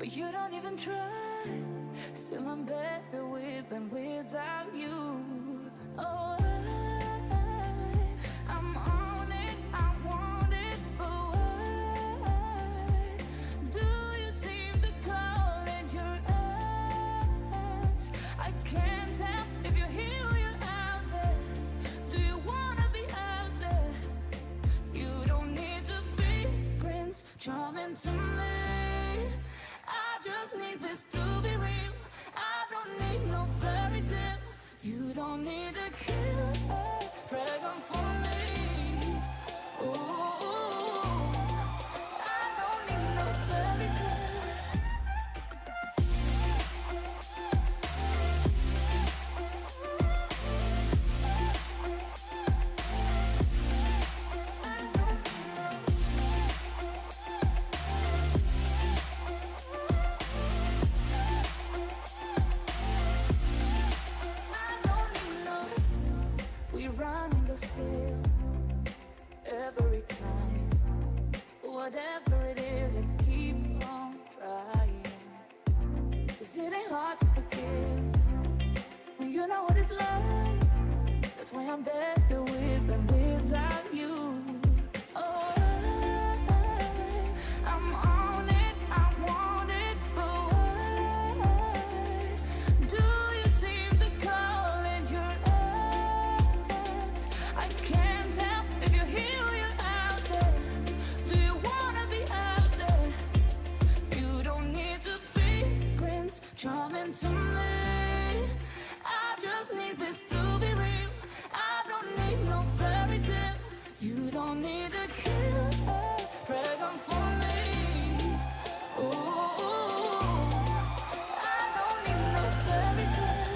but you don't even try. Still I'm better with than without you. Oh, I'm on it, I want it, but why do you seem to call it your eyes? I can't tell if you're here or you're out there. Do you wanna be out there? You don't need to be Prince Charming to me. I just need this to be real. I don't need no fairy tale. You don't need a killer pregnant for me. Ooh, I don't need no fairy tale. Run and go still every time. Whatever it is, I keep on trying. 'Cause it ain't hard to forgive when you know what it's like. That's why I'm better with than without you. Oh, I'm on it, I want it, but why do you seem to call it your eyes? I can't tell if you're here or you're out there. Do you wanna be out there? You don't need to be Prince Charming to me. I just need this to be real. I don't need no fairy tale. You don't need a killer pregnant for me. Ooh, I don't need no fairy tale.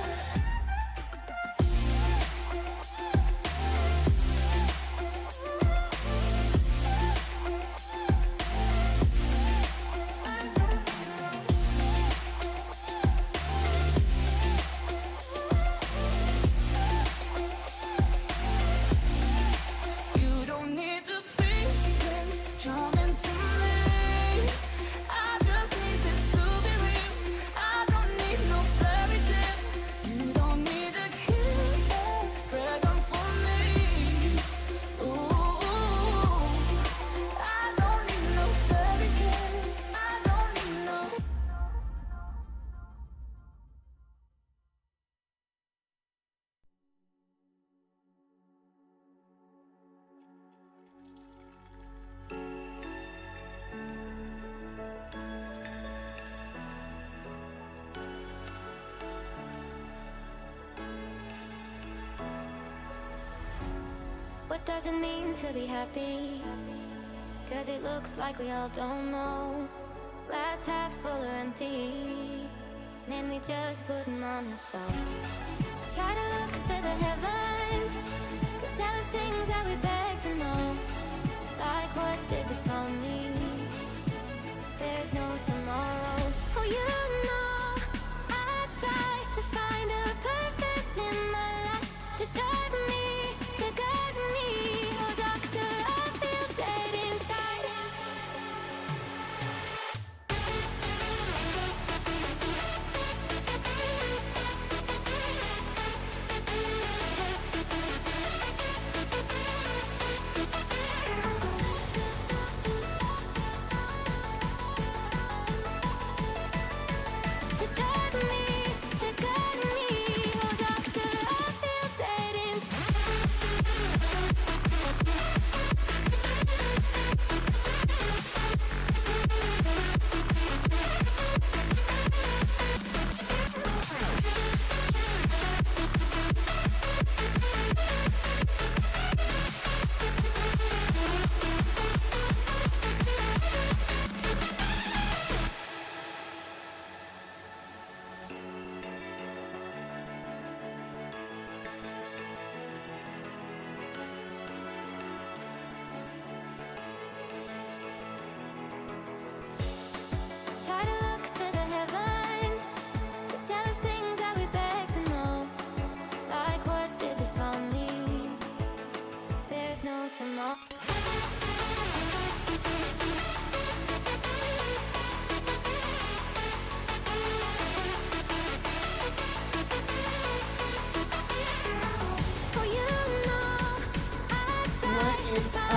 You don't need to be Prince Charming to me. I just need this to be real. I don't need no fairy tale. You don't need a killer pregnant for me. Ooh, I don't need no fairy tale. I don't need no. What does it mean to be happy? 'Cause it looks like we all don't know. Glass half full or empty. Man, we just putting on a show. Try to look to the heavens to tell us things that we beg to know. Like, what did this all mean? There's no tomorrow. Oh, you know, I try to find a purpose in my life to drive me, to guide me. Oh, doctor, I feel dead inside.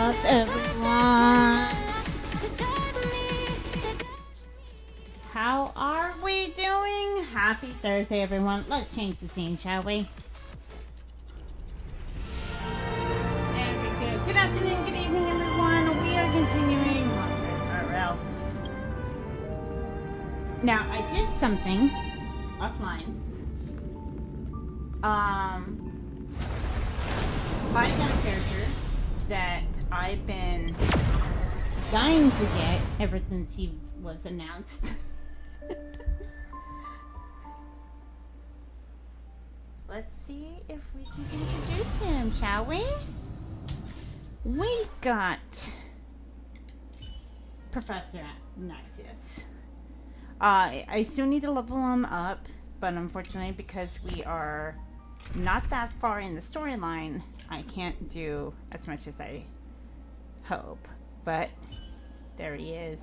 up, everyone? How are we doing? Happy Thursday, everyone. Let's change the scene, shall we? There we go. Good afternoon, good evening, everyone. We are continuing on this RL. Now, I did something offline. I got a character that I've been dying to get ever since he was announced. Let's see if we can introduce him, shall we? We got Professor Nexius. I still need to level him up, but unfortunately, because we are not that far in the storyline, I can't do as much as I hope. But there he is.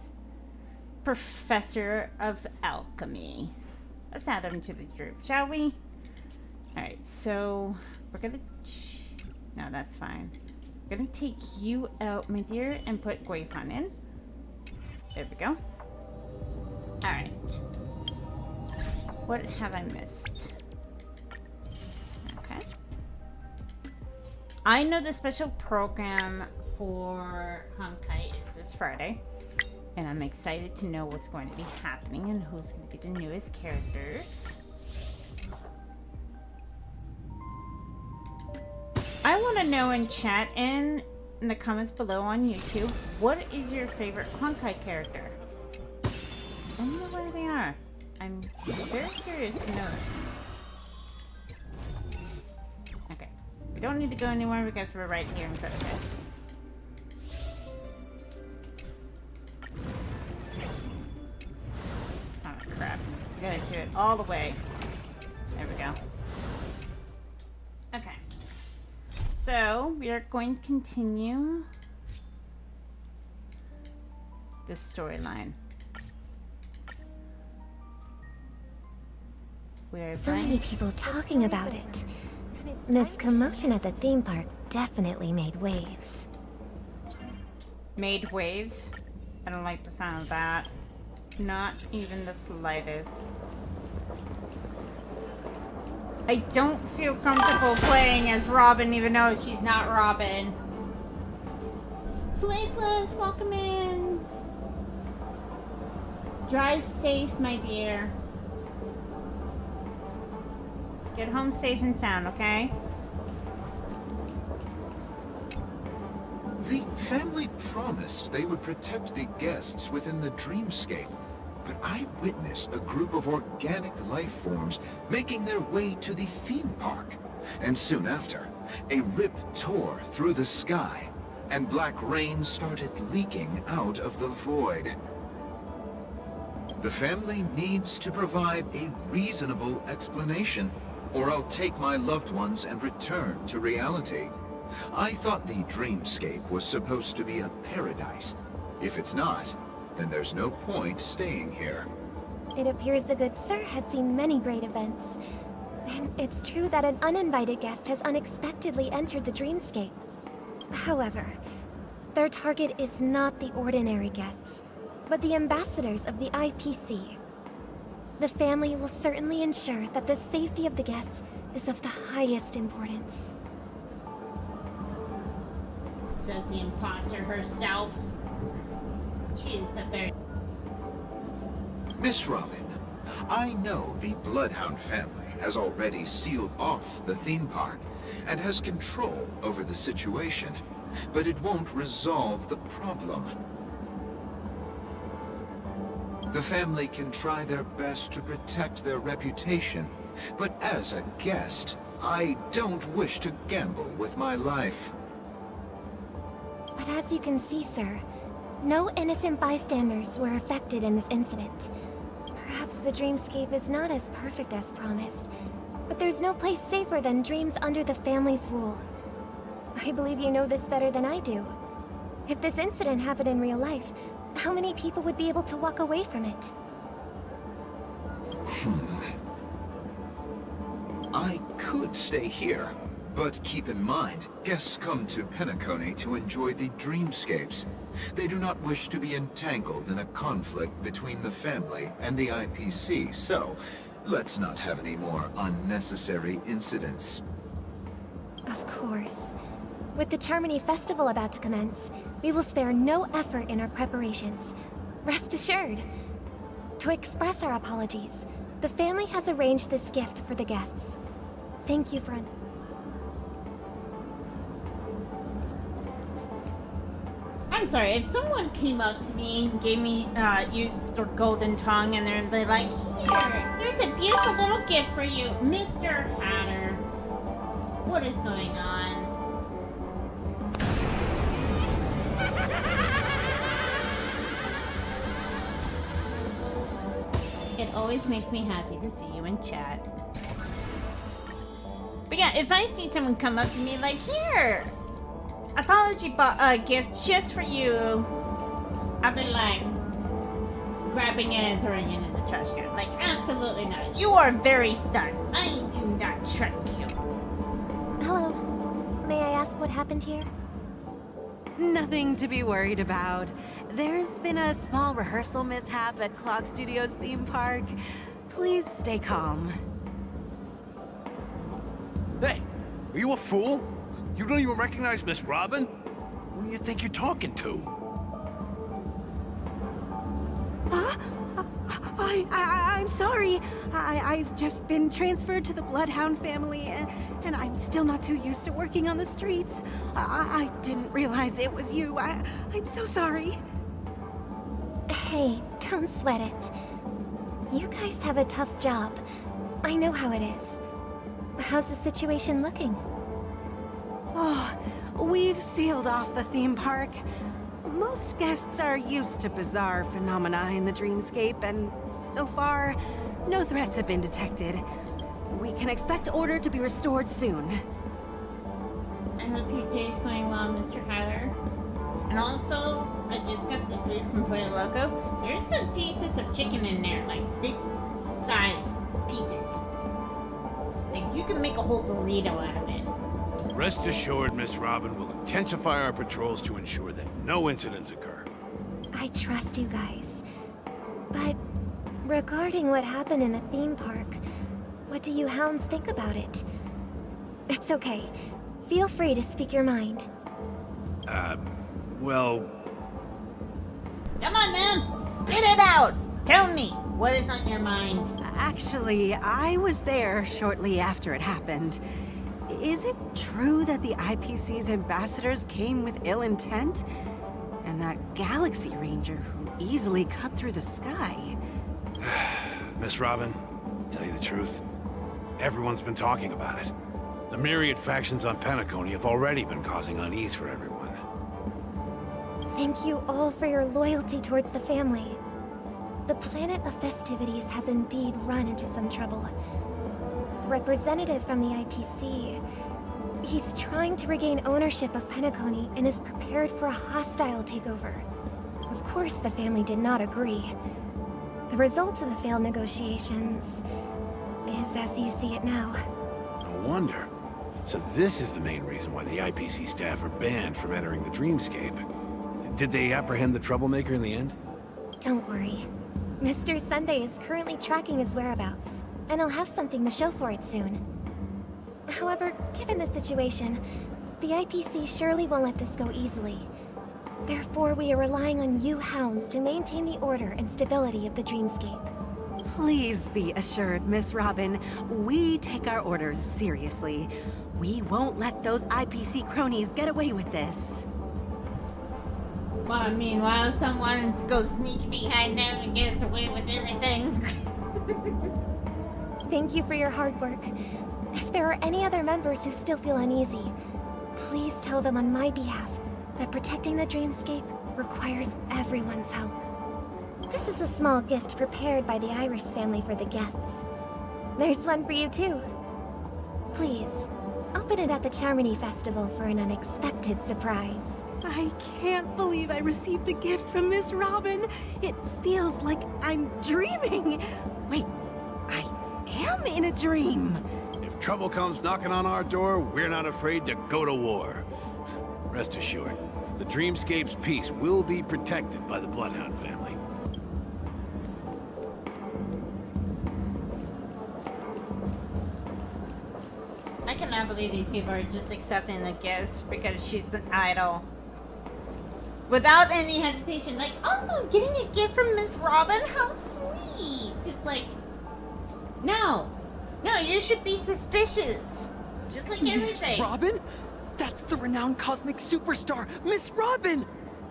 Professor of Alchemy. Let's add him to the group, shall we? Alright, so we're gonna... No, that's fine. We're gonna take you out, my dear, and put Guifan in. There we go. Alright. What have I missed? Okay. I know the special program for Honkai is this Friday. And I'm excited to know what's going to be happening and who's going to be the newest characters. I want to know in chat and in the comments below on YouTube, what is your favorite Honkai character? I don't know where they are. I'm very curious to know. Okay. We don't need to go anywhere because we're right here in front of it. Oh crap. We gotta do it all the way. There we go. Okay. So, we are going to continue this storyline. So many people talking about it. This commotion at the theme park definitely made waves. Made waves? I don't like the sound of that. Not even the slightest. I don't feel comfortable playing as Robin, even though she's not Robin. Sleepless, welcome in. Drive safe, my dear. Get home safe and sound, okay? The family promised they would protect the guests within the dreamscape, but I witnessed a group of organic life forms making their way to the theme park. And soon after, a rip tore through the sky, and black rain started leaking out of the void. The family needs to provide a reasonable explanation, or I'll take my loved ones and return to reality. I thought the dreamscape was supposed to be a paradise. If it's not, then there's no point staying here. It appears the good sir has seen many great events. And it's true that an uninvited guest has unexpectedly entered the dreamscape. However, their target is not the ordinary guests, but the ambassadors of the IPC. The family will certainly ensure that the safety of the guests is of the highest importance. Says the imposter herself. She is a very... Miss Robin, I know the Bloodhound family has already sealed off the theme park and has control over the situation, but it won't resolve the problem. The family can try their best to protect their reputation, but as a guest, I don't wish to gamble with my life. But as you can see, sir, no innocent bystanders were affected in this incident. Perhaps the dreamscape is not as perfect as promised, but there's no place safer than dreams under the family's rule. I believe you know this better than I do. If this incident happened in real life, how many people would be able to walk away from it? I could stay here, But keep in mind, guests come to Penacony to enjoy the dreamscapes. They do not wish to be entangled in a conflict between the family and the IPC, so let's not have any more unnecessary incidents. Of course. With the Charmony Festival about to commence, we will spare no effort in our preparations. Rest assured. To express our apologies, the family has arranged this gift for the guests. Thank you for... I'm sorry, if someone came up to me and gave me, used their golden tongue and they'd be like, here's a beautiful little gift for you, Mr. Hatter. What is going on? It always makes me happy to see you in chat. But yeah, if I see someone come up to me like, here, apology gift just for you, I've been like grabbing it and throwing it in the trash can. Like, absolutely not. You are very sus. I do not trust you. Hello. May I ask what happened here? Nothing to be worried about. There's been a small rehearsal mishap at Clock Studios theme park. Please stay calm. Hey, are you a fool? You don't even recognize Miss Robin? Who do you think you're talking to? I'm sorry. I've just been transferred to the Bloodhound family, and I'm still not too used to working on the streets. I didn't realize it was you. I'm so sorry. Hey, don't sweat it. You guys have a tough job. I know how it is. How's the situation looking? Oh, we've sealed off the theme park. Most guests are used to bizarre phenomena in the dreamscape, and so far, no threats have been detected. We can expect order to be restored soon. I hope your day's going well, Mr. Hatter. And also, I just got the food from Pollo Loco. There's some pieces of chicken in there, like big size pieces. Like you can make a whole burrito out of it. Rest assured, Miss Robin will intensify our patrols to ensure that no incidents occur. I trust you guys. But regarding what happened in the theme park, what do you hounds think about it? It's okay. Feel free to speak your mind. Well... Come on, man! Spit it out! Tell me, what is on your mind? Actually, I was there shortly after it happened. Is it true that the IPC's ambassadors came with ill intent? And that Galaxy Ranger who easily cut through the sky? Miss Robin, tell you the truth, everyone's been talking about it. The myriad factions on Penacony have already been causing unease for everyone. Thank you all for your loyalty towards the family. The planet of festivities has indeed run into some trouble. The representative from the IPC, he's trying to regain ownership of Penacony and is prepared for a hostile takeover. Of course, the family did not agree. The result of the failed negotiations is as you see it now. No wonder. So this is the main reason why the IPC staff are banned from entering the dreamscape. Did they apprehend the troublemaker in the end? Don't worry. Mr. Sunday is currently tracking his whereabouts, and he'll have something to show for it soon. However, given the situation, the IPC surely won't let this go easily. Therefore, we are relying on you hounds to maintain the order and stability of the dreamscape. Please be assured, Miss Robin, we take our orders seriously. We won't let those IPC cronies get away with this. Well, I mean, why would someone go sneak behind them and get away with everything? Thank you for your hard work. If there are any other members who still feel uneasy, please tell them on my behalf that protecting the dreamscape requires everyone's help. This is a small gift prepared by the Iris family for the guests. There's one for you too. Please, open it at the Charmony Festival for an unexpected surprise. I can't believe I received a gift from Miss Robin. It feels like I'm dreaming. Wait, I am in a dream. If trouble comes knocking on our door, we're not afraid to go to war. Rest assured, the Dreamscape's peace will be protected by the Bloodhound family. I cannot believe these people are just accepting the gift because she's an idol. Without any hesitation, like, oh, getting a gift from Miss Robin? How sweet! It's like, no, you should be suspicious. Just like everything. Miss Robin? That's the renowned cosmic superstar, Miss Robin!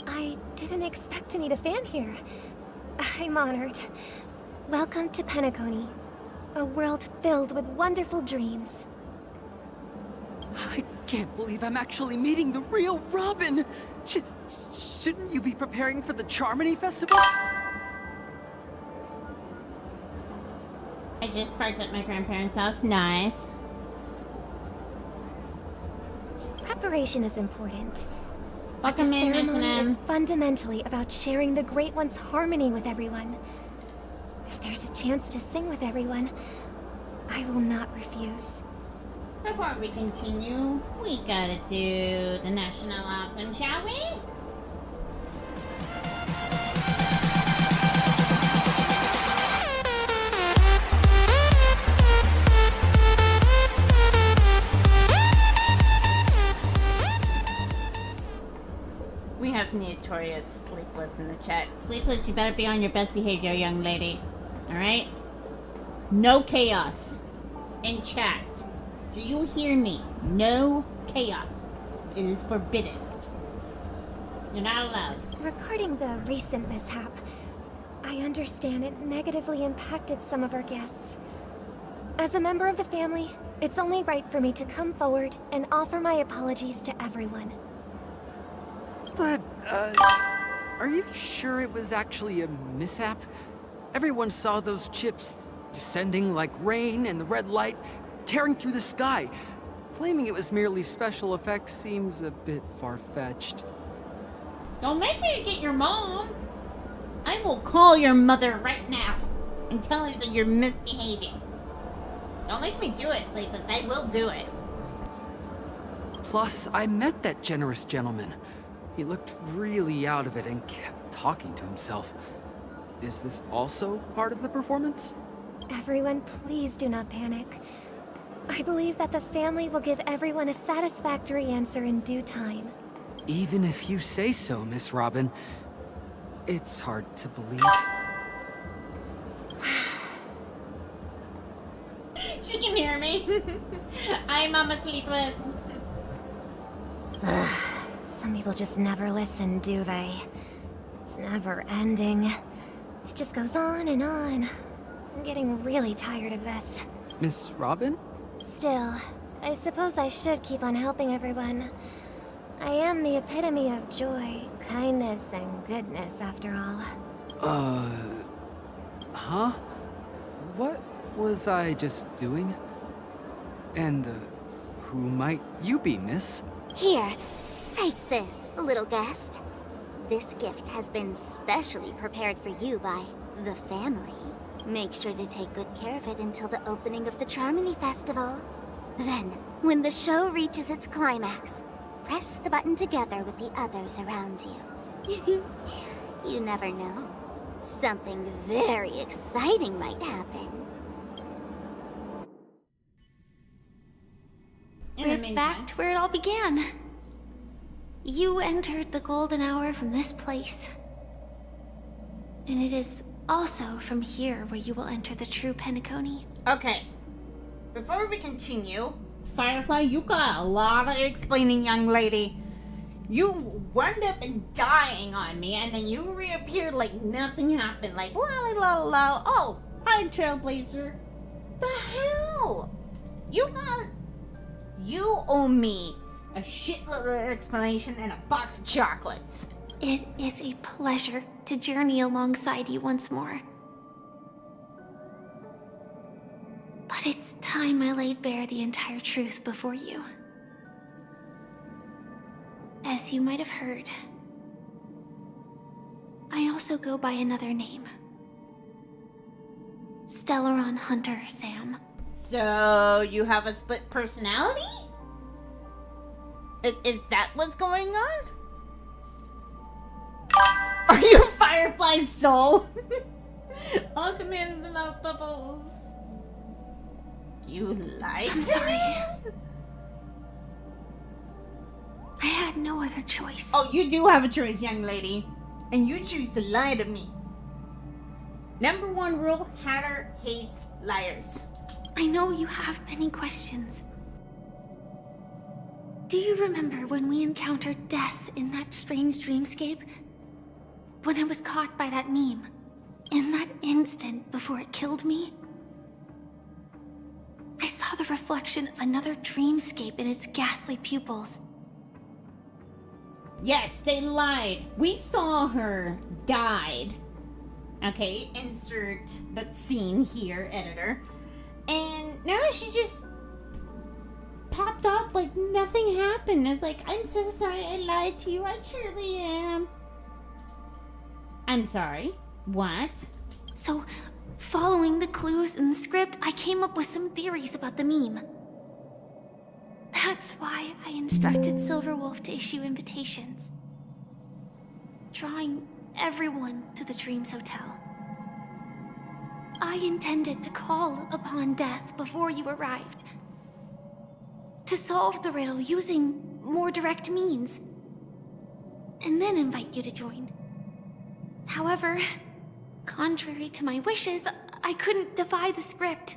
I didn't expect to meet a fan here. I'm honored. Welcome to Penacony, a world filled with wonderful dreams. I can't believe I'm actually meeting the real Robin! Shouldn't you be preparing for the Charmony Festival? I just parked at my grandparents' house. Nice. Preparation is important. But Welcome the in, Miss ceremony M. is fundamentally about sharing the Great One's harmony with everyone. If there's a chance to sing with everyone, I will not refuse. Before we continue, we gotta do the national anthem, shall we? We have notorious Sleepless in the chat. Sleepless, you better be on your best behavior, young lady. Alright? No chaos in chat. Do you hear me? No chaos. It is forbidden. You're not allowed. Regarding the recent mishap, I understand it negatively impacted some of our guests. As a member of the family, it's only right for me to come forward and offer my apologies to everyone. But, are you sure it was actually a mishap? Everyone saw those chips descending like rain and the red light tearing through the sky. Claiming it was merely special effects seems a bit far-fetched. Don't make me get your mom. I will call your mother right now and tell her that you're misbehaving. Don't make me do it, Sleepless. I will do it. Plus, I met that generous gentleman. He looked really out of it and kept talking to himself. Is this also part of the performance? Everyone, please do not panic. I believe that the family will give everyone a satisfactory answer in due time. Even if you say so, Miss Robin, it's hard to believe. She can hear me. I'm Mama Sleepless. Some people just never listen, do they? It's never ending. It just goes on and on. I'm getting really tired of this. Miss Robin? Still, I suppose I should keep on helping everyone. I am the epitome of joy, kindness, and goodness, after all. Huh? What was I just doing? And, who might you be, miss? Here, take this, little guest. This gift has been specially prepared for you by the family. Make sure to take good care of it until the opening of the Charmony Festival. Then, when the show reaches its climax, press the button together with the others around you. You never know. Something very exciting might happen. We're back to where it all began. You entered the golden hour from this place. And it is also from here where you will enter the true Penacony. Okay. Before we continue, Firefly, you got a lot of explaining, young lady. You wound up and dying on me, and then you reappeared like nothing happened. Like, la la la la. Oh, hi, Trailblazer. The hell? You owe me a shitload of explanation and a box of chocolates. It is a pleasure to journey alongside you once more. But it's time I laid bare the entire truth before you. As you might have heard, I also go by another name. Stellaron Hunter Sam. So you have a split personality? Is that what's going on? Are you Firefly's soul? I'll come in without bubbles. You lied I'm to sorry. me? I had no other choice. Oh, you do have a choice, young lady. And you choose to lie to me. Number one rule, Hatter hates liars. I know you have many questions. Do you remember when we encountered death in that strange dreamscape? When I was caught by that meme? In that instant before it killed me? I saw the reflection of another dreamscape in its ghastly pupils. Yes, they lied. We saw her died. Okay, insert that scene here, editor. And now she just popped up like nothing happened. It's like, I'm so sorry I lied to you. I truly am. I'm sorry. What? So, following the clues in the script, I came up with some theories about the meme. That's why I instructed Silverwolf to issue invitations, drawing everyone to the Dreams Hotel. I intended to call upon death before you arrived, to solve the riddle using more direct means, and then invite you to join. However, contrary to my wishes, I couldn't defy the script.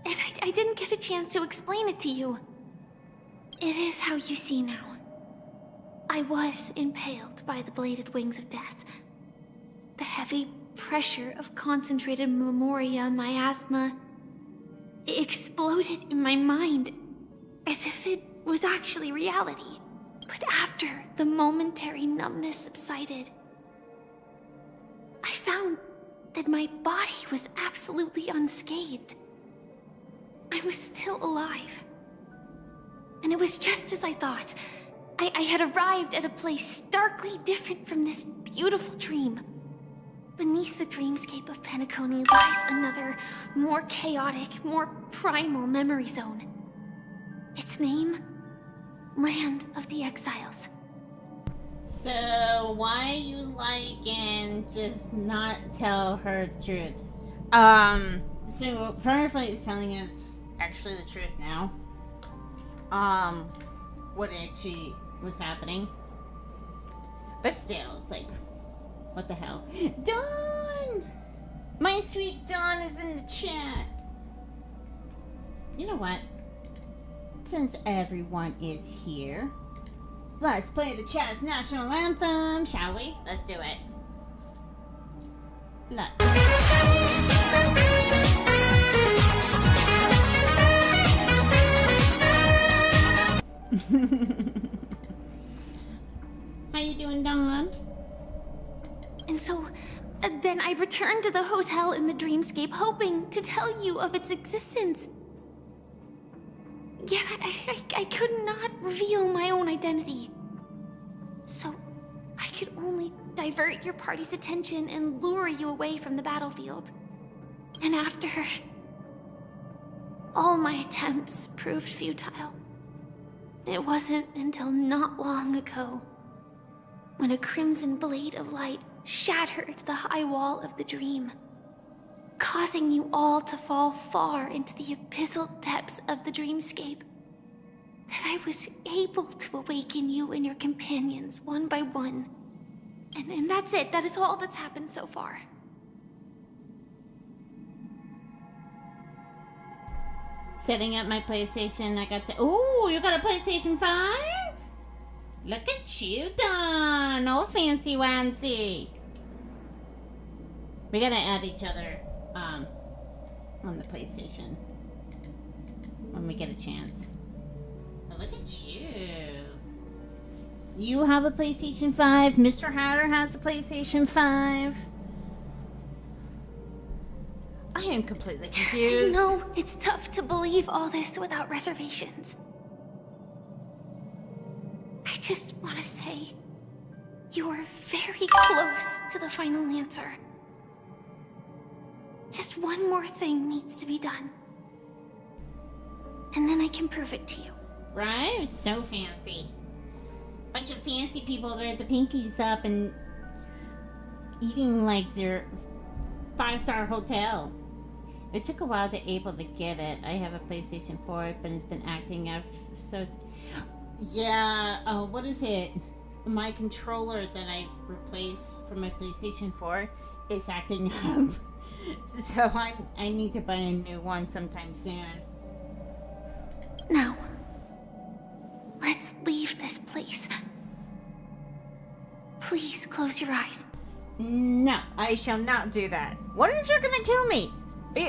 And I didn't get a chance to explain it to you. It is how you see now. I was impaled by the bladed wings of death. The heavy pressure of concentrated memoria miasma exploded in my mind as if it was actually reality. But after the momentary numbness subsided, I found that my body was absolutely unscathed. I was still alive. And it was just as I thought. I had arrived at a place starkly different from this beautiful dream. Beneath the dreamscape of Penacony lies another, more chaotic, more primal memory zone. Its name? Land of the Exiles. So why you like and just not tell her the truth? So Firefly is telling us actually the truth now. What actually was happening. But still, it's like, what the hell? Dawn! My sweet Dawn is in the chat. You know what? Since everyone is here, let's play the chat's national anthem, shall we? Let's do it. Look. How you doing, Dawn? And so, then I returned to the hotel in the dreamscape, hoping to tell you of its existence. Yet I could not reveal my own identity. So, I could only divert your party's attention and lure you away from the battlefield. And after, all my attempts proved futile. It wasn't until not long ago when a crimson blade of light shattered the high wall of the dream, causing you all to fall far into the abyssal depths of the dreamscape, that I was able to awaken you and your companions one by one. And that's it. That is all that's happened so far. Setting up my PlayStation, I got the... Ooh, you got a PlayStation 5? Look at you, Dawn! Oh, fancy wancy. We gotta add each other, on the PlayStation. When we get a chance. But look at you. You have a PlayStation 5. Mr. Hatter has a PlayStation 5. I am completely confused. No, it's tough to believe all this without reservations. I just want to say, you are very close to the final answer. Just one more thing needs to be done. And then I can prove it to you. Right? It's so fancy. Bunch of fancy people there at the pinkies up and eating like their 5-star hotel. It took a while to able to get it. I have a PlayStation 4, but it's been acting up. So, yeah. What is it? My controller that I replaced for my PlayStation 4 is acting up. So I need to buy a new one sometime soon. Now, let's leave this place. Please close your eyes. No, I shall not do that. What if you're gonna kill me?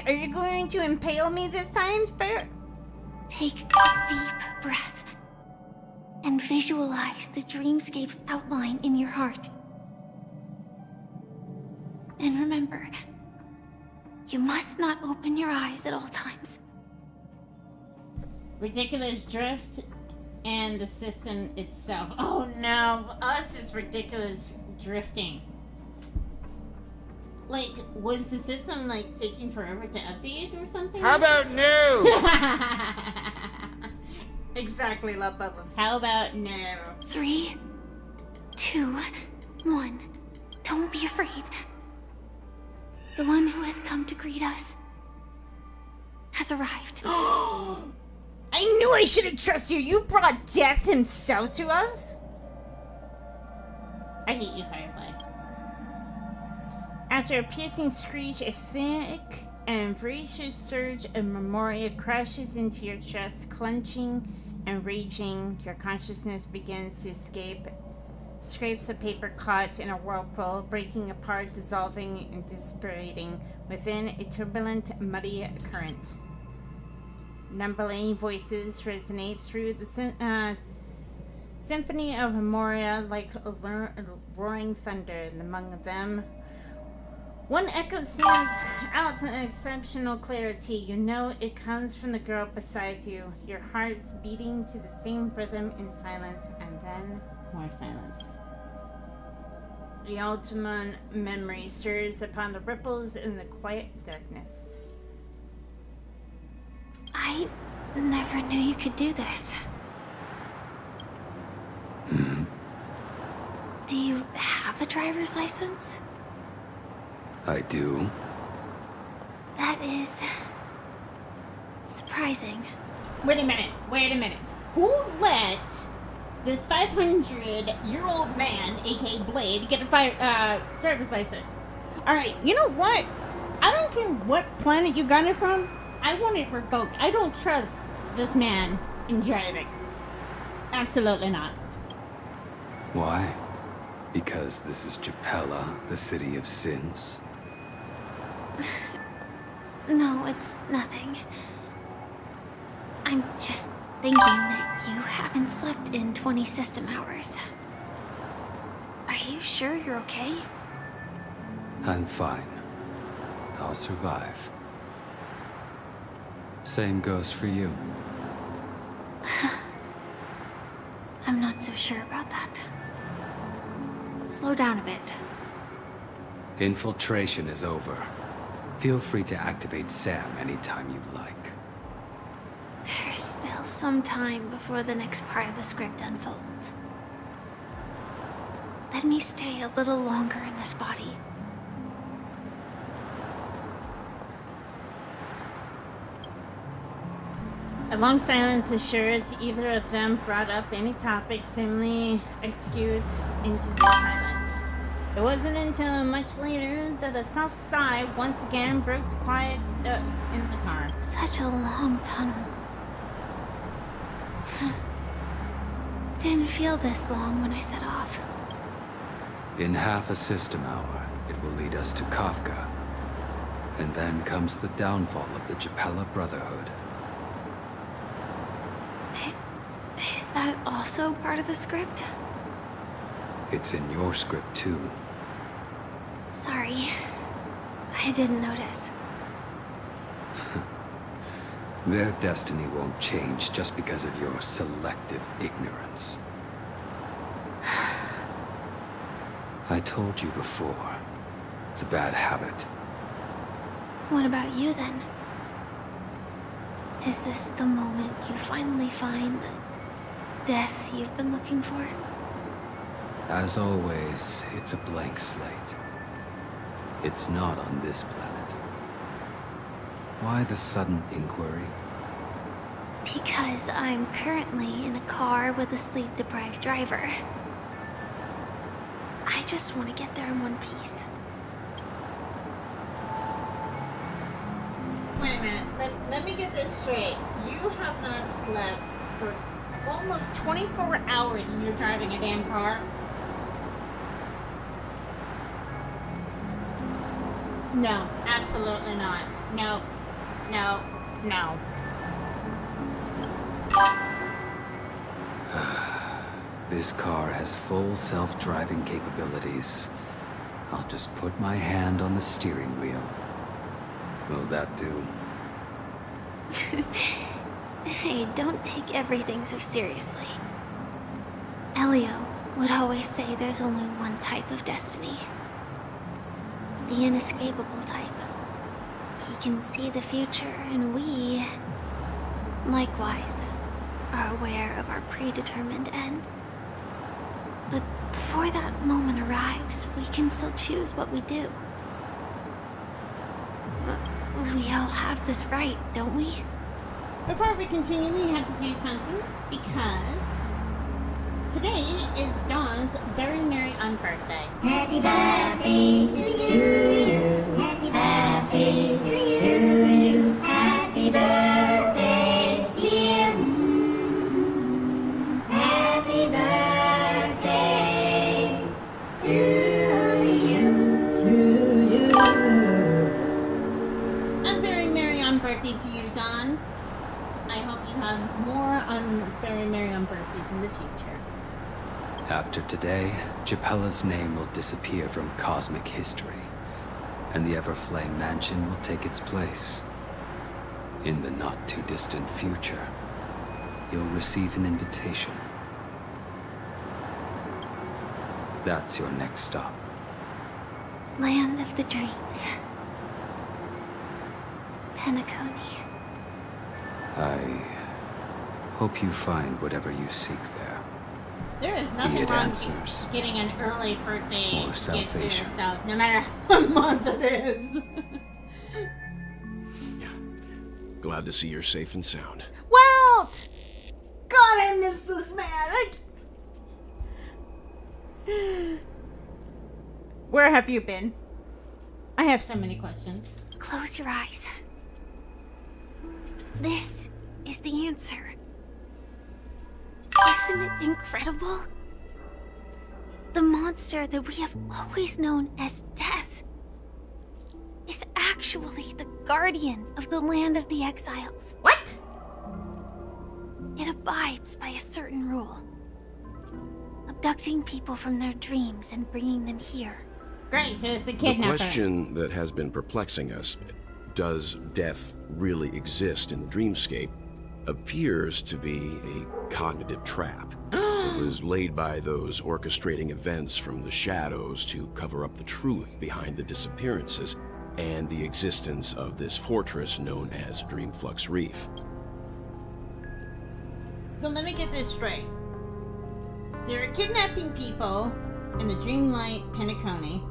Are you going to impale me this time, Fair? Take a deep breath and visualize the dreamscape's outline in your heart. And remember, you must not open your eyes at all times. Ridiculous drift and the system itself. Oh no, us is ridiculous drifting. Like, was the system like taking forever to update or something? How about no? Exactly, Love Bubbles. How about no? 3, 2, 1. Don't be afraid. The one who has come to greet us has arrived. I knew I shouldn't trust you. You brought death himself to us. I hate you, Firefly. After a piercing screech, a thick and voracious surge of memoria crashes into your chest, clenching and raging. Your consciousness begins to escape. Scrapes of paper caught in a whirlpool, breaking apart, dissolving, and dissipating within a turbulent, muddy current. Numbling voices resonate through the symphony of memoria like a roaring thunder, and among them, one echo stands out in exceptional clarity. You know it comes from the girl beside you, your hearts beating to the same rhythm in silence, and then more silence. The ultimate memory stirs upon the ripples in the quiet darkness. I never knew you could do this. Do you have a driver's license? I do. That is surprising. Wait a minute. Who let this 500-year-old man, aka Blade, get a driver's license? Alright, you know what? I don't care what planet you got it from. I want it revoked. I don't trust this man in driving. Absolutely not. Why? Because this is Japella, the city of sins? No, it's nothing. I'm just thinking that you haven't slept in 20 system hours. Are you sure you're okay? I'm fine. I'll survive. Same goes for you. I'm not so sure about that. Slow down a bit. Infiltration is over. Feel free to activate Sam anytime you like. There's still some time before the next part of the script unfolds. Let me stay a little longer in this body. A long silence assures either of them brought up any topic seemingly eschewed into the silence. It wasn't until much later that the soft sigh once again broke the quiet in the car. Such a long tunnel. Didn't feel this long when I set off. In half a system hour, it will lead us to Kafka. And then comes the downfall of the Japella Brotherhood. Is that also part of the script? It's in your script too. Sorry. I didn't notice. Their destiny won't change just because of your selective ignorance. I told you before, it's a bad habit. What about you then? Is this the moment you finally find the death you've been looking for? As always, it's a blank slate. It's not on this planet. Why the sudden inquiry? Because I'm currently in a car with a sleep-deprived driver. I just want to get there in one piece. Wait a minute. Let me get this straight. You have not slept for almost 24 hours and you're driving a damn car? No, absolutely not. No. No. No. This car has full self-driving capabilities. I'll just put my hand on the steering wheel. Will that do? Hey, don't take everything so seriously. Elio would always say there's only one type of destiny. The inescapable type. He can see the future, and we, likewise, are aware of our predetermined end. But before that moment arrives, we can still choose what we do. We all have this right, don't we? Before we continue, we have to do something because today is Dawn's very merry birthday. Happy birthday to you. Happy birthday to you. Happy birthday, dear. Happy birthday to you. A very merry birthday to you, Dawn. I hope you have more very merry birthdays in the future. After today, Japella's name will disappear from cosmic history, and the Everflame Mansion will take its place. In the not-too-distant future, you'll receive an invitation. That's your next stop. Land of the Dreams. Penacony. I hope you find whatever you seek there. There is Be nothing it wrong answers with getting an early birthday or gift to salvation. yourself, no matter what month it is. Glad to see you're safe and sound. Walt! God, I miss this man. Where have you been? I have so many questions. Close your eyes. This is the answer. Isn't it incredible? The monster that we have always known as Death is actually the guardian of the land of the exiles. What? It abides by a certain rule. Abducting people from their dreams and bringing them here. Great, so it's the The kidnapper. question that has been perplexing us, does death really exist in the dreamscape, appears to be a cognitive trap. It was laid by those orchestrating events from the shadows to cover up the truth behind the disappearances and the existence of this fortress known as Dreamflux Reef. So let me get this straight. They're kidnapping people in the Dreamlight Penacony,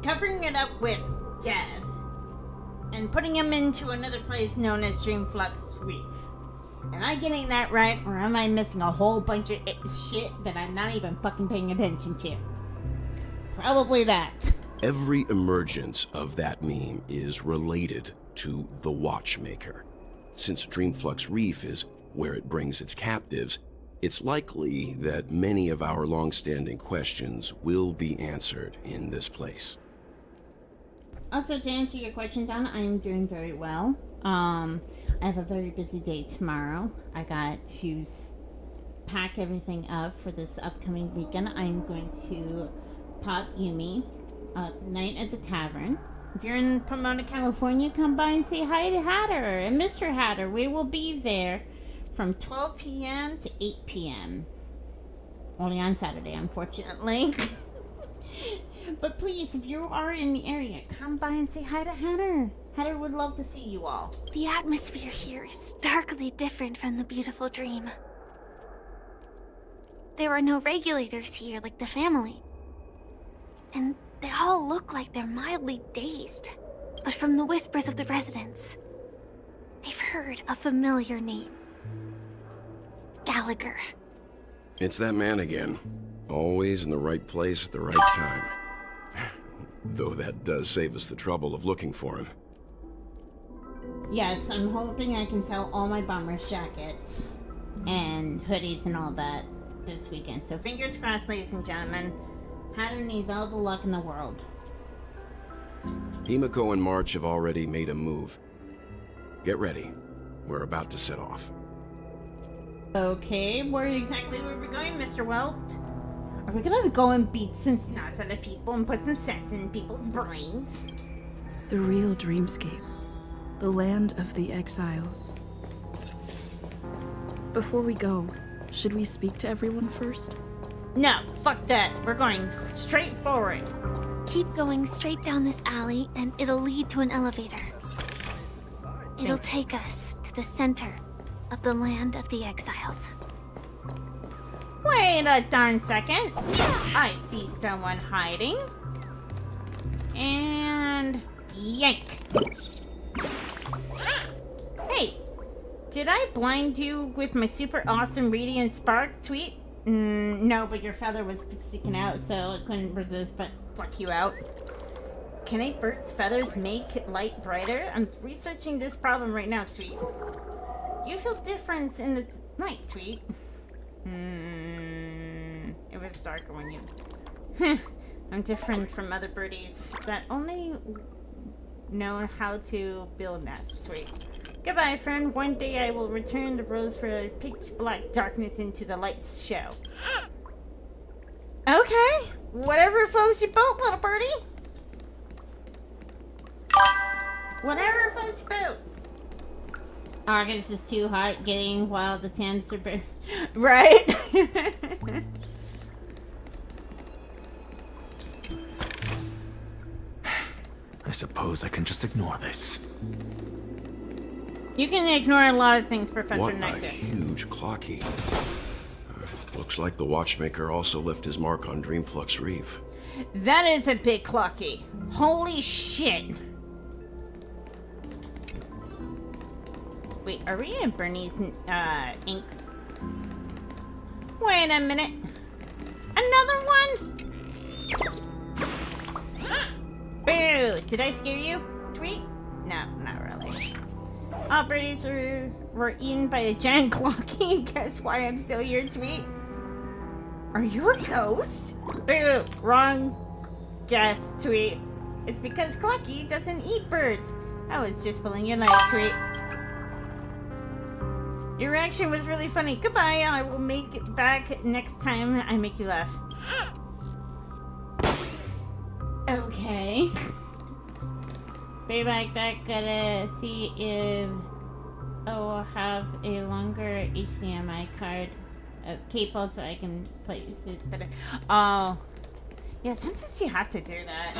covering it up with death, and putting them into another place known as Dreamflux Reef. Am I getting that right, or am I missing a whole bunch of shit that I'm not even fucking paying attention to? Probably that. Every emergence of that meme is related to the Watchmaker. Since Dreamflux Reef is where it brings its captives, it's likely that many of our long-standing questions will be answered in this place. Also, to answer your question, Don, I'm doing very well. I have a very busy day tomorrow. I got to pack everything up for this upcoming weekend. I'm going to pop Yumi night at the tavern. If you're in Pomona, California, come by and say hi to Hatter and Mr. Hatter. We will be there from 12 p.m. to 8 p.m. Only on Saturday, unfortunately. But please, if you are in the area, come by and say hi to Heather. Heather would love to see you all. The atmosphere here is starkly different from the beautiful dream. There are no regulators here like the family. And they all look like they're mildly dazed. But from the whispers of the residents, I've heard a familiar name. Gallagher. It's that man again. Always in the right place at the right time. Though that does save us the trouble of looking for him. Yes, I'm hoping I can sell all my bomber's jackets and hoodies and all that this weekend. So fingers crossed, ladies and gentlemen. Heather needs all the luck in the world. Himiko and March have already made a move. Get ready. We're about to set off. Okay, where exactly were we going, Mr. Welt? Are we gonna go and beat some snots out of people and put some sense in people's brains? The real dreamscape. The land of the exiles. Before we go, should we speak to everyone first? No, fuck that. We're going straight forward. Keep going straight down this alley and it'll lead to an elevator. It'll take us to the center of the land of the exiles. Wait a darn second. I see someone hiding. And yank. Hey, did I blind you with my super awesome radiant spark tweet? No, but your feather was sticking out, so I couldn't resist but pluck you out. Can a bird's feathers make light brighter? I'm researching this problem right now, tweet. You feel difference in the night, tweet. It was darker when you... I'm different from other birdies that only know how to build nests, tweet. Goodbye, friend. One day I will return the rose for a pitch black darkness into the lights show. Okay. Whatever floats your boat, little birdie. Whatever floats your boat. August is too hot getting while the temps are... Right? I suppose I can just ignore this. You can ignore a lot of things, Professor What Nicer. a huge clocky. Looks like the watchmaker also left his mark on Dreamflux Reef. That is a big clocky. Holy shit. Wait, are we in Bernie's ink? Wait a minute. Another one? Boo! Did I scare you, Tweet? No, not really. All birdies were eaten by a giant clocky. Guess why I'm still here, Tweet? Are you a ghost? Boo! Wrong guess, Tweet. It's because Clocky doesn't eat birds. I was just pulling your leg, Tweet. Your reaction was really funny. Goodbye. I will make it back next time I make you laugh. Okay. Be right back. Gotta see if I'll have a longer HDMI card cable so I can place it better. Oh. Yeah, sometimes you have to do that.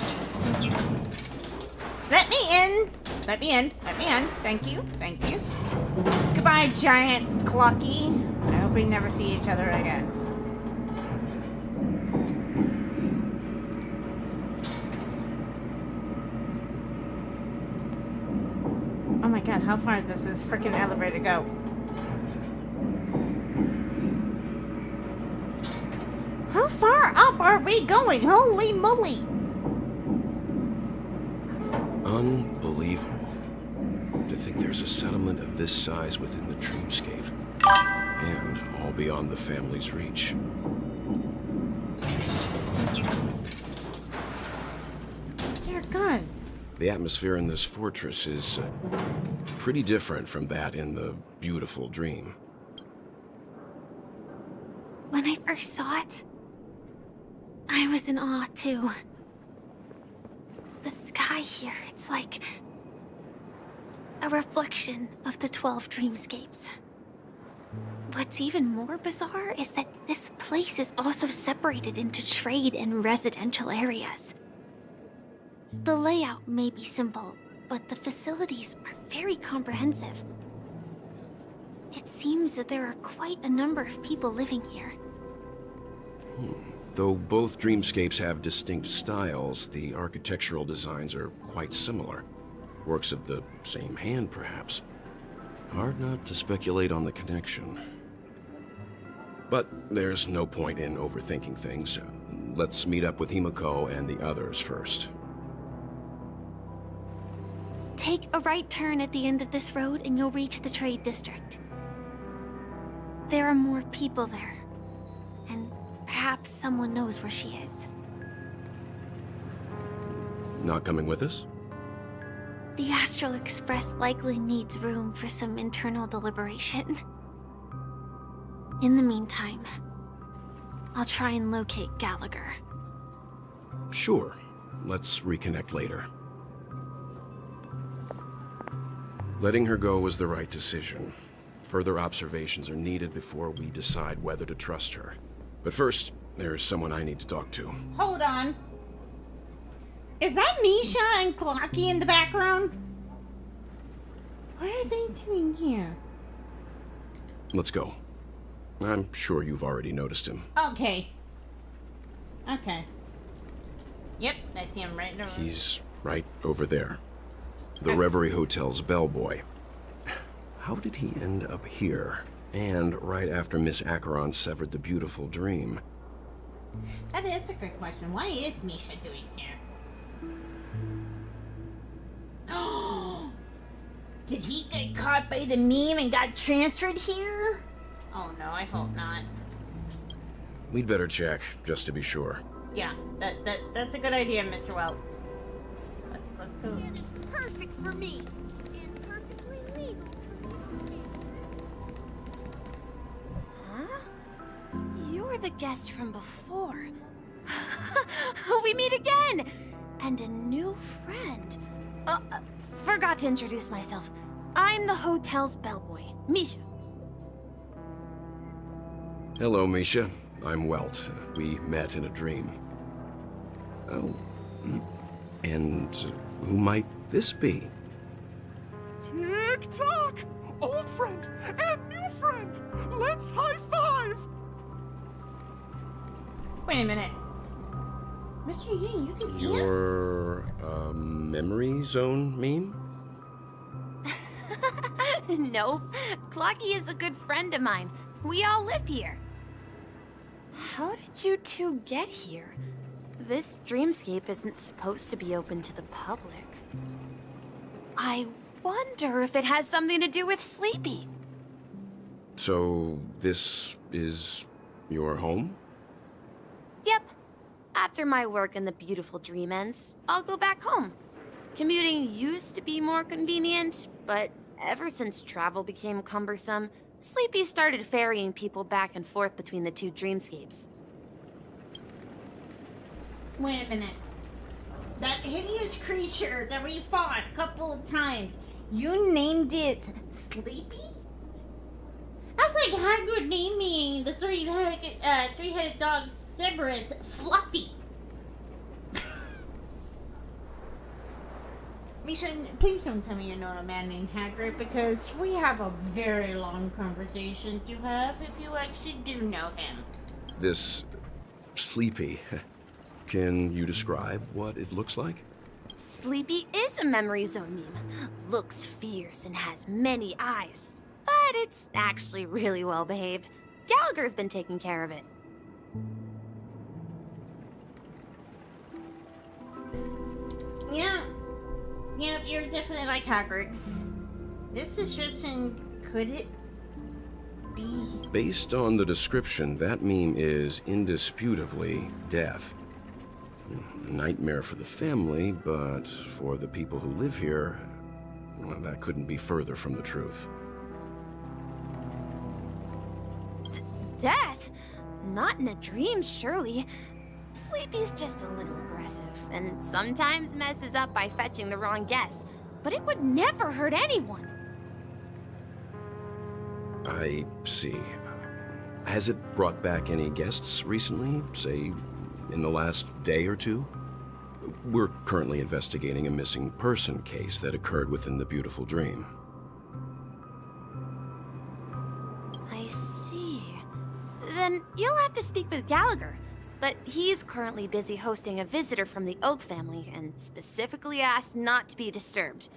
Let me in! Let me in. Let me in. Thank you. Thank you. Goodbye, giant clocky. I hope we never see each other again. Oh my god, how far does this freaking elevator go? How far up are we going? Holy moly! Unbelievable. To think there's a settlement of this size within the dreamscape. And all beyond the family's reach. Dear God. The atmosphere in this fortress is pretty different from that in the beautiful dream. When I first saw it, I was in awe too. The sky here, it's like a reflection of the 12 dreamscapes. What's even more bizarre is that this place is also separated into trade and residential areas. The layout may be simple, but the facilities are very comprehensive. It seems that there are quite a number of people living here. Though both dreamscapes have distinct styles, the architectural designs are quite similar. Works of the same hand, perhaps. Hard not to speculate on the connection. But there's no point in overthinking things. Let's meet up with Himiko and the others first. Take a right turn at the end of this road and you'll reach the trade district. There are more people there, and perhaps someone knows where she is. Not coming with us? The Astral Express likely needs room for some internal deliberation. In the meantime, I'll try and locate Gallagher. Sure. Let's reconnect later. Letting her go was the right decision. Further observations are needed before we decide whether to trust her. But first, there's someone I need to talk to. Hold on. Is that Misha and Clocky in the background? What are they doing here? Let's go. I'm sure you've already noticed him. Okay. Okay. Yep, I see him right there. He's right over there. The Reverie Hotel's bellboy. How did he end up here? And right after Miss Acheron severed the beautiful dream. That is a good question. Why is Misha doing here? Did he get caught by the meme and got transferred here? Oh no, I hope not. We'd better check, just to be sure. Yeah, that's a good idea, Mr. Welt. Let's go. It is perfect for me. And perfectly legal for me to stay. Huh? You're the guest from before. We meet again! And a new friend. Forgot to introduce myself. I'm the hotel's bellboy, Misha. Hello, Misha. I'm Welt. We met in a dream. Oh. And who might this be? Tick-tock! Old friend and new friend! Let's high-five! Wait a minute. Mr. Ying, you can see him? Your, memory zone meme? Nope. Clocky is a good friend of mine. We all live here. How did you two get here? This dreamscape isn't supposed to be open to the public. I wonder if it has something to do with Sleepy. So, this is your home? Yep. After my work in the beautiful dream ends, I'll go back home. Commuting used to be more convenient, but ever since travel became cumbersome, Sleepy started ferrying people back and forth between the two dreamscapes. Wait a minute. That hideous creature that we fought a couple of times, you named it Sleepy? That's like Hagrid naming the three-headed dog Cerberus Fluffy. Misha, please don't tell me you know a man named Hagrid, because we have a very long conversation to have if you actually do know him. This Sleepy. Can you describe what it looks like? Sleepy is a memory zone meme. Looks fierce and has many eyes. But it's actually really well behaved. Gallagher's been taking care of it. Yeah. Yep, you're definitely like Hagrid. This description, could it be? Based on the description, that meme is indisputably death. A nightmare for the family, but for the people who live here, well, that couldn't be further from the truth. Death? Not in a dream, surely. Sleepy's just a little aggressive, and sometimes messes up by fetching the wrong guess. But it would never hurt anyone. I see. Has it brought back any guests recently, say, in the last day or two? We're currently investigating a missing person case that occurred within the beautiful dream. I see. Then you'll have to speak with Gallagher. But he's currently busy hosting a visitor from the Oak family and specifically asked not to be disturbed.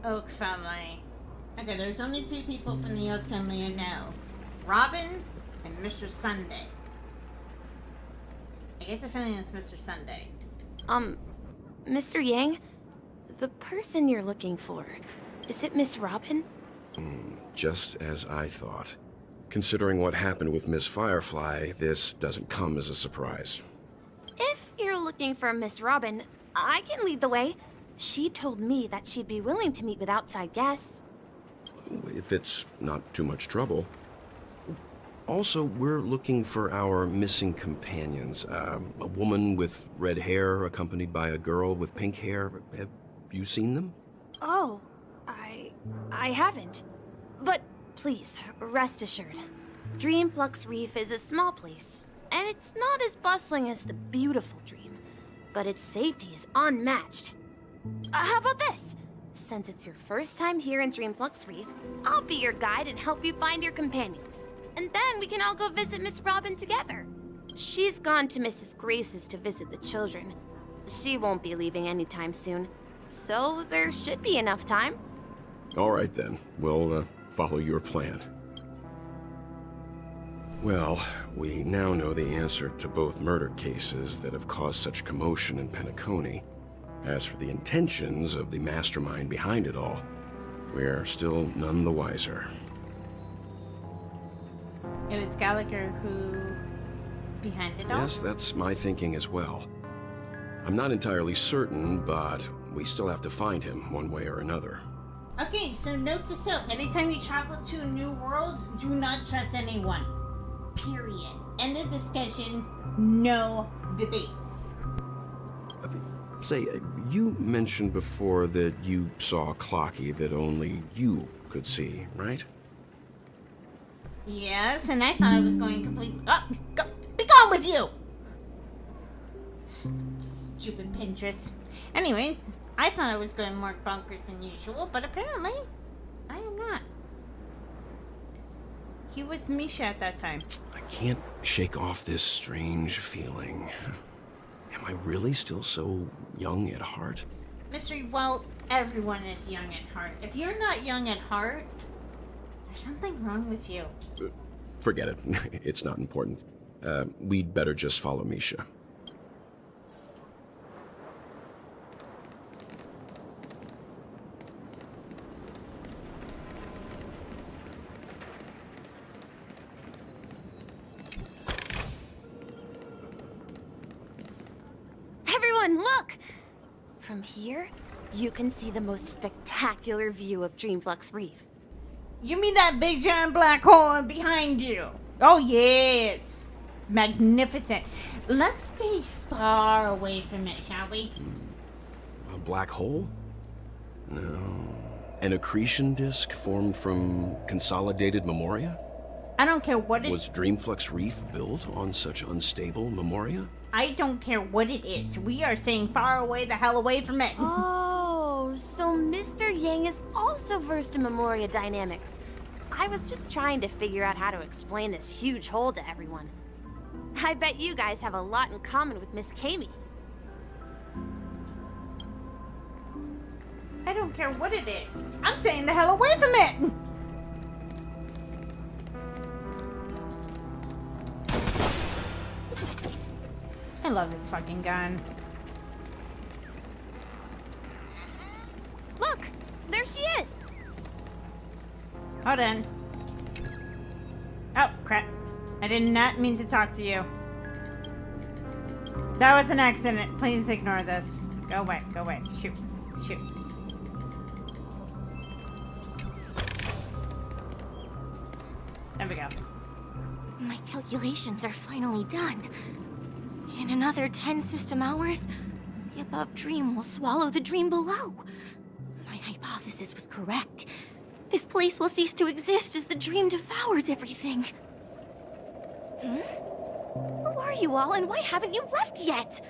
Oak family. Okay, there's only 2 people from the Oak family I know. Robin and Mr. Sunday. I get the feeling it's Mr. Sunday. Mr. Yang? The person you're looking for, is it Miss Robin? Just as I thought. Considering what happened with Miss Firefly, this doesn't come as a surprise. If you're looking for Miss Robin, I can lead the way. She told me that she'd be willing to meet with outside guests. If it's not too much trouble. Also, we're looking for our missing companions. A woman with red hair accompanied by a girl with pink hair. Have you seen them? Oh, I haven't. But please, rest assured. Dreamflux Reef is a small place, and it's not as bustling as the beautiful Dream, but its safety is unmatched. How about this? Since it's your first time here in Dreamflux Reef, I'll be your guide and help you find your companions. And then we can all go visit Miss Robin together. She's gone to Mrs. Grace's to visit the children. She won't be leaving anytime soon, so there should be enough time. All right then, we'll follow your plan. Well, we now know the answer to both murder cases that have caused such commotion in Penacony. As for the intentions of the mastermind behind it all, we're still none the wiser. It was Gallagher who's behind it all? Yes, that's my thinking as well. I'm not entirely certain, but we still have to find him one way or another. Okay, so note to self, anytime you travel to a new world, do not trust anyone. Period. End of discussion, no debates. Say, you mentioned before that you saw Clocky that only you could see, right? Yes, and I thought I was going completely... be gone with you! Stupid Pinterest. Anyways, I thought I was going more bonkers than usual, but apparently, I am not. He was Misha at that time. I can't shake off this strange feeling. Am I really still so young at heart? Mystery, well, everyone is young at heart. If you're not young at heart, there's something wrong with you. Forget it. It's not important. We'd better just follow Misha. Everyone, look! From here, you can see the most spectacular view of Dreamflux Reef. You mean that big giant black hole behind you? Oh, yes. Magnificent. Let's stay far away from it, shall we? A black hole? No. An accretion disk formed from consolidated memoria? I don't care what it... Was Dreamflux Reef built on such unstable memoria? I don't care what it is. We are staying far away the hell away from it. Oh, so Mr. Yang is also versed in Memoria dynamics. I was just trying to figure out how to explain this huge hole to everyone. I bet you guys have a lot in common with Miss Kami. I don't care what it is. I'm staying the hell away from it. I love this fucking gun. Look, there she is. Hold on. Oh, crap. I did not mean to talk to you. That was an accident. Please ignore this. Go away. Go away. Shoot. Shoot. There we go. My calculations are finally done. In another 10 system hours, the above dream will swallow the dream below. My hypothesis was correct. this place will cease to exist as the dream devours everything. Who are you all, and why haven't you left yet?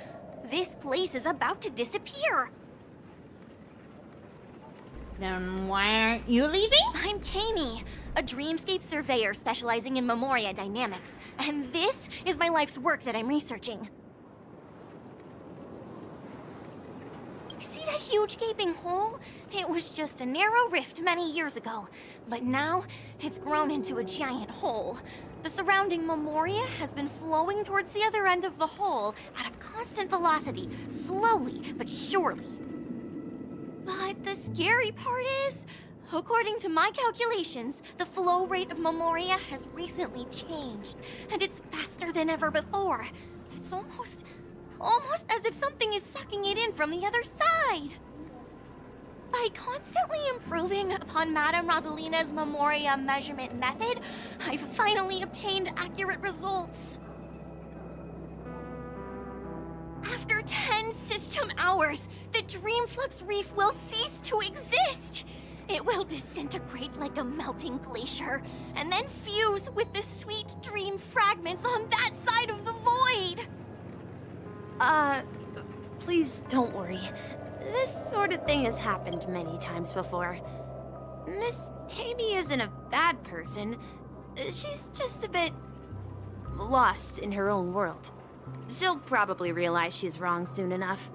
This place is about to disappear. Then why aren't you leaving? I'm Kami, a dreamscape surveyor specializing in Memoria dynamics, and this is my life's work that I'm researching. See that huge gaping hole? It was just a narrow rift many years ago, but now it's grown into a giant hole. The surrounding Memoria has been flowing towards the other end of the hole at a constant velocity, slowly but surely. But the scary part is, according to my calculations, the flow rate of Memoria has recently changed, and it's faster than ever before. It's almost as if something is sucking it in from the other side. By constantly improving upon Madame Rosalina's Memoria measurement method, I've finally obtained accurate results. After 10 system hours, the Dreamflux Reef will cease to exist. It will disintegrate like a melting glacier, and then fuse with the sweet dream fragments on that side of the void. Please don't worry. This sort of thing has happened many times before. Miss Kami isn't a bad person. She's just a bit lost in her own world. She'll probably realize she's wrong soon enough.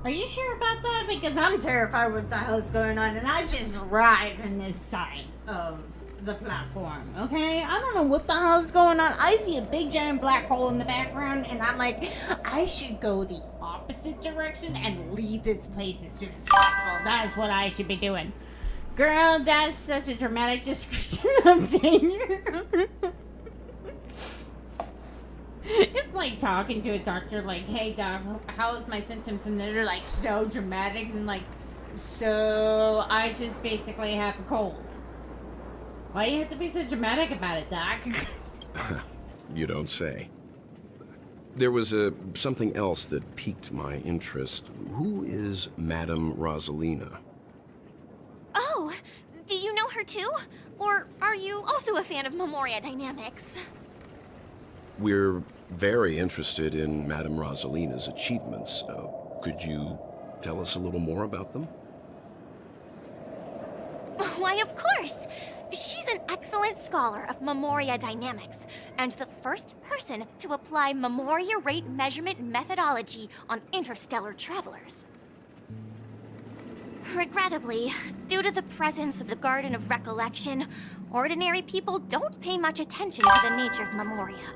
Are you sure about that? Because I'm terrified what the hell's going on, and I just arrived in this side of the platform, okay? I don't know what the hell's going on. I see a big giant black hole in the background, and I'm like, I should go the opposite direction and leave this place as soon as possible. That is what I should be doing. Girl, that's such a dramatic description of danger. It's like talking to a doctor, like, hey doc, how is my symptoms? And they're like so dramatic and like, so I just basically have a cold. Why do you have to be so dramatic about it, doc? You don't say. There was something else that piqued my interest. Who is Madame Rosalina? Oh, do you know her too? Or are you also a fan of Memoria dynamics? We're very interested in Madame Rosalina's achievements. Could you tell us a little more about them? Why, of course! She's an excellent scholar of Memoria dynamics, and the first person to apply Memoria rate measurement methodology on interstellar travelers. Regrettably, due to the presence of the Garden of Recollection, ordinary people don't pay much attention to the nature of Memoria.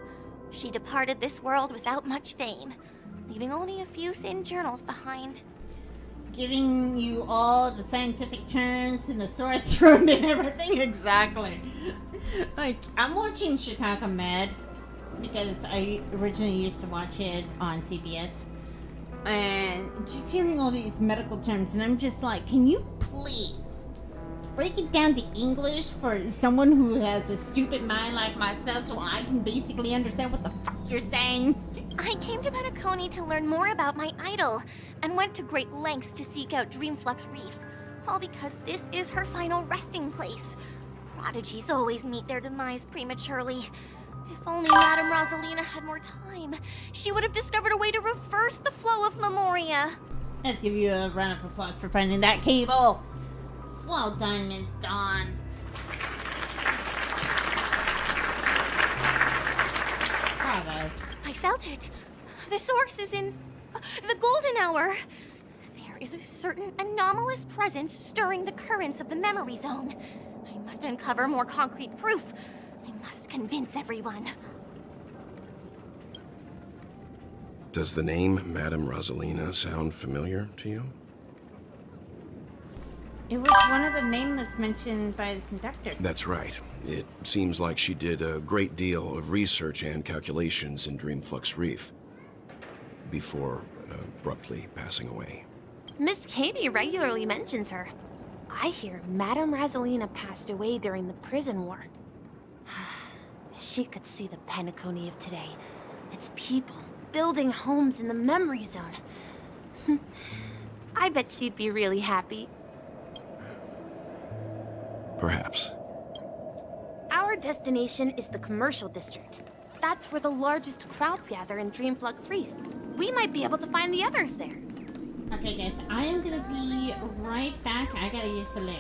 She departed this world without much fame, leaving only a few thin journals behind. Giving you all the scientific terms and the sore throat and everything. Exactly. Like, I'm watching Chicago Med because I originally used to watch it on CBS. And just hearing all these medical terms, and I'm just like, can you please break it down to English for someone who has a stupid mind like myself so I can basically understand what the fuck you're saying? I came to Penacony to learn more about my idol, and went to great lengths to seek out Dreamflux Reef, all because this is her final resting place. Prodigies always meet their demise prematurely. If only Madame Rosalina had more time, she would have discovered a way to reverse the flow of Memoria. Let's give you a round of applause for finding that cable. Well done, Miss Dawn. Bravo. I felt it. The source is in the golden hour. There is a certain anomalous presence stirring the currents of the memory zone. I must uncover more concrete proof. I must convince everyone. Does the name Madame Rosalina sound familiar to you? It was one of the nameless mentioned by the conductor. That's right. It seems like she did a great deal of research and calculations in Dreamflux Reef before abruptly passing away. Miss Kami regularly mentions her. I hear Madame Rosalina passed away during the prison war. She could see the Penacony of today. Its people building homes in the memory zone. I bet she'd be really happy. Perhaps. Our destination is the commercial district. That's where the largest crowds gather in Dreamflux Reef. We might be able to find the others there. Okay, guys, I am gonna be right back. I gotta use the loo.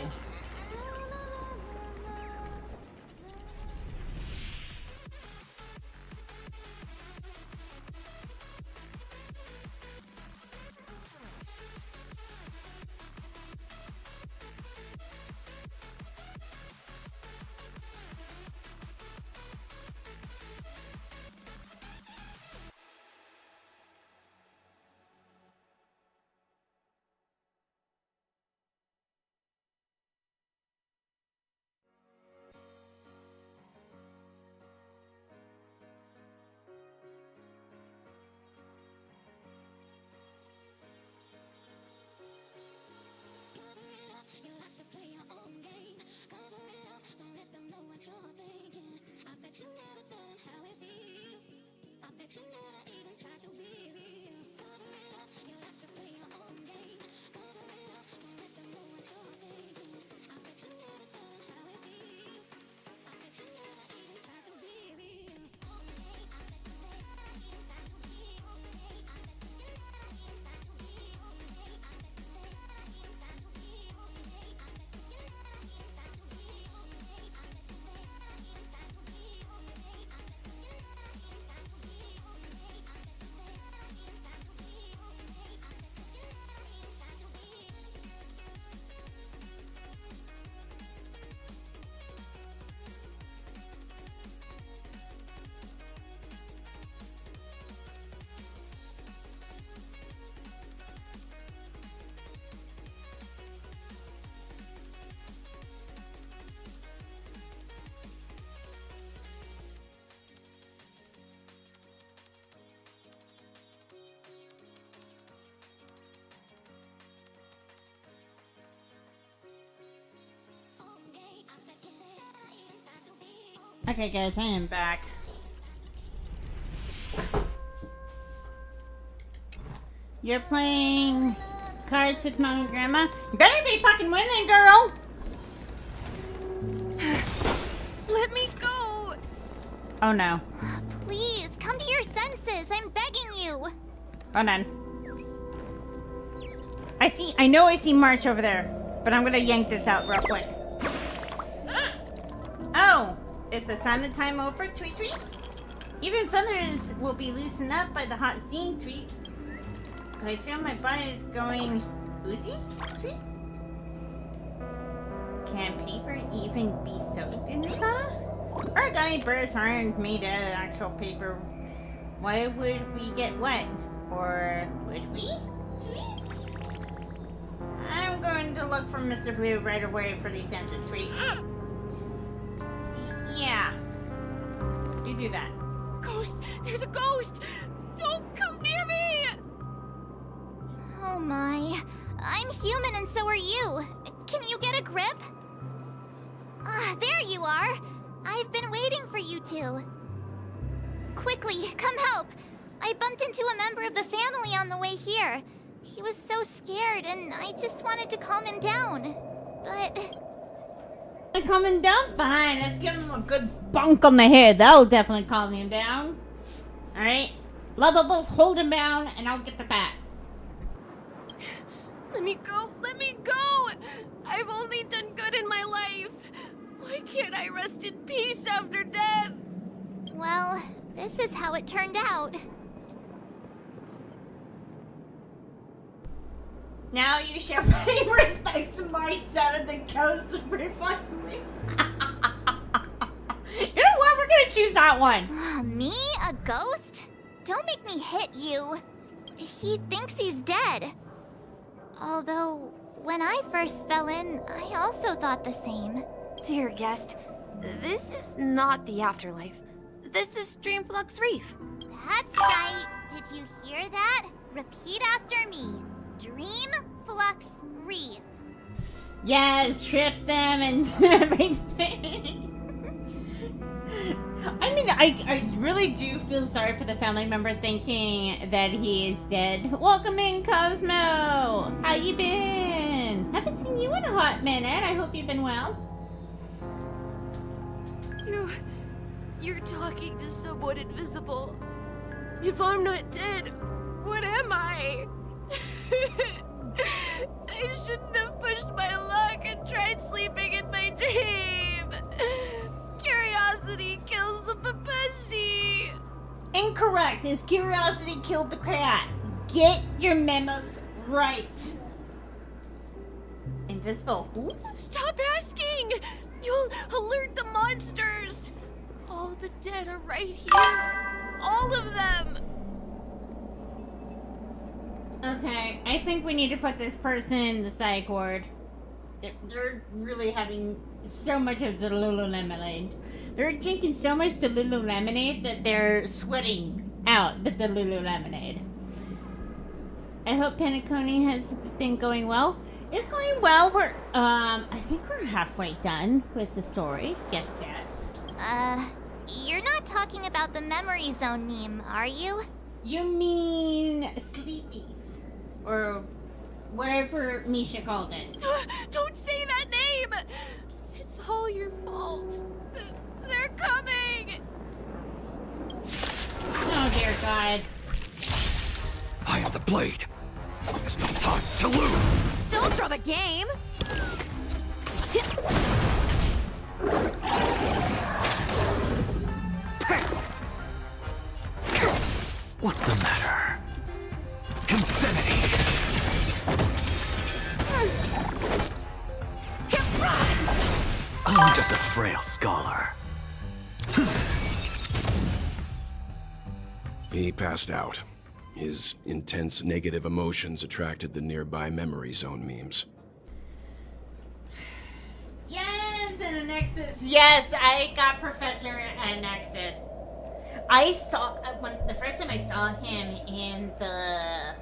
Okay, guys, I am back. You're playing cards with Mom and Grandma? You better be fucking winning, girl! Let me go! Oh no. Please, come to your senses. I'm begging you. Hold on. I know I see March over there, but I'm gonna yank this out real quick. Oh! Is the silent time over, tweet tweet? Even feathers will be loosened up by the hot steam, tweet. But I feel my body is going oozy, tweet. Can paper even be soaked in the sauna? Origami bursts aren't made out of actual paper. Why would we get wet? Or would we? Tweet? I'm going to look for Mr. Blue right away for these answers, tweet. Yeah. You do that. Ghost! There's a ghost! Don't come near me! Oh my. I'm human and so are you. Can you get a grip? Ah, there you are. I've been waiting for you two. Quickly, come help. I bumped into a member of the family on the way here. He was so scared and I just wanted to calm him down. But... Calm him down? Fine. Let's give him a good bonk on the head. That'll definitely calm him down. Alright? Lovables, hold him down, and I'll get the bat. Let me go! Let me go! I've only done good in my life. Why can't I rest in peace after death? Well, this is how it turned out. Now you shall pay respect to my son of the coast of Reflex Reef. You know what? We're gonna choose that one. Me? A ghost? Don't make me hit you. He thinks he's dead. Although, when I first fell in, I also thought the same. Dear guest, this is not the afterlife. This is Dreamflux Reef. That's right. Did you hear that? Repeat after me. Dreamflux Reef. Yes, trip them and everything. I mean, I really do feel sorry for the family member thinking that he is dead. Welcome in, Cosmo. How you been? Haven't seen you in a hot minute. I hope you've been well. You're talking to someone invisible. If I'm not dead, what am I? I shouldn't have pushed my luck and tried sleeping in my dream. Curiosity kills the Papashi. Incorrect. His curiosity killed the cat. Get your memos right. Invisible who? Stop asking! You'll alert the monsters. All the dead are right here. All of them. Okay, I think we need to put this person in the psych ward. They're really having so much of the Lulu lemonade. They're drinking so much the Lulu lemonade that they're sweating out the Lulu lemonade. I hope Penacony has been going well. It's going well. I think we're halfway done with the story. Yes. You're not talking about the memory zone meme, are you? You mean Sleepies. Or whatever Misha called it. Don't say that name! It's all your fault. They're coming! Oh dear God. I am the blade. There's no time to lose. Don't throw the game! What's the matter? Insanity! I'm just a frail scholar. He passed out. His intense negative emotions attracted the nearby memory zone memes. Yes, and a Nexus. Yes, I got Professor and Nexus. I saw the first time I saw him in the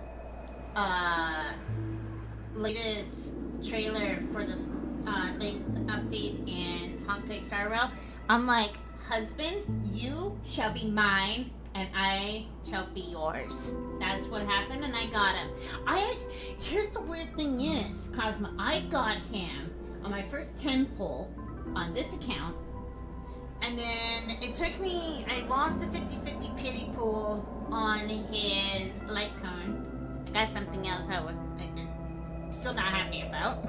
latest trailer for the latest update in Honkai Star Rail. I'm like, husband, you shall be mine, and I shall be yours. That's what happened, and I got him. Here's the weird thing is, Cosmo, I got him on my first 10 pull on this account, and then it took me, I lost the 50-50 pity pool on his light cone. I got something else I'm still not happy about.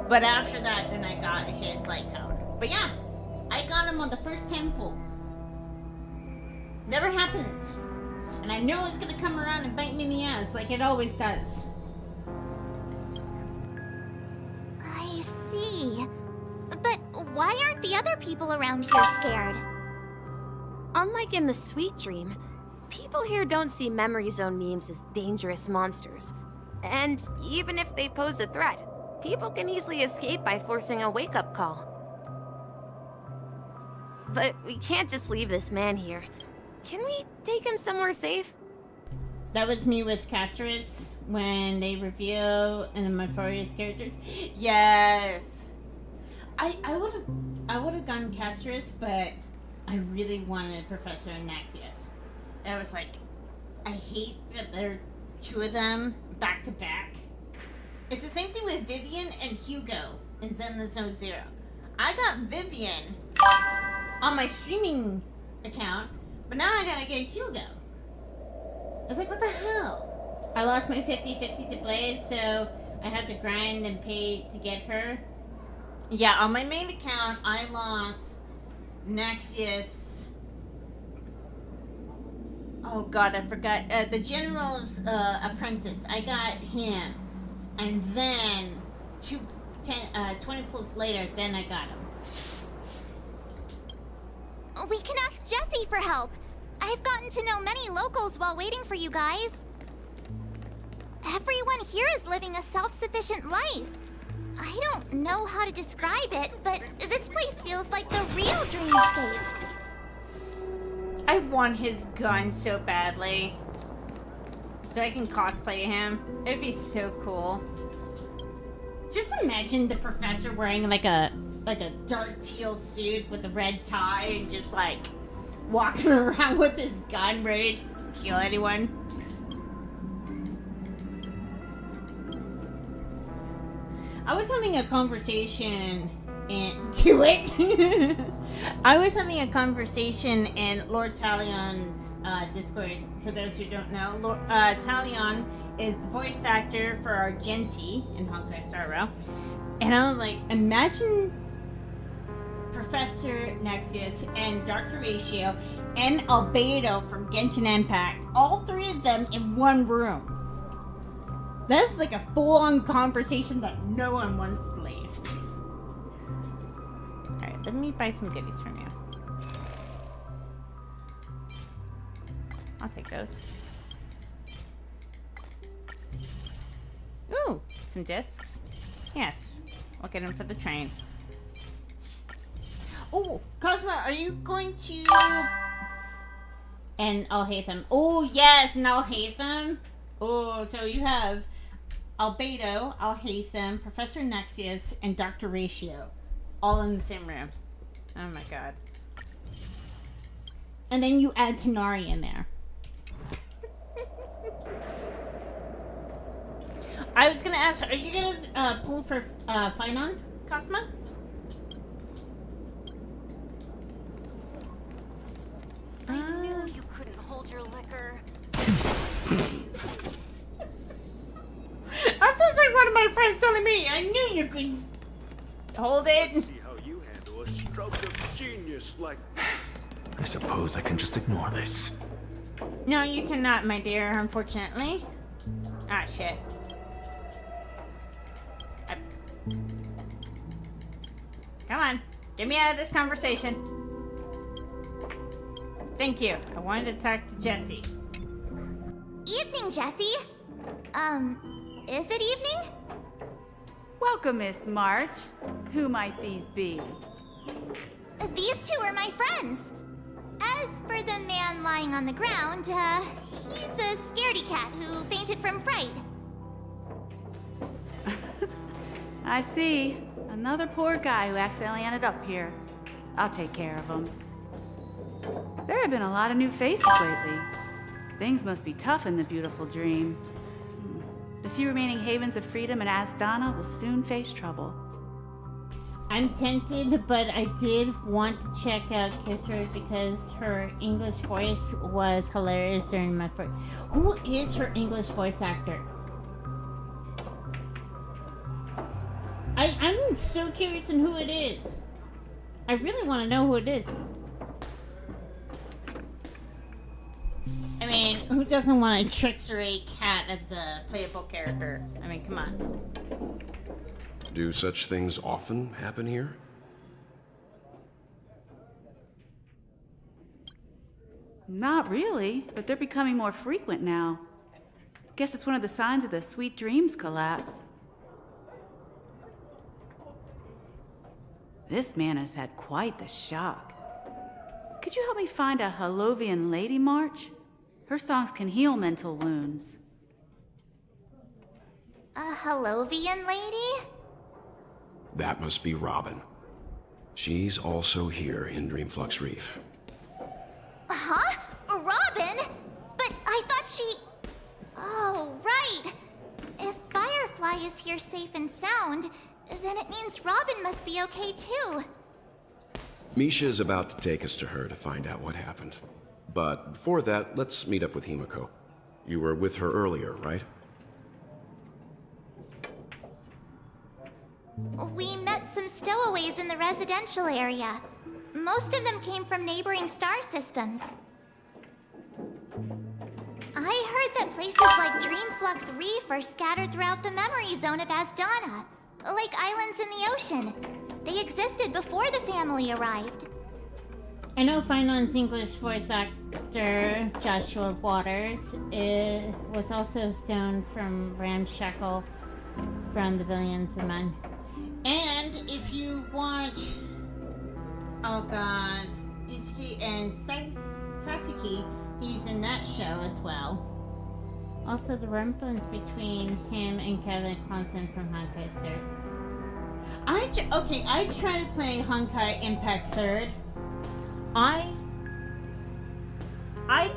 But after that, then I got his light cone. But yeah, I got him on the first 10 pull. Never happens. And I know it's gonna come around and bite me in the ass like it always does. I see. But why aren't the other people around here scared? Unlike in the Sweet Dream, people here don't see memory zone memes as dangerous monsters. And even if they pose a threat, people can easily escape by forcing a wake-up call. But we can't just leave this man here. Can we take him somewhere safe? That was me with Casterus when they reveal in the Mephiorius characters. Yes. I would have gone Casterus, but I really wanted Professor Naxius. I was like, I hate that there's two of them back to back. It's the same thing with Vivian and Hugo in Zenless No Zero. I got Vivian on my streaming account, but now I gotta get Hugo. I was like, what the hell? I lost my 50-50 to Blaze, so I had to grind and pay to get her. Yeah, on my main account, I lost Naxius. Oh god, I forgot. The General's apprentice. I got him. And then 20 pulls later, then I got him. We can ask Jessie for help. I've gotten to know many locals while waiting for you guys. Everyone here is living a self-sufficient life. I don't know how to describe it, but this place feels like the real dreamscape. I want his gun so badly. So I can cosplay him. It'd be so cool. Just imagine the professor wearing like a dark teal suit with a red tie and just like walking around with his gun ready to kill anyone. I was having a conversation and do it. I was having a conversation in Lord Talion's Discord. For those who don't know, Talion is the voice actor for Argenti in Honkai Star Rail. And I was like, imagine Professor Nexius and Dr. Ratio and Albedo from Genshin Impact, all three of them in one room. That's like a full-on conversation that no one wants to leave. Alright, let me buy some goodies from you. I'll take those. Ooh, some discs. Yes, we'll get them for the train. Oh, Cosmo, are you going to... And Alhaitham. Oh, yes, and Alhaitham. Oh, so you have Albedo, Alhaitham, Professor Nexius, and Dr. Ratio. All in the same room. Oh my god. And then you add Tanari in there. I was gonna ask, are you gonna pull for Finon, Cosmo? I knew you couldn't hold your liquor. That sounds like one of my friends telling me. I knew you couldn't hold it. See how you handle a stroke of genius like. I suppose I can just ignore this. No, you cannot, my dear, unfortunately. Ah, shit. Come on. Get me out of this conversation. Thank you. I wanted to talk to Jessie. Evening, Jessie. Is it evening? Welcome, Miss March. Who might these be? These two are my friends. As for the man lying on the ground, he's a scaredy cat who fainted from fright. I see. Another poor guy who accidentally ended up here. I'll take care of him. There have been a lot of new faces lately. Things must be tough in the beautiful dream. The few remaining havens of freedom in Asdana will soon face trouble. I'm tempted, but I did want to check out Kisser because her English voice was hilarious during my first... Who is her English voice actor? I'm so curious on who it is. I really want to know who it is. I mean, who doesn't want a trickstery cat as a playable character? I mean, come on. Do such things often happen here? Not really, but they're becoming more frequent now. Guess it's one of the signs of the Sweet Dreams collapse. This man has had quite the shock. Could you help me find a Halovian lady, March? Her songs can heal mental wounds. A Halovian lady? That must be Robin. She's also here in Dreamflux Reef. Huh? Robin? But I thought she... Oh, right. If Firefly is here safe and sound, then it means Robin must be okay too. Misha is about to take us to her to find out what happened. But before that, let's meet up with Himiko. You were with her earlier, right? We met some stowaways in the residential area. Most of them came from neighboring star systems. I heard that places like Dreamflux Reef are scattered throughout the memory zone of Asdana, like islands in the ocean. They existed before the family arrived. I know Finon's English voice actor, Joshua Waters, was also stoned from Ramshackle from the Billions of Men. And if you watch... Oh god. Izuki and Sasuke, he's in that show as well. Also, the resemblance between him and Kevin Conson from Honkai Star. I tried to play Honkai Impact 3rd. I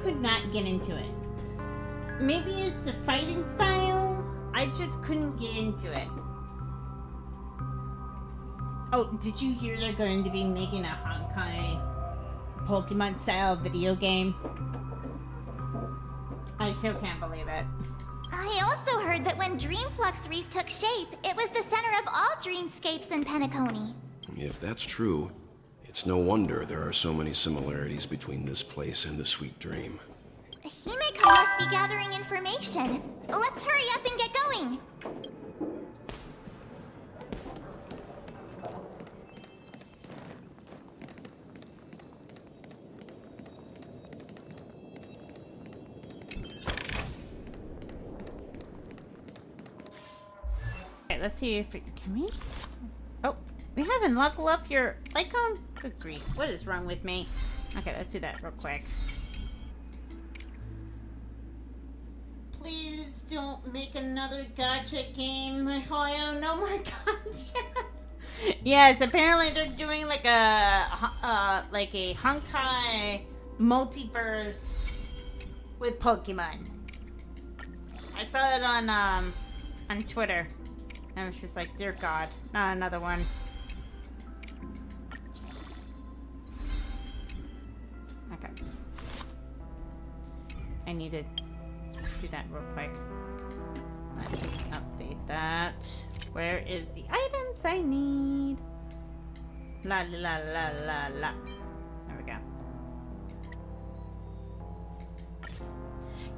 could not get into it. Maybe it's the fighting style. I just couldn't get into it. Oh, did you hear they're going to be making a Honkai Pokemon style video game? I still can't believe it. I also heard that when Dreamflux Reef took shape, it was the center of all dreamscapes in Penacony. If that's true, it's no wonder there are so many similarities between this place and the Sweet Dream. Himeko must be gathering information. Let's hurry up and get going. Okay, let's see if we can we. Oh, we haven't leveled up your icon. Good grief! What is wrong with me? Okay, let's do that real quick. Please don't make another gacha game, Mihoyo. No more gacha. Yes, apparently they're doing like a Honkai multiverse with Pokemon. I saw it on Twitter. And I was just like, dear God, not another one. Okay. I need to do that real quick. Let's update that. Where is the items I need? La la la la la. There we go.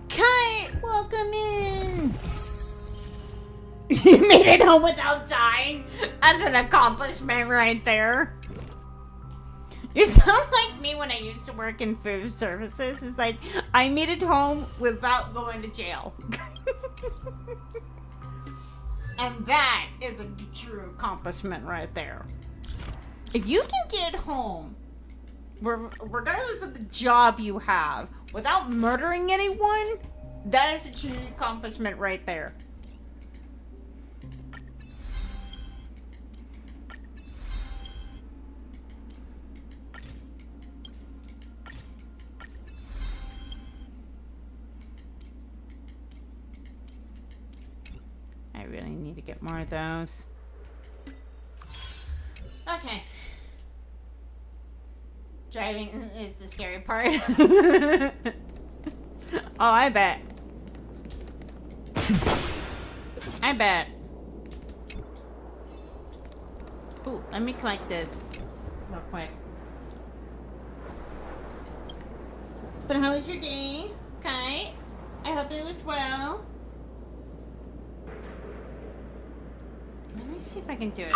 Kai, welcome in! You made it home without dying? That's an accomplishment right there. You sound like me when I used to work in food services. It's like, I made it home without going to jail. And that is a true accomplishment right there. If you can get home, regardless of the job you have, without murdering anyone, that is a true accomplishment right there. I really need to get more of those. Okay. Driving is the scary part. Oh, I bet. I bet. Ooh, let me collect this real quick. But how was your day? Okay. I hope it was well. Let me see if I can do it.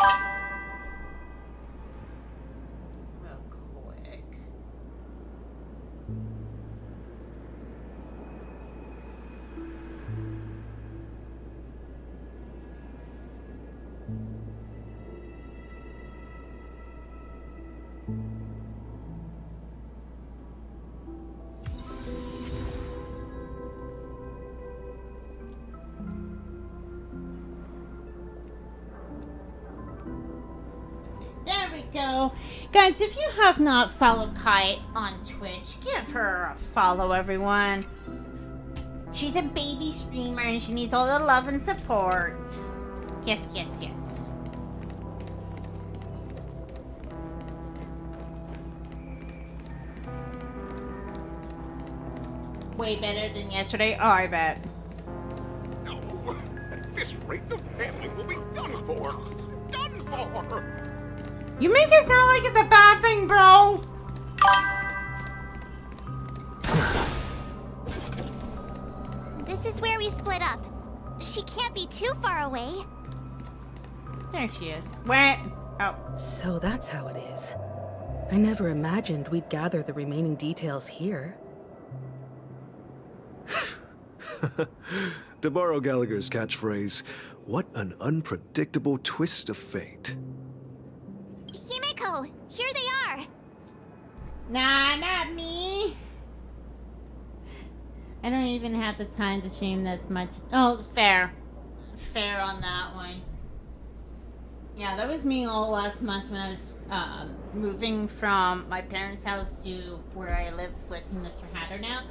Real quick. There we go. Guys, if you have not followed Kite on Twitch, give her a follow, everyone. She's a baby streamer and she needs all the love and support. Yes, yes, yes. Way better than yesterday. Oh, I bet. No, at this rate, the family will be done for. Done for. You make it sound like it's a bad thing, bro. This is where we split up. She can't be too far away. There she is. Where? Oh. So that's how it is. I never imagined we'd gather the remaining details here. To borrow Gallagher's catchphrase, what an unpredictable twist of fate. Himeko, here they are. Nah, not me. I don't even have the time to stream this much. Oh, fair. Fair on that one. Yeah, that was me all last month when I was moving from my parents' house to where I live with Mr. Hatter now.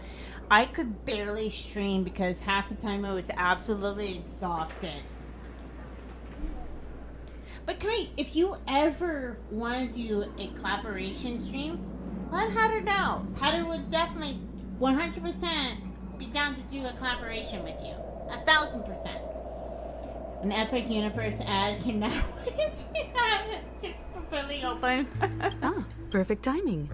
I could barely stream because half the time I was absolutely exhausted. But Kite, if you ever want to do a collaboration stream, let Hatter know. Hatter would definitely 100% be down to do a collaboration with you. 1,000%. An Epic Universe ad can now wait to fully open. Ah, perfect timing.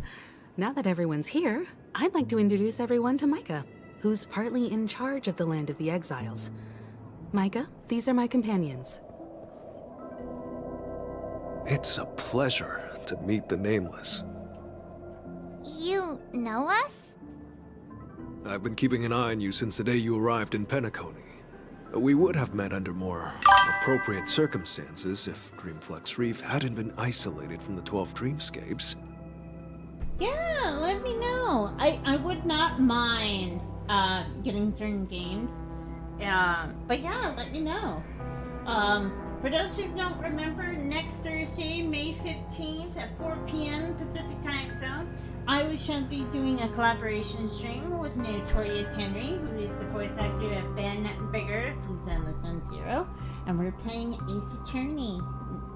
Now that everyone's here, I'd like to introduce everyone to Micah, who's partly in charge of the Land of the Exiles. Micah, these are my companions. It's a pleasure to meet the Nameless. You know us? I've been keeping an eye on you since the day you arrived in Penacony. We would have met under more appropriate circumstances if Dreamflux Reef hadn't been isolated from the 12 Dreamscapes. Yeah, let me know. I would not mind getting certain games. But yeah, let me know. For those who don't remember, next Thursday, May 15th at 4 p.m. Pacific Time Zone, I shall be doing a collaboration stream with Notorious Henry, who is the voice actor of Ben Bigger from Zenless Zone Zero, and we're playing Ace Attorney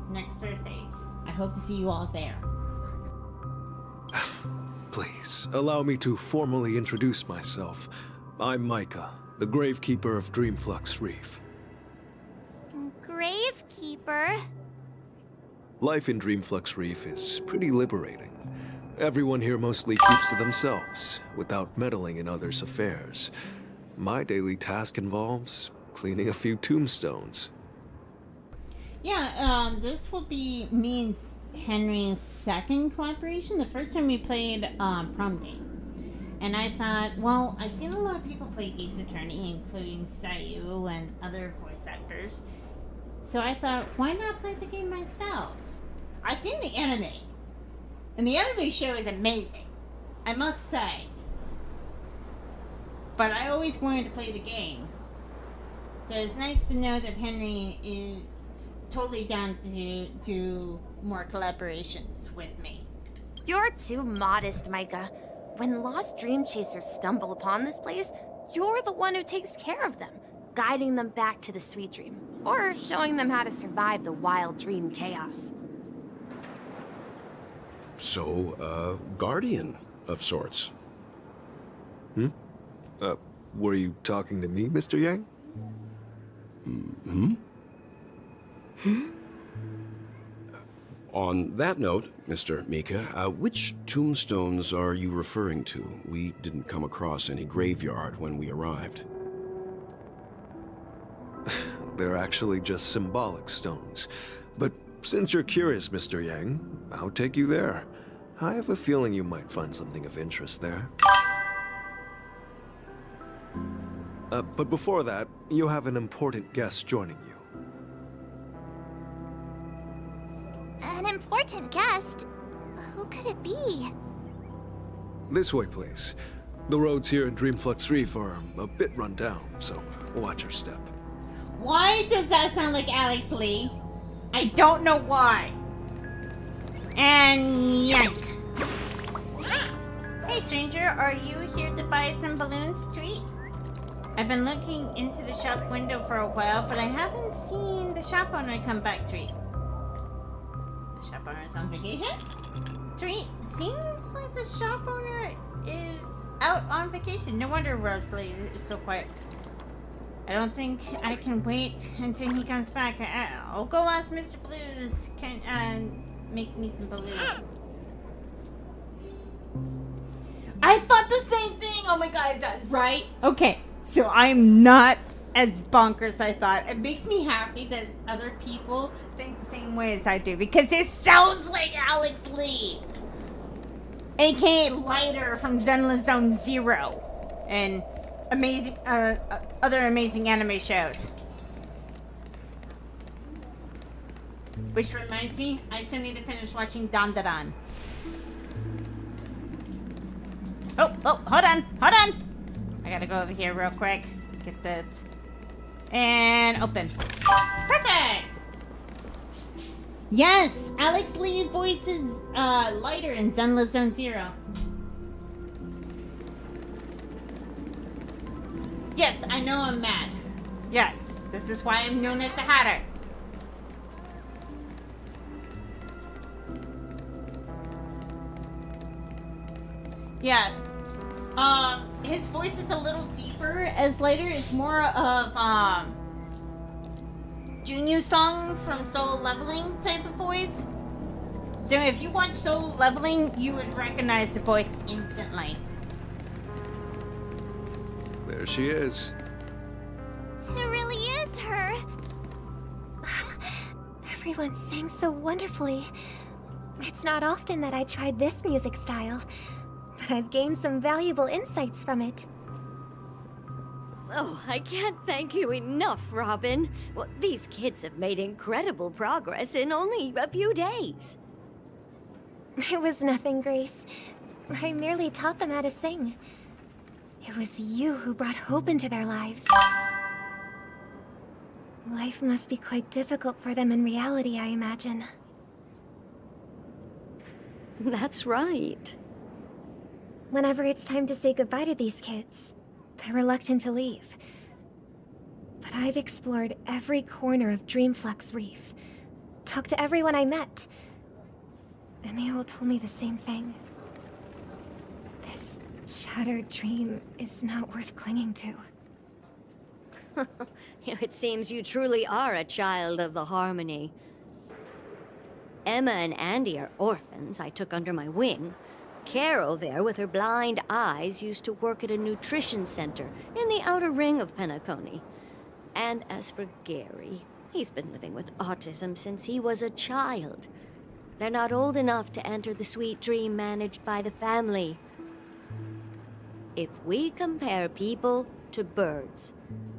next Thursday. I hope to see you all there. Please, allow me to formally introduce myself. I'm Micah, the Gravekeeper of Dreamflux Reef. Gravekeeper? Life in Dreamflux Reef is pretty liberating. Everyone here mostly keeps to themselves, without meddling in others' affairs. My daily task involves cleaning a few tombstones. Yeah, this will be me and Henry's second collaboration. The first time we played Prom Date. And I thought, well, I've seen a lot of people play Ace Attorney, including Sayu and other voice actors. So I thought, why not play the game myself? I've seen the anime. And the anime show is amazing, I must say. But I always wanted to play the game. So it's nice to know that Henry is totally down to do more collaborations with me. You're too modest, Micah. When lost dream chasers stumble upon this place, you're the one who takes care of them, guiding them back to the sweet dream, or showing them how to survive the wild dream chaos. So, guardian of sorts. Were you talking to me, Mr. Yang? On that note, Mr. Mika, which tombstones are you referring to? We didn't come across any graveyard when we arrived. They're actually just symbolic stones. But since you're curious, Mr. Yang, I'll take you there. I have a feeling you might find something of interest there. But before that, you have an important guest joining you. An important guest? Who could it be? This way, please. The roads here in Dreamflux Reef are a bit run down, so watch your step. Why does that sound like Alex Lee? I don't know why. And yank. Hey stranger, are you here to buy some balloons to eat? I've been looking into the shop window for a while, but I haven't seen the shop owner come back to eat. The shop owner is on vacation? Treat, seems like the shop owner is out on vacation. No wonder Rosalie is so quiet. I don't think I can wait until he comes back. I'll go ask Mr. Blues can make me some balloons. I thought the same thing. Oh my god, it does, right? Okay, so I'm not as bonkers as I thought. It makes me happy that other people think the same way as I do, because it sounds like Alex Lee, aka Lighter from Zenless Zone Zero, and amazing other amazing anime shows. Which reminds me, I still need to finish watching Dandadan. Oh, hold on. I gotta go over here real quick. Get this. And open. Perfect! Yes, Alex Lee voices Lighter in Zenless Zone Zero. Yes, I know I'm mad. Yes, this is why I'm known as the Hatter. Yeah. His voice is a little deeper, as later it's more of, Junyu Song from Solo Leveling type of voice. So if you watch Solo Leveling, you would recognize the voice instantly. There she is. It really is her. Everyone sang so wonderfully. It's not often that I tried this music style, but I've gained some valuable insights from it. Oh, I can't thank you enough, Robin. Well, these kids have made incredible progress in only a few days. It was nothing, Grace. I merely taught them how to sing. It was you who brought hope into their lives. Life must be quite difficult for them in reality, I imagine. That's right. Whenever it's time to say goodbye to these kids, they're reluctant to leave. But I've explored every corner of Dreamflux Reef, talked to everyone I met, and they all told me the same thing. This shattered dream is not worth clinging to. It seems you truly are a child of the Harmony. Emma and Andy are orphans I took under my wing. Carol there, with her blind eyes, used to work at a nutrition center in the outer ring of Penacony. And as for Gary, he's been living with autism since he was a child. They're not old enough to enter the sweet dream managed by the family. If we compare people to birds,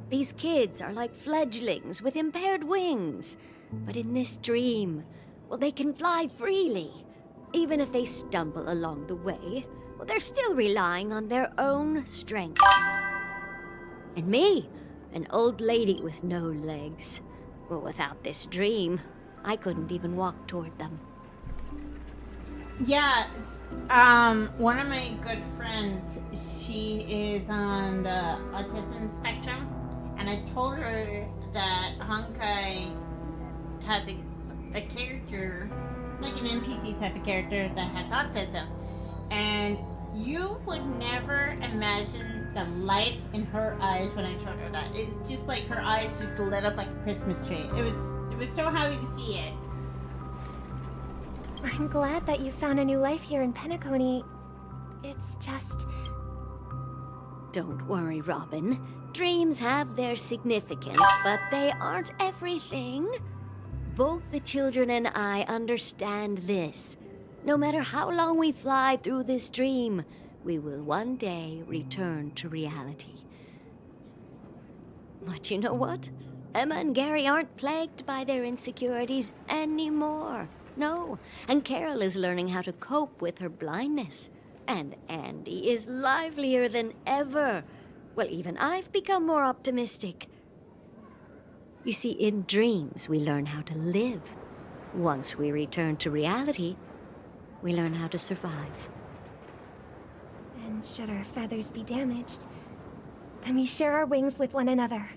these kids are like fledglings with impaired wings. But in this dream, well, they can fly freely. Even if they stumble along the way, well, they're still relying on their own strength. And me, an old lady with no legs. Well, without this dream, I couldn't even walk toward them. Yeah, it's, one of my good friends, she is on the autism spectrum, and I told her that Honkai has a character, like an NPC type of character that has autism, and you would never imagine the light in her eyes when I told her that. It's just like her eyes just lit up like a Christmas tree. It was so happy to see it. I'm glad that you found a new life here in Penacony. It's just... Don't worry, Robin. Dreams have their significance, but they aren't everything. Both the children and I understand this. No matter how long we fly through this dream, we will one day return to reality. But you know what? Emma and Gary aren't plagued by their insecurities anymore. No, and Carol is learning how to cope with her blindness. And Andy is livelier than ever. Well, even I've become more optimistic. You see, in dreams, we learn how to live. Once we return to reality, we learn how to survive. And should our feathers be damaged, then we share our wings with one another.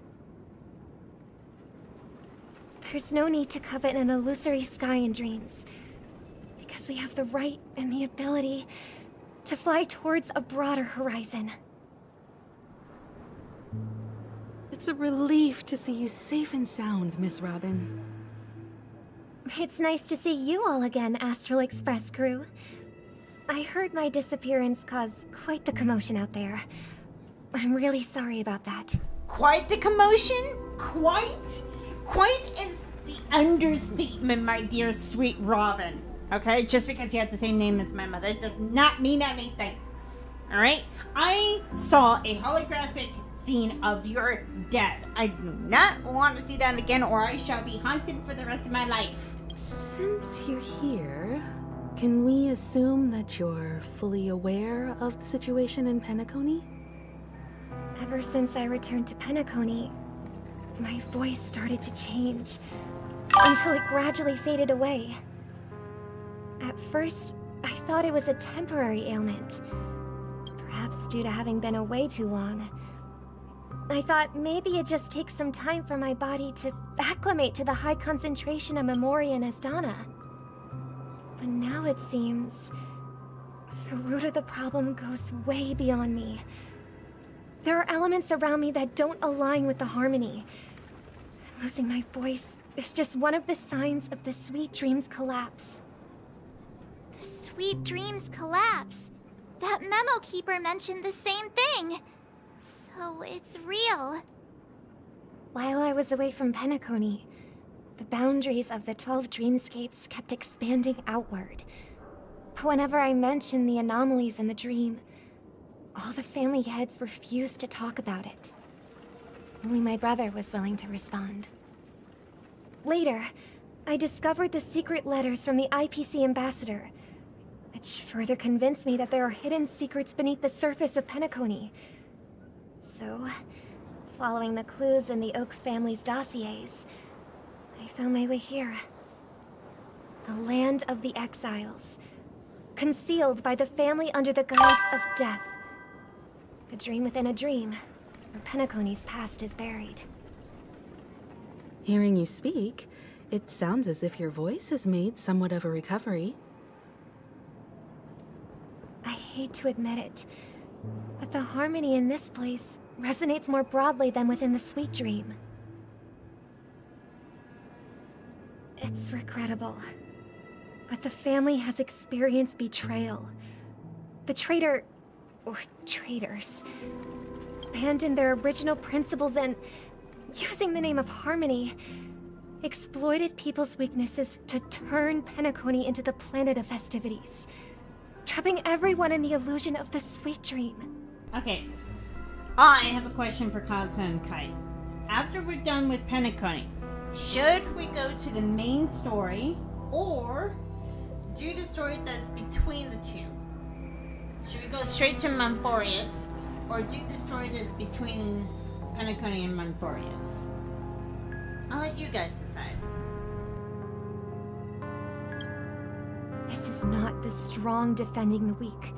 There's no need to covet an illusory sky in dreams, because we have the right and the ability to fly towards a broader horizon. It's a relief to see you safe and sound, Miss Robin. It's nice to see you all again, Astral Express crew. I heard my disappearance caused quite the commotion out there. I'm really sorry about that. Quite the commotion? Quite? Quite is the understatement, my dear sweet Robin. Okay? Just because you have the same name as my mother does not mean anything. Alright? I saw a holographic scene of your death. I do not want to see that again, or I shall be haunted for the rest of my life. Since you're here, can we assume that you're fully aware of the situation in Penacony? Ever since I returned to Penacony, my voice started to change, until it gradually faded away. At first, I thought it was a temporary ailment, perhaps due to having been away too long. I thought maybe it just takes some time for my body to acclimate to the high concentration of Memoria and Asdana. But now it seems The root of the problem goes way beyond me. There are elements around me that don't align with the harmony. Losing my voice is just one of the signs of the Sweet Dreams collapse. The Sweet Dreams collapse. That memo keeper mentioned the same thing. So it's real. While I was away from Penacony, the boundaries of the 12 dreamscapes kept expanding outward. But whenever I mentioned the anomalies in the dream, all the family heads refused to talk about it. Only my brother was willing to respond. Later, I discovered the secret letters from the IPC ambassador, which further convinced me that there are hidden secrets beneath the surface of Penacony. So, following the clues in the Oak family's dossiers, I found my way here. The land of the exiles, concealed by the family under the guise of death. A dream within a dream, where Penacony's past is buried. Hearing you speak, it sounds as if your voice has made somewhat of a recovery. I hate to admit it, but the harmony in this place resonates more broadly than within the Sweet Dream. It's regrettable, but the family has experienced betrayal. The traitor, or traitors, abandoned their original principles and, using the name of harmony, exploited people's weaknesses to turn Penacony into the planet of festivities, trapping everyone in the illusion of the Sweet Dream. Okay, I have a question for Cosmo and Kite. After we're done with Penacony, should we go to the main story, or do the story that's between the two? Should we go straight to Monforius, or do the story that's between Penacony and Monforius? I'll let you guys decide. This is not the strong defending the weak,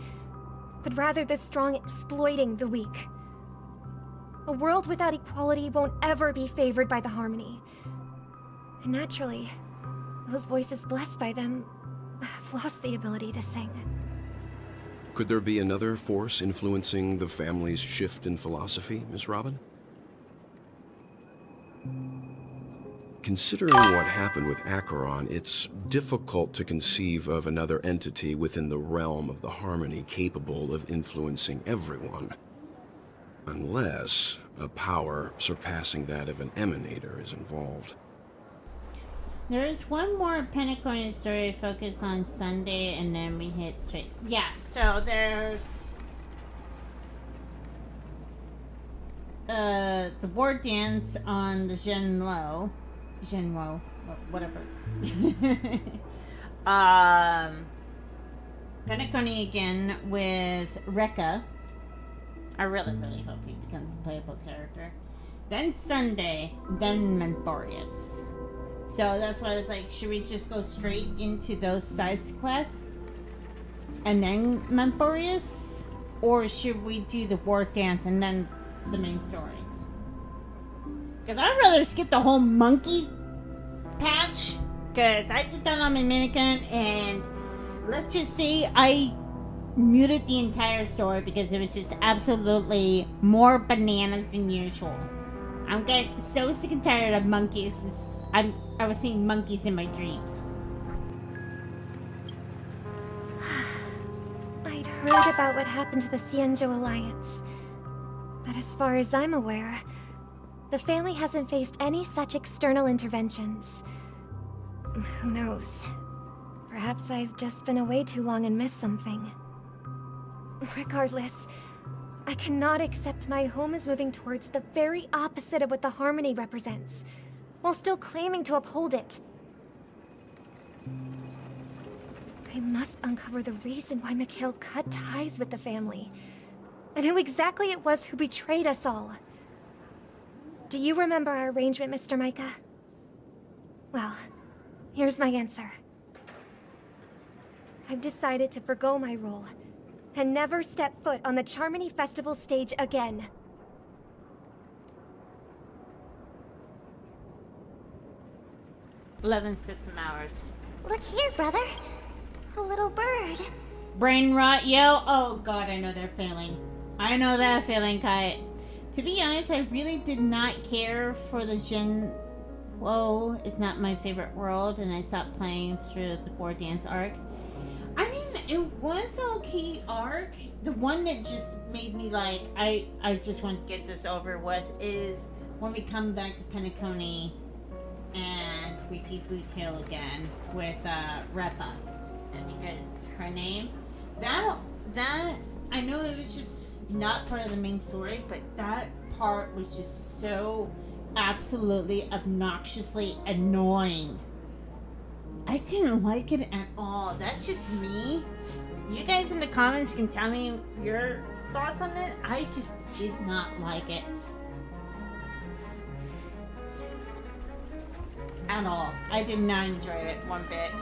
but rather the strong exploiting the weak. A world without equality won't ever be favored by the harmony. And naturally, those voices blessed by them have lost the ability to sing. Could there be another force influencing the family's shift in philosophy, Miss Robin? Considering what happened with Acheron, it's difficult to conceive of another entity within the realm of the harmony capable of influencing everyone. Unless a power surpassing that of an emanator is involved. There is one more Penacony story focused on Sunday, and then we hit straight. Yeah, so there's the war dance on the Genwo, whatever. Penacony again with Rekka. I really, really hope he becomes a playable character. Then Sunday, then Monforius. So that's why I was like, should we just go straight into those side quests and then Monforius? Or should we do the war dance and then the main stories? Because I'd rather skip the whole monkey patch. Because I did that on my minigun, and let's just say I muted the entire story because it was just absolutely more bananas than usual. I'm getting so sick and tired of monkeys. I was seeing monkeys in my dreams. I'd heard about what happened to the Xianzhou Alliance, but as far as I'm aware, the family hasn't faced any such external interventions. Who knows? Perhaps I've just been away too long and missed something. Regardless, I cannot accept my home is moving towards the very opposite of what the harmony represents, while still claiming to uphold it. I must uncover the reason why Mikhail cut ties with the family, and who exactly it was who betrayed us all. Do you remember our arrangement, Mr. Micah? Well, here's my answer. I've decided to forgo my role, and never step foot on the Charmony Festival stage again. "11 system hours. Look here, brother. A little bird. Brain rot, yo. Oh god, I know that feeling. I know that feeling, Kite. To be honest, I really did not care for the Gen... Whoa, it's not my favorite world, and I stopped playing through the 4 dance arc. I mean, it was an okay arc. The one that just made me like, I just want to get this over with is when we come back to Penacony and we see Boot Hill again with Repa. I think is her name. That I know it was just not part of the main story, but that part was just so absolutely obnoxiously annoying. I didn't like it at all. That's just me. You guys in the comments can tell me your thoughts on it. I just did not like it at all. I did not enjoy it one bit.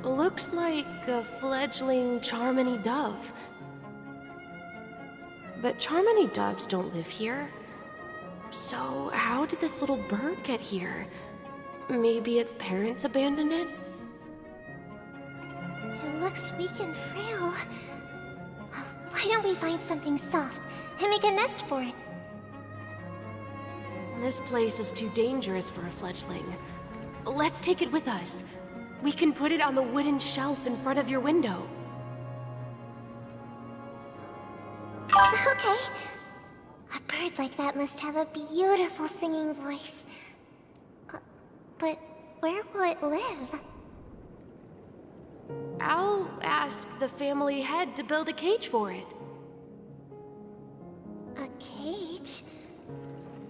Looks like a fledgling Charmony dove. But Charmony doves don't live here. So how did this little bird get here? Maybe its parents abandoned it? It looks weak and frail. Why don't we find something soft and make a nest for it? This place is too dangerous for a fledgling. Let's take it with us. We can put it on the wooden shelf in front of your window. Okay. A bird like that must have a beautiful singing voice. But where will it live? I'll ask the family head to build a cage for it. A cage?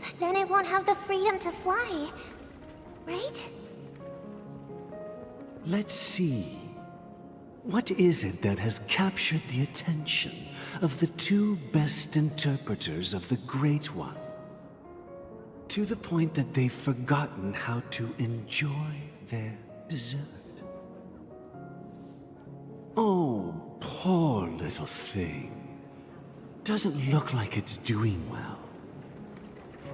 But then it won't have the freedom to fly, right? Let's see. What is it that has captured the attention of the 2 best interpreters of the Great One? To the point that they've forgotten how to enjoy their dessert. Oh, poor little thing. Doesn't look like it's doing well.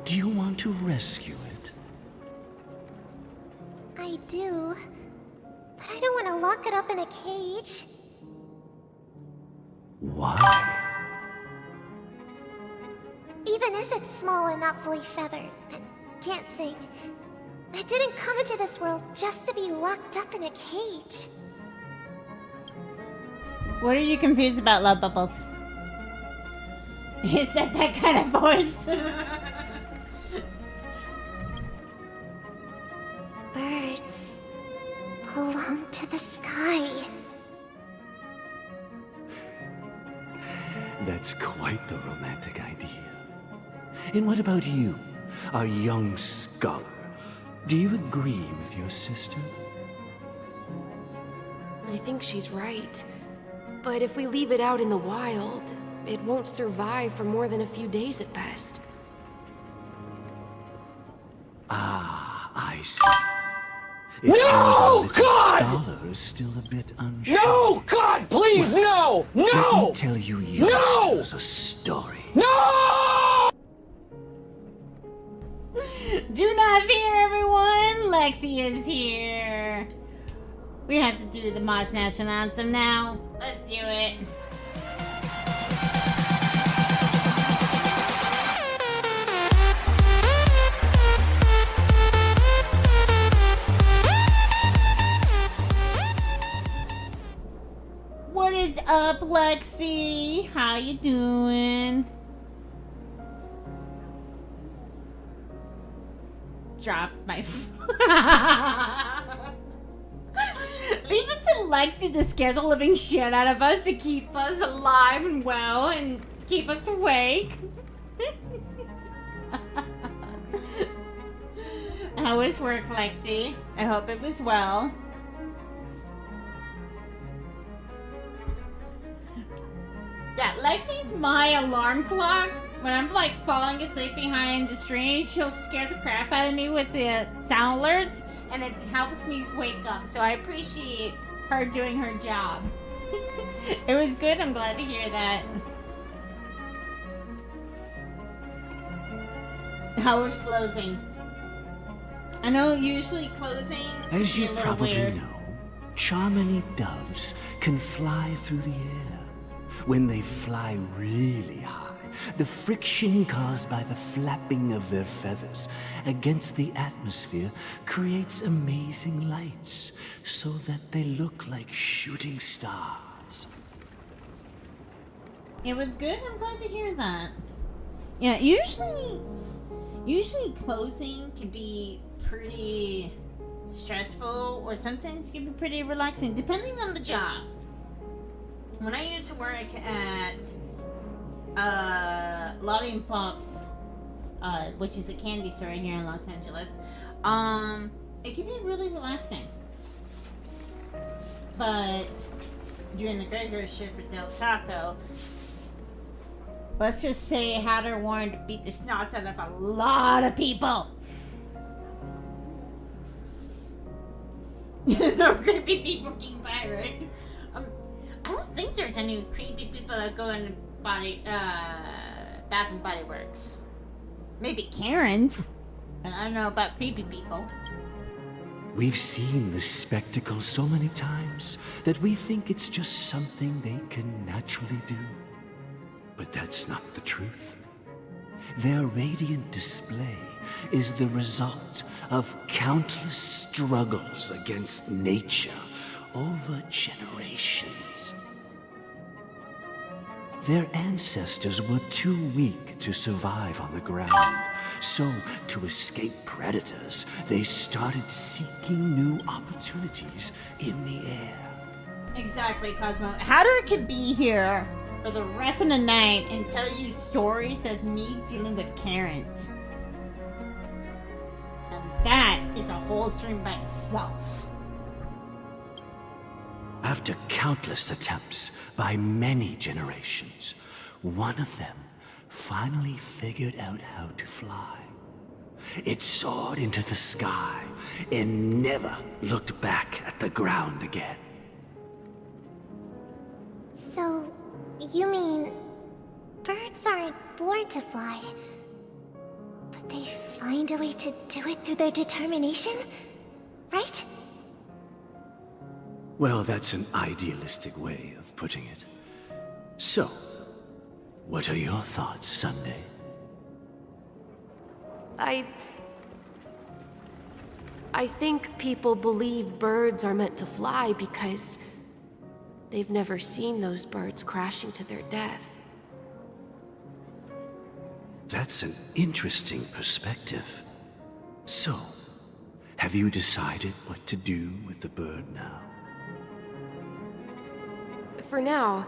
Do you want to rescue it? I do. But I don't want to lock it up in a cage. Why? Even if it's small and not fully feathered, and can't sing, it didn't come into this world just to be locked up in a cage. What are you confused about, Love Bubbles? Is that that kind of voice? Birds belong to the sky. That's quite the romantic idea. And what about you, a young scholar? Do you agree with your sister? I think she's right. But if we leave it out in the wild, it won't survive for more than a few days at best. Ah, I see. It No, seems our God! little scholar is still a bit unsure. No, God, please, no! No! Let me tell you youngsters a story. No! Do not fear, everyone! Lexi is here. We have to do the Moss National Anthem now. Let's do it. What is up, Lexi? How you doing? Drop my Leave it to Lexi to scare the living shit out of us to keep us alive and well and keep us awake. How was work, Lexi? I hope it was well. Yeah, Lexi's my alarm clock. When I'm like falling asleep behind the screen, she'll scare the crap out of me with the sound alerts, and it helps me wake up. So I appreciate her doing her job. It was good. I'm glad to hear that. How was closing? I know usually closing As can you be a little probably weird. know, Charmony doves can fly through the air. When they fly really high, the friction caused by the flapping of their feathers against the atmosphere creates amazing lights, so that they look like shooting stars. It was good. I'm glad to hear that. Yeah, usually closing can be pretty stressful, or sometimes it can be pretty relaxing, depending on the job. When I used to work at Lolly and Pops, which is a candy store here in Los Angeles, it can be really relaxing. But during the graveyard shift for Del Taco, let's just say I had her warned to beat the snot out of a lot of people. No creepy people came by, right? I don't think there's any creepy people that go in Bath and Body Works. Maybe Karen's, and I don't know about creepy people. We've seen this spectacle so many times that we think it's just something they can naturally do. But that's not the truth. Their radiant display is the result of countless struggles against nature over generations. Their ancestors were too weak to survive on the ground, so to escape predators, they started seeking new opportunities in the air. Exactly, Cosmo. Hatter can be here for the rest of the night and tell you stories of me dealing with Karens. And that is a whole stream by itself. After countless attempts by many generations, one of them finally figured out how to fly. It soared into the sky and never looked back at the ground again. So, you mean birds aren't born to fly, but they find a way to do it through their determination, right? Well, that's an idealistic way of putting it. So, what are your thoughts, Sunday? I think people believe birds are meant to fly because they've never seen those birds crashing to their death. That's an interesting perspective. So, have you decided what to do with the bird now? For now,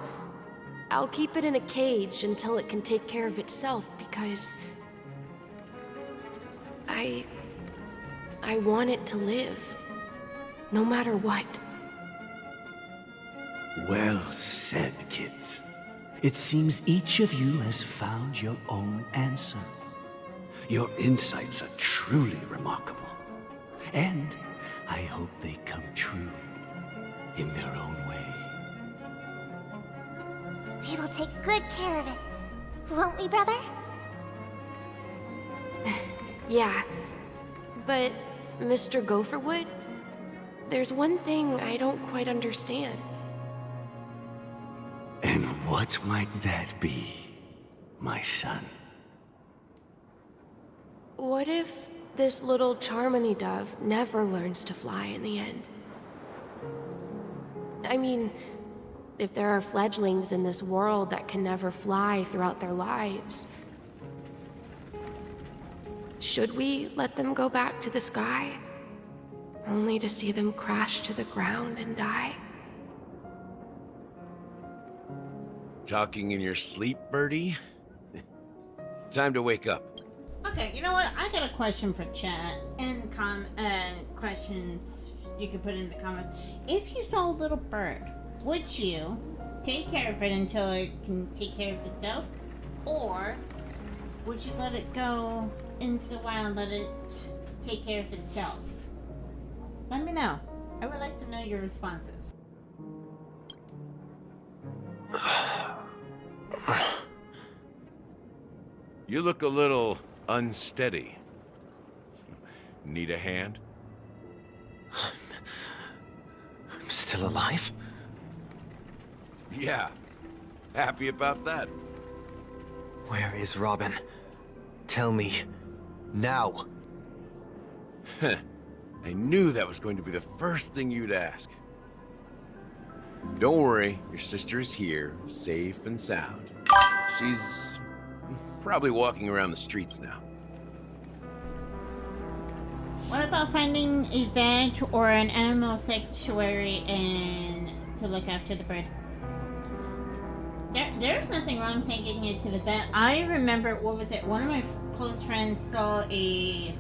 I'll keep it in a cage until it can take care of itself because I want it to live, no matter what. Well said, kids. It seems each of you has found your own answer. Your insights are truly remarkable. And I hope they come true in their own way. We will take good care of it, won't we, brother? Yeah, but Mr. Gopherwood, there's one thing I don't quite understand. And what might that be, my son? What if this little Charmony dove never learns to fly in the end? I mean, if there are fledglings in this world that can never fly throughout their lives, should we let them go back to the sky, only to see them crash to the ground and die? Talking in your sleep, Birdie? Time to wake up. Okay, you know what? I got a question for chat and questions you can put in the comments. If you saw a little bird, would you take care of it until it can take care of itself? Or would you let it go into the wild and let it take care of itself? Let me know. I would like to know your responses. You look a little unsteady. Need a hand? I'm still alive? Yeah. Happy about that. Where is Robin? Tell me. Now. I knew that was going to be the first thing you'd ask. Don't worry, your sister is here, safe and sound. She's probably walking around the streets now. What about finding a vet or an animal sanctuary and to look after the bird? There's nothing wrong taking it to the vet. I remember, what was it? One of my close friends saw a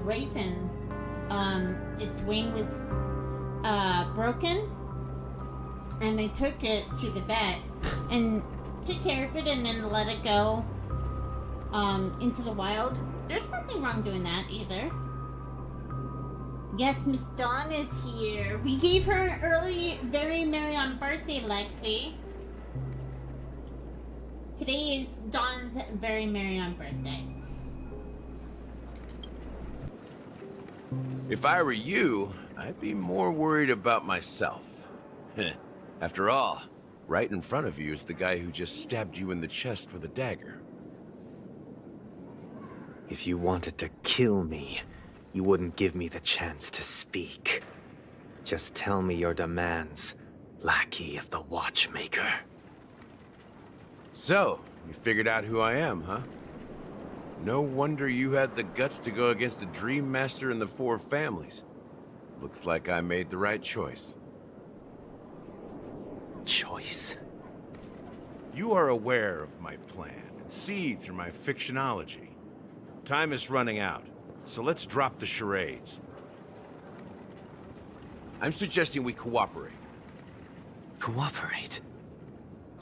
raven. Its wing was broken, and they took it to the vet and took care of it and then let it go into the wild. There's nothing wrong doing that either. Yes, Miss Dawn is here. We gave her an early, very merry on birthday, Lexi. Today is Dawn's very merry on birthday. If I were you, I'd be more worried about myself. After all, right in front of you is the guy who just stabbed you in the chest with a dagger. If you wanted to kill me, you wouldn't give me the chance to speak. Just tell me your demands, lackey of the Watchmaker. So, you figured out who I am, huh? No wonder you had the guts to go against the Dream Master and the Four Families. Looks like I made the right choice. Choice? You are aware of my plan and see through my fictionology. Time is running out, so let's drop the charades. I'm suggesting we cooperate. Cooperate?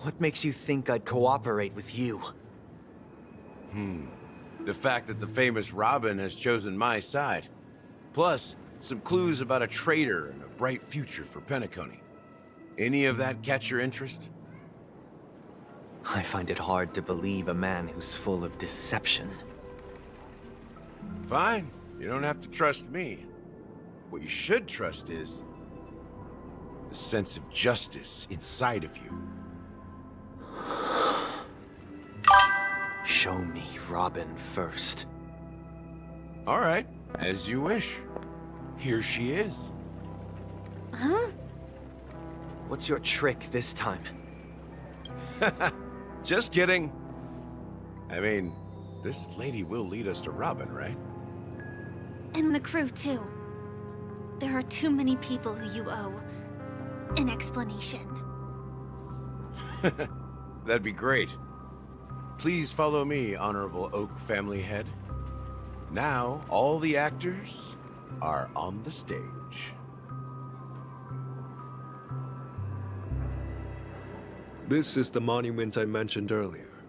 What makes you think I'd cooperate with you? The fact that the famous Robin has chosen my side. Plus, some clues about a traitor and a bright future for Penacony. Any of that catch your interest? I find it hard to believe a man who's full of deception. Fine. You don't have to trust me. What you should trust is the sense of justice inside of you. Show me Robin first. All right, as you wish. Here she is. Huh? What's your trick this time? Just kidding. I mean, this lady will lead us to Robin, right? And the crew, too. There are too many people who you owe an explanation. That'd be great. Please follow me, Honorable Oak Family Head. Now, all the actors are on the stage. This is the monument I mentioned earlier.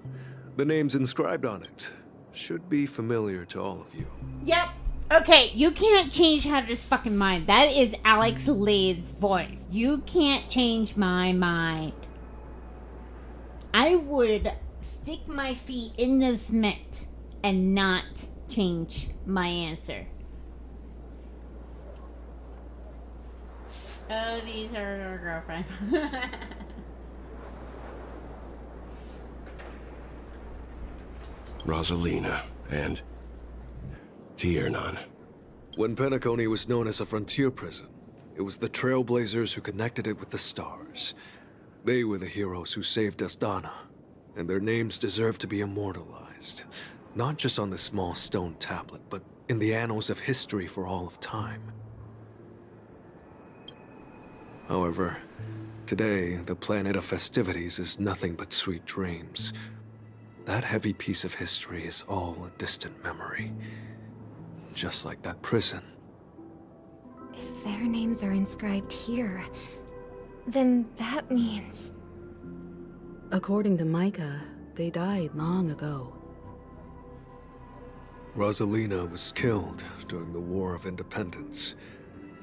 The names inscribed on it should be familiar to all of you. Yep. Okay, you can't change Hatter's fucking mind. That is Alex Lade's voice. You can't change my mind. I would stick my feet in the cement and not change my answer. Oh, these are our girlfriend. Rosalina and Tiernan. When Penacony was known as a frontier prison, it was the Trailblazers who connected it with the stars. They were the heroes who saved Astana, and their names deserve to be immortalized. Not just on this small stone tablet, but in the annals of history for all of time. However, today, the planet of festivities is nothing but sweet dreams. That heavy piece of history is all a distant memory. Just like that prison. If their names are inscribed here, then that means... According to Micah, they died long ago. Rosalina was killed during the War of Independence.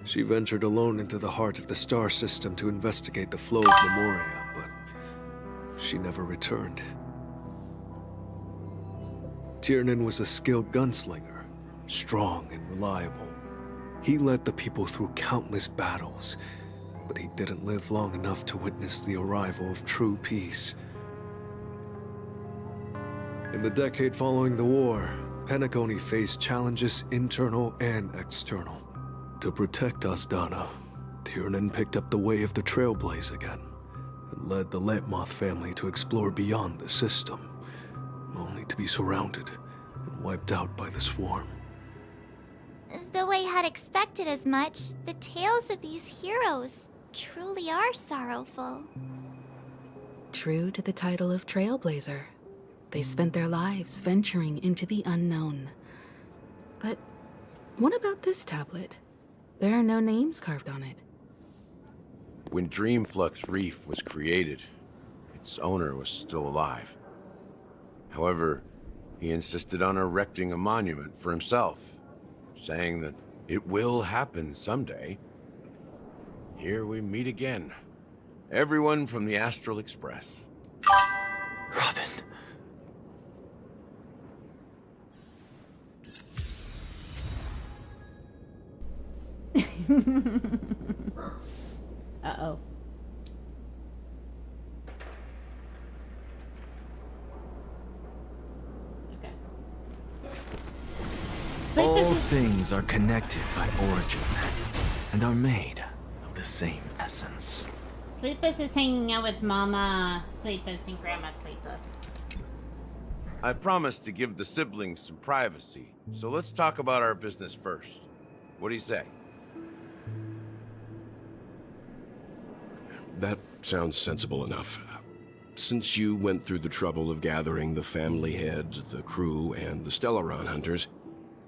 She ventured alone into the heart of the star system to investigate the flow of Memoria, but she never returned. Tiernan was a skilled gunslinger, strong and reliable. He led the people through countless battles, but he didn't live long enough to witness the arrival of true peace. In the decade following the war, Penacony faced challenges internal and external. To protect Asdana, Tiernan picked up the way of the Trailblaze again, and led the Letmoth family to explore beyond the system, only to be surrounded and wiped out by the swarm. Though I had expected as much, the tales of these heroes truly are sorrowful. True to the title of Trailblazer, they spent their lives venturing into the unknown. But what about this tablet? There are no names carved on it. When Dreamflux Reef was created, its owner was still alive. However, he insisted on erecting a monument for himself, saying that it will happen someday. Here we meet again. Everyone from the Astral Express. Robin. Uh-oh. All things are connected by origin and are made of the same essence. Sleepless is hanging out with Mama Sleepless and Grandma Sleepless. I promised to give the siblings some privacy, so let's talk about our business first. What do you say? That sounds sensible enough. Since you went through the trouble of gathering the family head, the crew, and the Stellaron hunters,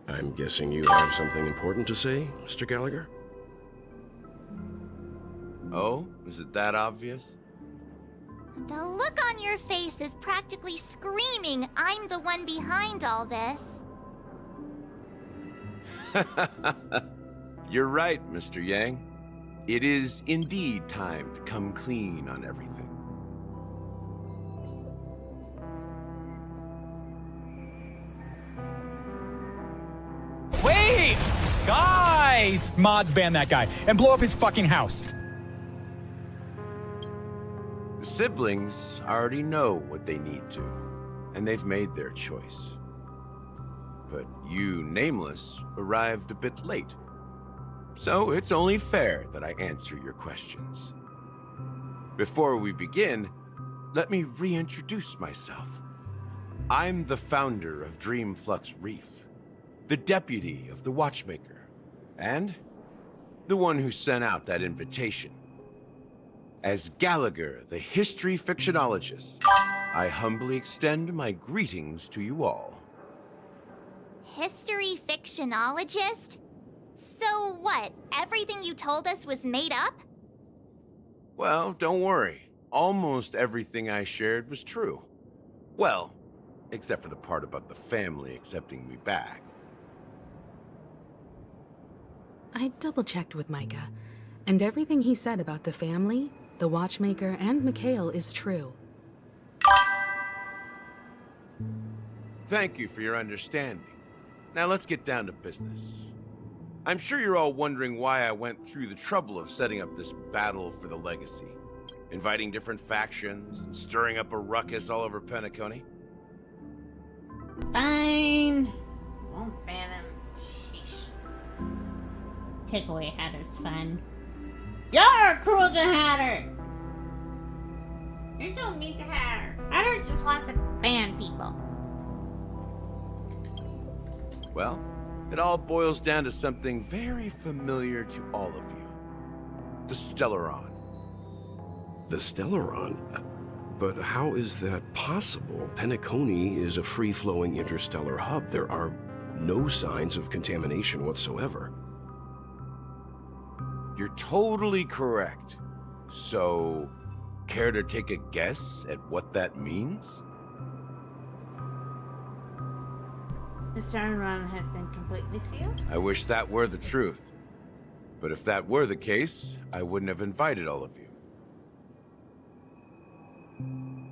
I'm guessing you have something important to say, Mr. Gallagher? Oh? Is it that obvious? The look on your face is practically screaming, I'm the one behind all this. You're right, Mr. Yang. It is indeed time to come clean on everything. Wait! Guys! Mods ban that guy and blow up his fucking house. The siblings already know what they need to, and they've made their choice. But you, Nameless, arrived a bit late. So it's only fair that I answer your questions. Before we begin, let me reintroduce myself. I'm the founder of Dreamflux Reef, the deputy of the Watchmaker, and the one who sent out that invitation. As Gallagher, the history fictionologist, I humbly extend my greetings to you all. History fictionologist? So what, everything you told us was made up? Well, don't worry. Almost everything I shared was true. Well, except for the part about the family accepting me back. I double-checked with Micah, and everything he said about the family, the Watchmaker, and Mikhail is true. Thank you for your understanding. Now let's get down to business. I'm sure you're all wondering why I went through the trouble of setting up this battle for the legacy, inviting different factions, and stirring up a ruckus all over Penacony. Fine. Won't ban him. Sheesh. Takeaway Hatter's fun. You're cruel to Hatter! You're so mean to Hatter. Hatter just wants to ban people. Well, it all boils down to something very familiar to all of you. The Stellaron. The Stellaron? But how is that possible? Penacony is a free-flowing interstellar hub. There are no signs of contamination whatsoever. You're totally correct. So, care to take a guess at what that means? The Stellaron has been completely sealed? I wish that were the truth. But if that were the case, I wouldn't have invited all of you.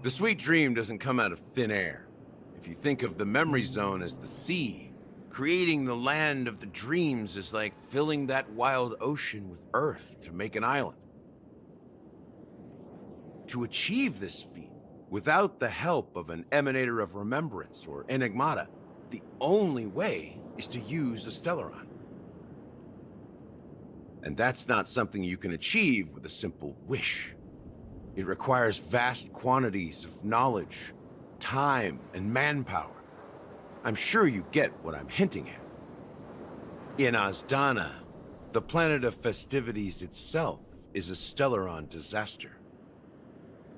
The sweet dream doesn't come out of thin air. If you think of the memory zone as the sea, Creating the land of the dreams is like filling that wild ocean with earth to make an island. To achieve this feat, without the help of an Emanator of Remembrance or Enigmata, the only way is to use a Stellaron. And that's not something you can achieve with a simple wish. It requires vast quantities of knowledge, time, and manpower. I'm sure you get what I'm hinting at. In Azdana, the planet of festivities itself is a Stellaron disaster.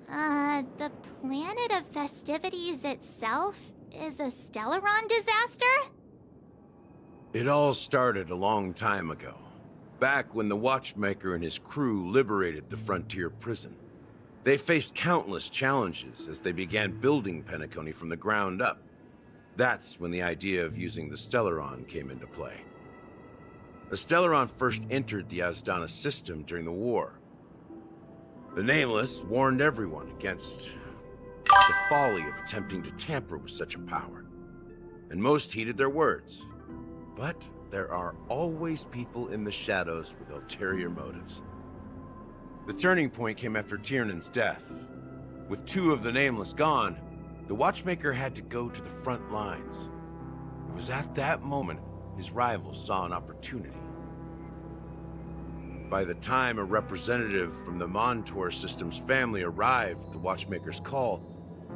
The planet of festivities itself is a Stellaron disaster? It all started a long time ago, back when the Watchmaker and his crew liberated the frontier prison. They faced countless challenges as they began building Penacony from the ground up. That's when the idea of using the Stellaron came into play. The Stellaron first entered the Azdana system during the war. The Nameless warned everyone against the folly of attempting to tamper with such a power, and most heeded their words. But there are always people in the shadows with ulterior motives. The turning point came after Tiernan's death. With 2 of the Nameless gone, the Watchmaker had to go to the front lines. It was at that moment his rivals saw an opportunity. By the time a representative from the Montour Systems family arrived at the Watchmaker's call,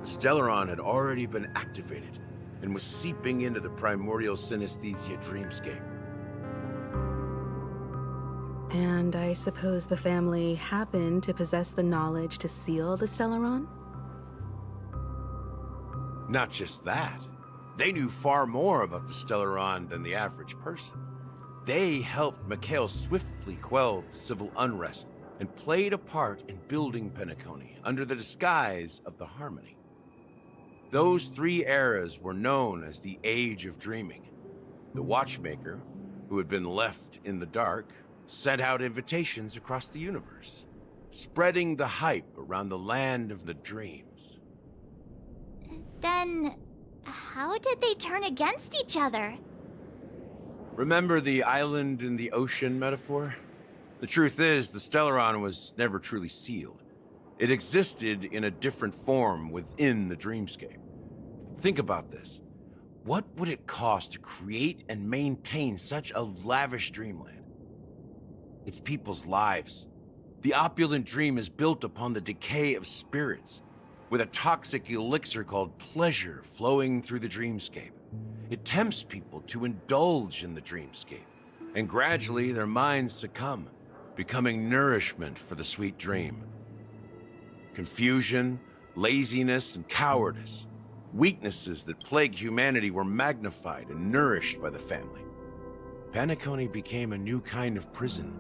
the Stellaron had already been activated and was seeping into the primordial synesthesia dreamscape. And I suppose the family happened to possess the knowledge to seal the Stellaron? Not just that. They knew far more about the Stellaron than the average person. They helped Mikhail swiftly quell the civil unrest and played a part in building Penacony under the disguise of the Harmony. Those 3 eras were known as the Age of Dreaming. The Watchmaker, who had been left in the dark, sent out invitations across the universe, spreading the hype around the land of the dreams. Then, how did they turn against each other? Remember the island in the ocean metaphor? The truth is, the Stellaron was never truly sealed. It existed in a different form within the dreamscape. Think about this. What would it cost to create and maintain such a lavish dreamland? It's people's lives. The opulent dream is built upon the decay of spirits, with a toxic elixir called pleasure flowing through the dreamscape. It tempts people to indulge in the dreamscape, and gradually their minds succumb, becoming nourishment for the sweet dream. Confusion, laziness, and cowardice, weaknesses that plague humanity, were magnified and nourished by the family. Penacony became a new kind of prison,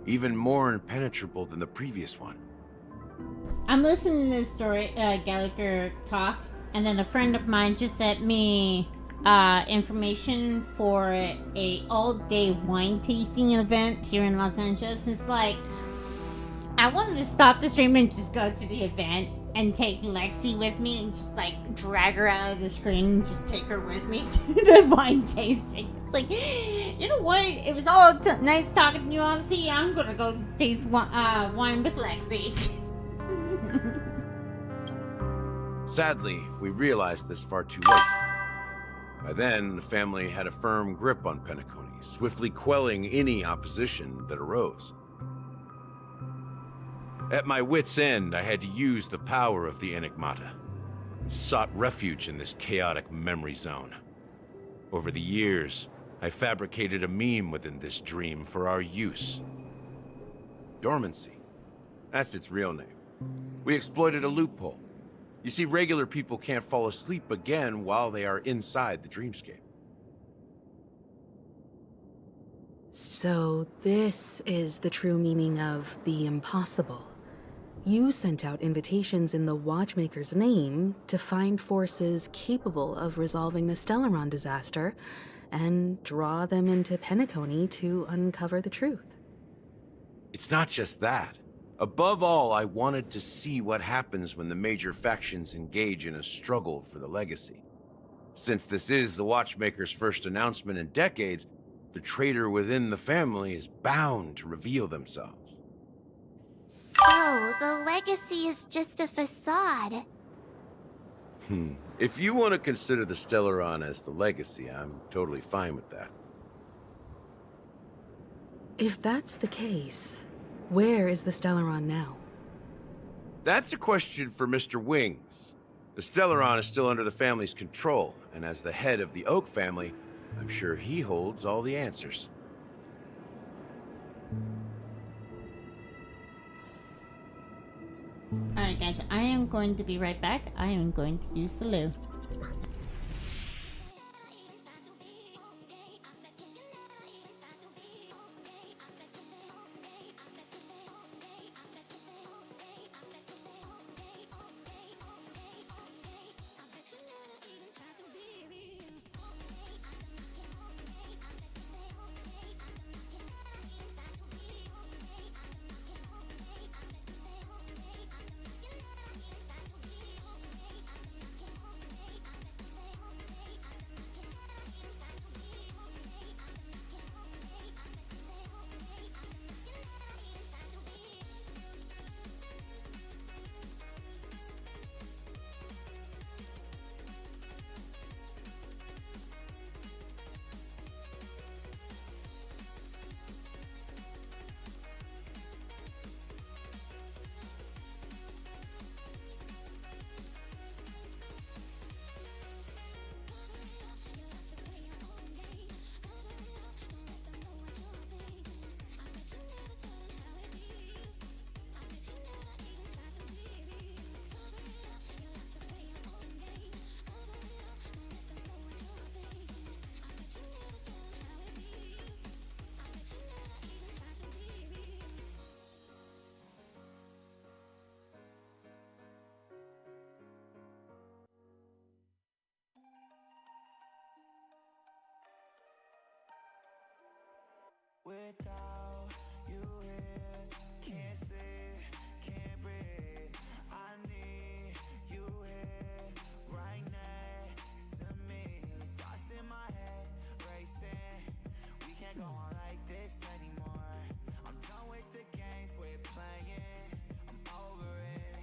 even more impenetrable than the previous one. I'm listening to this story, Gallagher talk, and then a friend of mine just sent me information for a all-day wine tasting event here in Los Angeles. It's like, I wanted to stop the stream and just go to the event and take Lexi with me and just like drag her out of the screen and just take her with me to the wine tasting. Like, you know what? It was all nice talking to you all. See, I'm gonna go taste wine with Lexi. Sadly, we realized this far too late. By then, the family had a firm grip on Penacony, swiftly quelling any opposition that arose. At my wit's end, I had to use the power of the Enigmata, and sought refuge in this chaotic memory zone. Over the years, I fabricated a meme within this dream for our use. Dormancy. That's its real name. We exploited a loophole. You see, regular people can't fall asleep again while they are inside the dreamscape. So this is the true meaning of the impossible. You sent out invitations in the Watchmaker's name to find forces capable of resolving the Stellaron disaster and draw them into Penacony to uncover the truth. It's not just that. Above all, I wanted to see what happens when the major factions engage in a struggle for the legacy. Since this is the Watchmaker's first announcement in decades, the traitor within the family is bound to reveal themselves. So, the legacy is just a facade. If you want to consider the Stellaron as the legacy, I'm totally fine with that. If that's the case, where is the Stellaron now? That's a question for Mr. Wings. The Stellaron is still under the family's control, and as the head of the Oak family, I'm sure he holds all the answers. Alright guys, I am going to be right back. I am going to use the loo. Without you here, can't sleep, can't breathe. I need you here, right next to me. Thoughts in my head, racing. We can't go on like this anymore. I'm done with the games we're playing. I'm over it.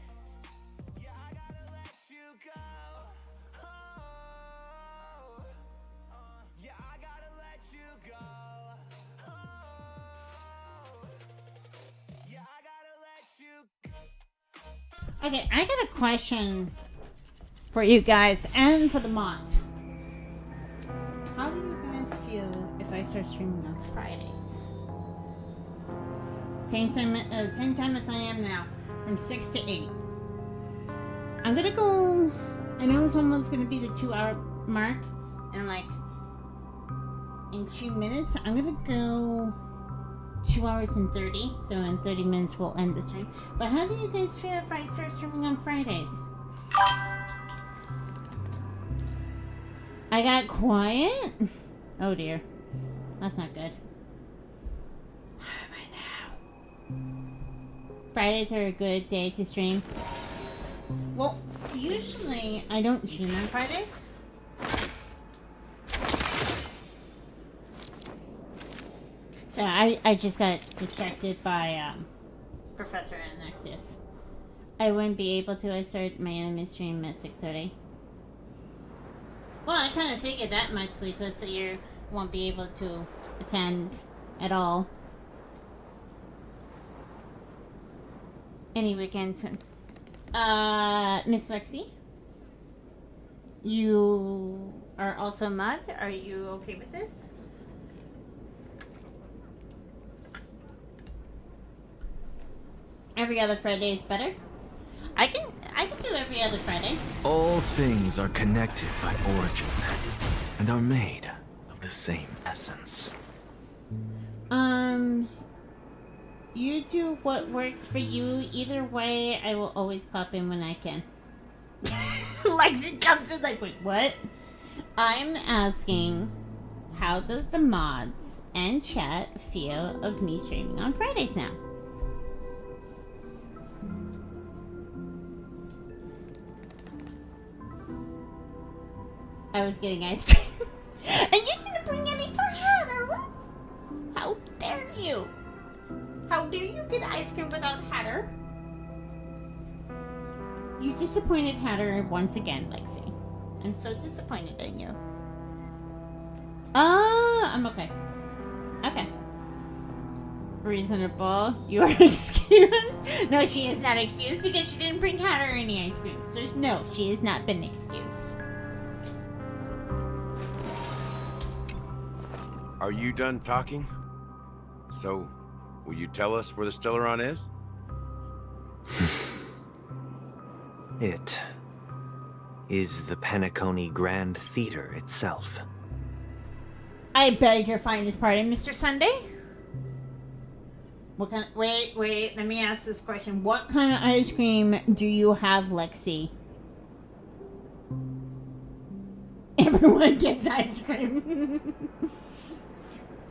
Yeah, I gotta let you go. Oh, yeah, I gotta let you go. Okay, I got a question for you guys and for the mods. How do you guys feel if I start streaming on Fridays? Same time as I am now, from 6 to 8. I'm gonna go. I know it's almost gonna be the 2-hour mark, and like in 2 minutes, I'm gonna go 2 hours and 30, so in 30 minutes we'll end the stream. But how do you guys feel if I start streaming on Fridays? I got quiet? Oh dear. That's not good. How am I now? Fridays are a good day to stream. Well, usually I don't stream on Fridays. So I just got distracted by Professor Anaxius. I wouldn't be able to. I start my anime stream at 6:30. Well, I kind of figured that much, Sleepless, so you won't be able to attend at all. Any weekend. Miss Lexi? You are also a mod. Are you okay with this? Every other Friday is better. I can do every other Friday. All things are connected by origin and are made of the same essence. You do what works for you. Either way, I will always pop in when I can. Lexi comes in like, wait, what? I'm asking, how does the mods and chat feel of me streaming on Fridays now? I was getting ice cream. And you didn't bring any for Hatter. How dare you? How dare you get ice cream without Hatter? You disappointed Hatter once again, Lexi. I'm so disappointed in you. I'm okay. Okay. Reasonable. You are excused. No, she is not excused because she didn't bring Hatter any ice cream. So no, she has not been excused. Are you done talking? So, will you tell us where the Stellaron is? It is the Penacony Grand Theater itself. I beg your finest pardon, Mr. Sunday? What kind of, wait, let me ask this question. What kind of ice cream do you have, Lexi? Everyone gets ice cream.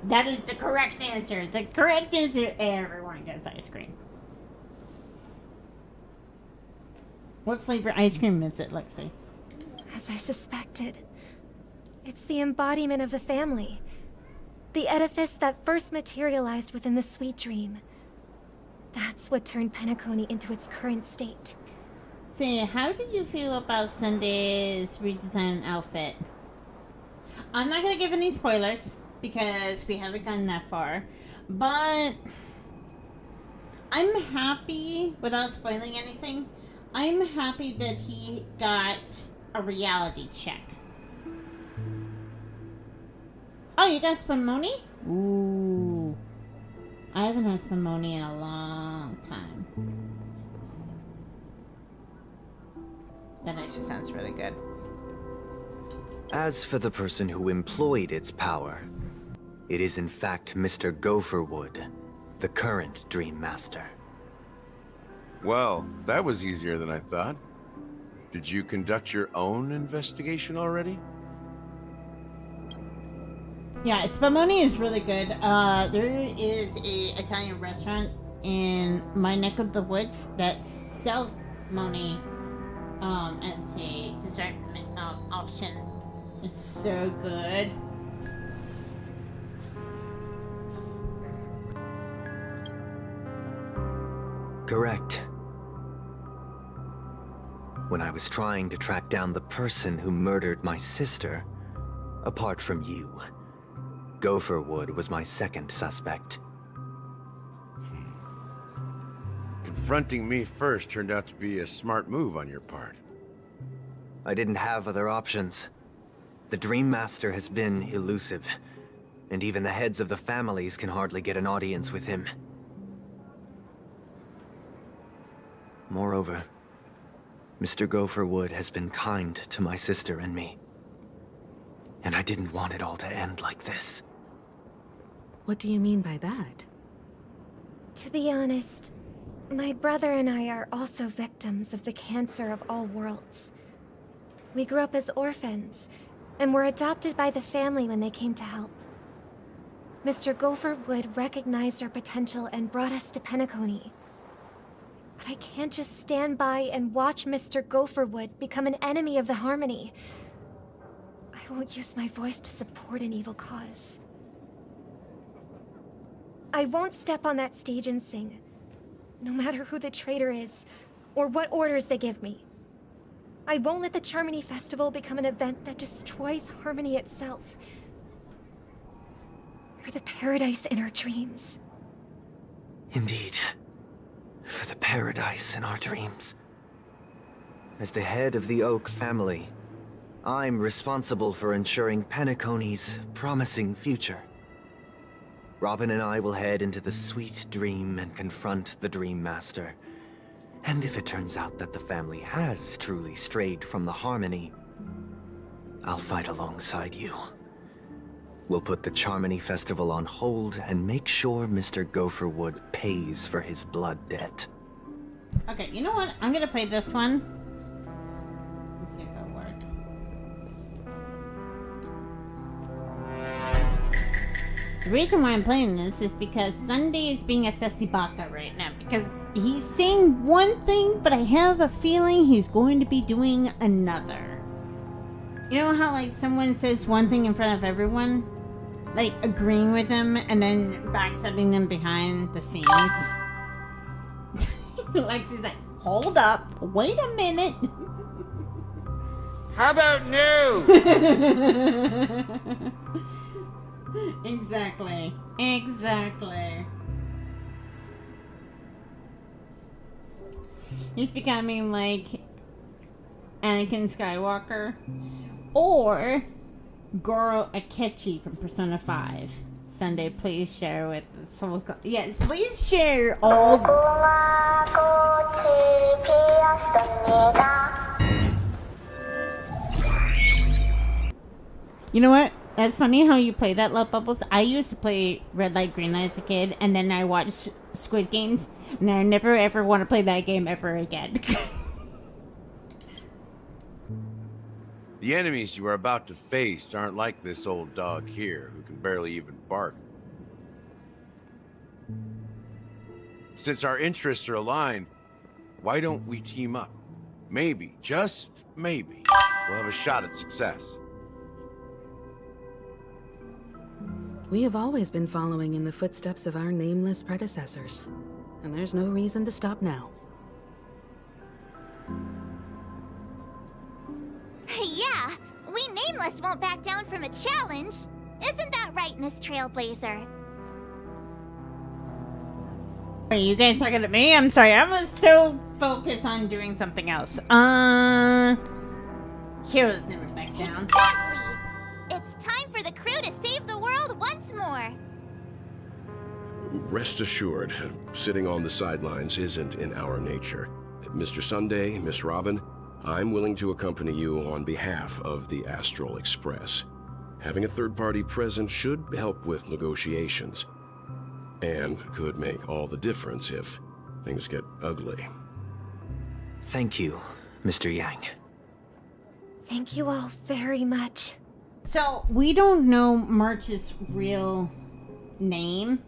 That is the correct answer. The correct answer, everyone gets ice cream. What flavor ice cream is it, Lexi? As I suspected, it's the embodiment of the family. The edifice that first materialized within the sweet dream. That's what turned Penacony into its current state. So, how do you feel about Sunday's redesigned outfit? I'm not gonna give any spoilers because we haven't gone that far, but I'm happy, without spoiling anything, I'm happy that he got a reality check. Oh, you got Spumoni? Ooh. I haven't had Spumoni in a long time. That actually sounds really good. As for the person who employed its power, it is in fact Mr. Gopherwood, the current Dream Master. Well, that was easier than I thought. Did you conduct your own investigation already? Yeah, Spumoni is really good. There is a Italian restaurant in my neck of the woods that sells Spumoni as a dessert option. It's so good. Correct. When I was trying to track down the person who murdered my sister, apart from you, Gopherwood was my second suspect. Confronting me first turned out to be a smart move on your part. I didn't have other options. The Dream Master has been elusive, and even the heads of the families can hardly get an audience with him. Moreover, Mr. Gopherwood has been kind to my sister and me. And I didn't want it all to end like this. What do you mean by that? To be honest, my brother and I are also victims of the cancer of all worlds. We grew up as orphans, and were adopted by the family when they came to help. Mr. Gopherwood recognized our potential and brought us to Penacony. But I can't just stand by and watch Mr. Gopherwood become an enemy of the Harmony. I won't use my voice to support an evil cause. I won't step on that stage and sing, no matter who the traitor is, or what orders they give me. I won't let the Charmony Festival become an event that destroys Harmony itself. You're the paradise in our dreams. Indeed. For the paradise in our dreams. As the head of the Oak family, I'm responsible for ensuring Penacony's promising future. Robin and I will head into the sweet dream and confront the Dream Master. And if it turns out that the family has truly strayed from the Harmony, I'll fight alongside you. We'll put the Charmony Festival on hold and make sure Mr. Gopherwood pays for his blood debt. Okay, you know what? I'm gonna play this one. Let's see if it'll work. The reason why I'm playing this is because Sunday is being a sassy baka right now. Because he's saying one thing, but I have a feeling he's going to be doing another. You know how, like, someone says one thing in front of everyone? Like, agreeing with them and then backstabbing them behind the scenes? Lexi's like, hold up, wait a minute. How about no? Exactly. Exactly. He's becoming like Anakin Skywalker or Goro Akechi from Persona 5. Sunday, please share with Soul. Yes, please share all. You know what? That's funny how you play that, Love Bubbles. I used to play Red Light, Green Light as a kid, and then I watched Squid Games, and I never ever want to play that game ever again. The enemies you are about to face aren't like this old dog here, who can barely even bark. Since our interests are aligned, why don't we team up? Maybe, just maybe, we'll have a shot at success. We have always been following in the footsteps of our nameless predecessors, and there's no reason to stop now. Yeah, we Nameless won't back down from a challenge. Isn't that right, Miss Trailblazer? Are you guys talking to me? I'm sorry, I was so focused on doing something else. Heroes never back down. Exactly. It's time for the crew to save the world once more. Rest assured, sitting on the sidelines isn't in our nature. Mr. Sunday, Miss Robin, I'm willing to accompany you on behalf of the Astral Express. Having a third party present should help with negotiations, and could make all the difference if things get ugly. Thank you, Mr. Yang. Thank you all very much. So, we don't know March's real name.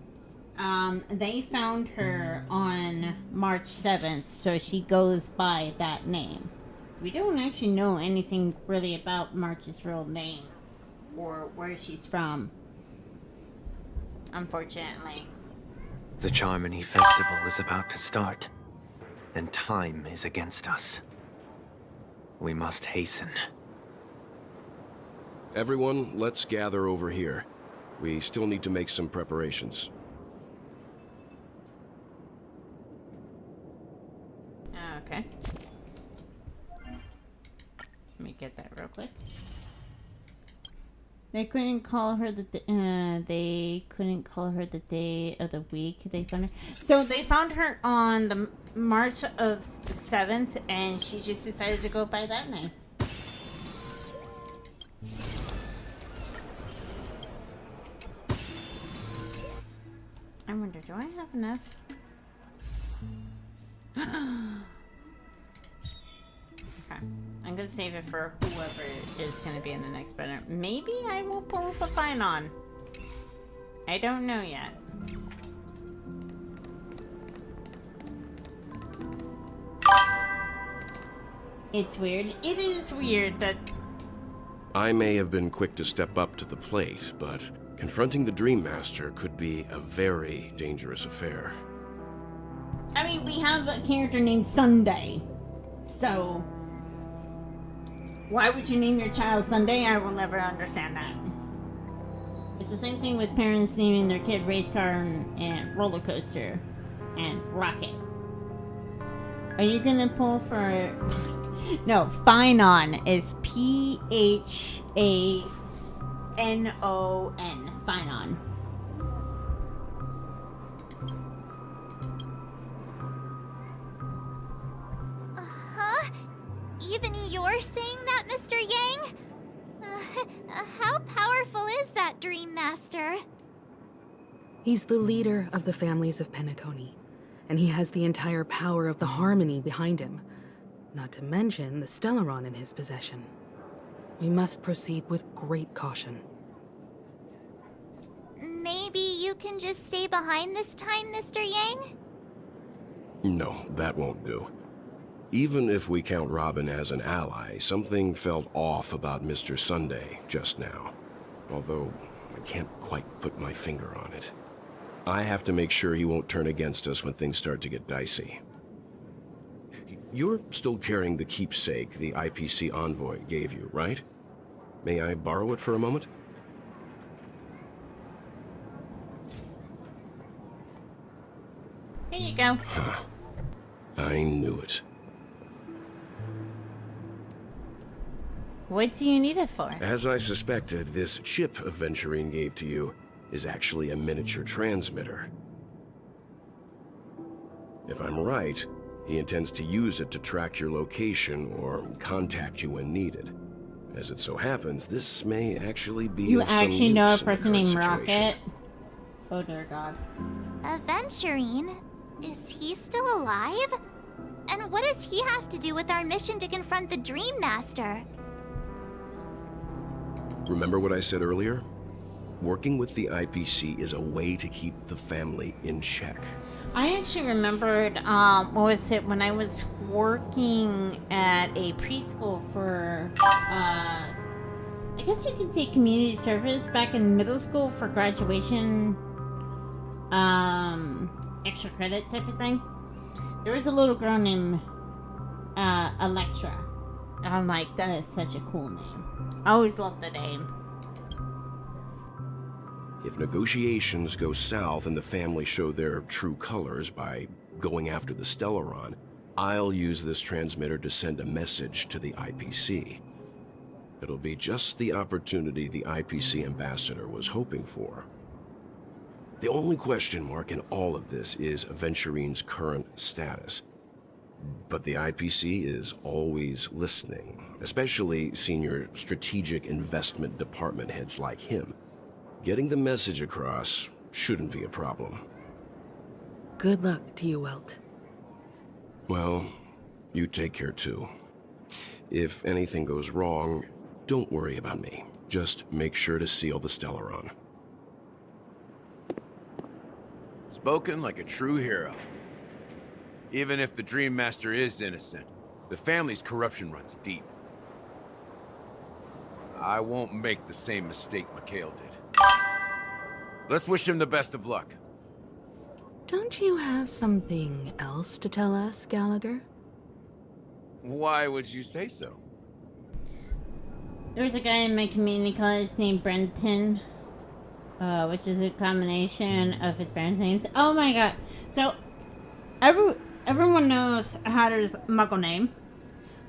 They found her on March 7th, so she goes by that name. We don't actually know anything really about March's real name or where she's from, unfortunately. The Charmony Festival is about to start, and time is against us. We must hasten. Everyone, let's gather over here. We still need to make some preparations. Okay. Let me get that real quick. They couldn't call her the they couldn't call her the day of the week they found her. So they found her on the March of the 7th, and she just decided to go by that name. I wonder, do I have enough? Okay. I'm gonna save it for whoever is gonna be in the next banner. Maybe I will pull up a fine on. I don't know yet. It's weird. It is weird that... I may have been quick to step up to the plate, but confronting the Dream Master could be a very dangerous affair. I mean, we have a character named Sunday. So... why would you name your child Sunday? I will never understand that. It's the same thing with parents naming their kid Race Car and Roller Coaster and Rocket. Are you gonna pull for... No, Phynon is P-H-A-N-O-N. Phynon. Huh? Even you're saying that, Mr. Yang? How powerful is that Dream Master? He's the leader of the families of Penacony, and he has the entire power of the Harmony behind him. Not to mention the Stellaron in his possession. We must proceed with great caution. Maybe you can just stay behind this time, Mr. Yang? No, that won't do. Even if we count Robin as an ally, something felt off about Mr. Sunday just now. Although, I can't quite put my finger on it. I have to make sure he won't turn against us when things start to get dicey. You're still carrying the keepsake the IPC envoy gave you, right? May I borrow it for a moment? Here you go. Huh. I knew it. What do you need it for? As I suspected, this chip Aventurine gave to you is actually a miniature transmitter. If I'm right, he intends to use it to track your location or contact you when needed. As it so happens, this may actually be You of some actually know a use in the person current named situation. Rocket? Oh dear God. Aventurine? Is he still alive? And what does he have to do with our mission to confront the Dream Master? Remember what I said earlier? Working with the IPC is a way to keep the family in check. I actually remembered, what was it, when I was working at a preschool for, I guess you could say community service back in middle school for graduation, extra credit type of thing. There was a little girl named, Electra. And I'm like, that is such a cool name. I always loved the name. If negotiations go south and the family show their true colors by going after the Stellaron, I'll use this transmitter to send a message to the IPC. It'll be just the opportunity the IPC ambassador was hoping for. The only question mark in all of this is Aventurine's current status. But the IPC is always listening, especially senior strategic investment department heads like him. Getting the message across shouldn't be a problem. Good luck to you, Welt. Well, you take care too. If anything goes wrong, don't worry about me. Just make sure to seal the Stellaron. Spoken like a true hero. Even if the Dream Master is innocent, the family's corruption runs deep. I won't make the same mistake Mikhail did. Let's wish him the best of luck. Don't you have something else to tell us, Gallagher? Why would you say so? There's a guy in my community college named Brenton, which is a combination of his parents' names. Oh my god. So, everyone knows Hatter's Muggle name.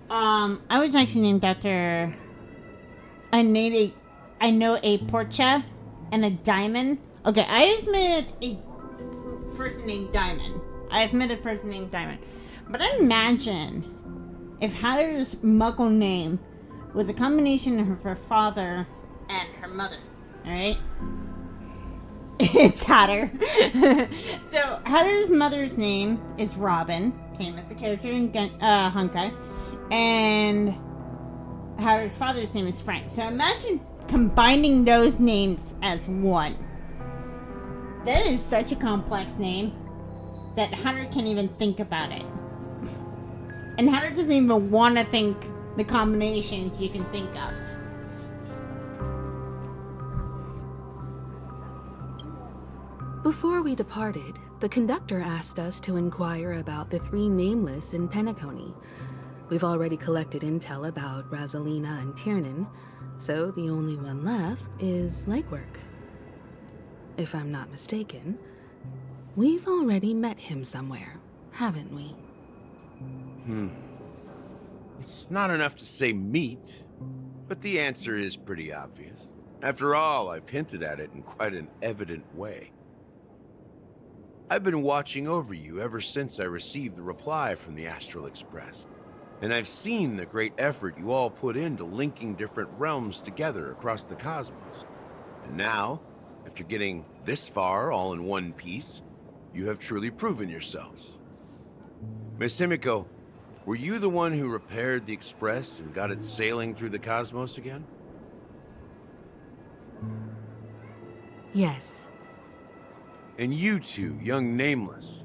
I was actually named after I know a Portia and a Diamond. Okay, I've met a person named Diamond. But imagine if Hatter's Muggle name was a combination of her father and her mother. Alright? It's Hatter. So, Hatter's mother's name is Robin, same as the character in Honkai. And Hatter's father's name is Frank. So imagine combining those names as one. That is such a complex name that Hatter can't even think about it. And Hatter doesn't even want to think the combinations you can think of. Before we departed, the conductor asked us to inquire about the 3 nameless in Penacony. We've already collected intel about Rosalina and Tiernan, so the only one left is legwork. If I'm not mistaken, we've already met him somewhere, haven't we? It's not enough to say meet, but the answer is pretty obvious. After all, I've hinted at it in quite an evident way. I've been watching over you ever since I received the reply from the Astral Express. And I've seen the great effort you all put into linking different realms together across the cosmos. And now, after getting this far all in one piece, you have truly proven yourselves. Miss Himiko, were you the one who repaired the Express and got it sailing through the cosmos again? Yes. And you two, young Nameless,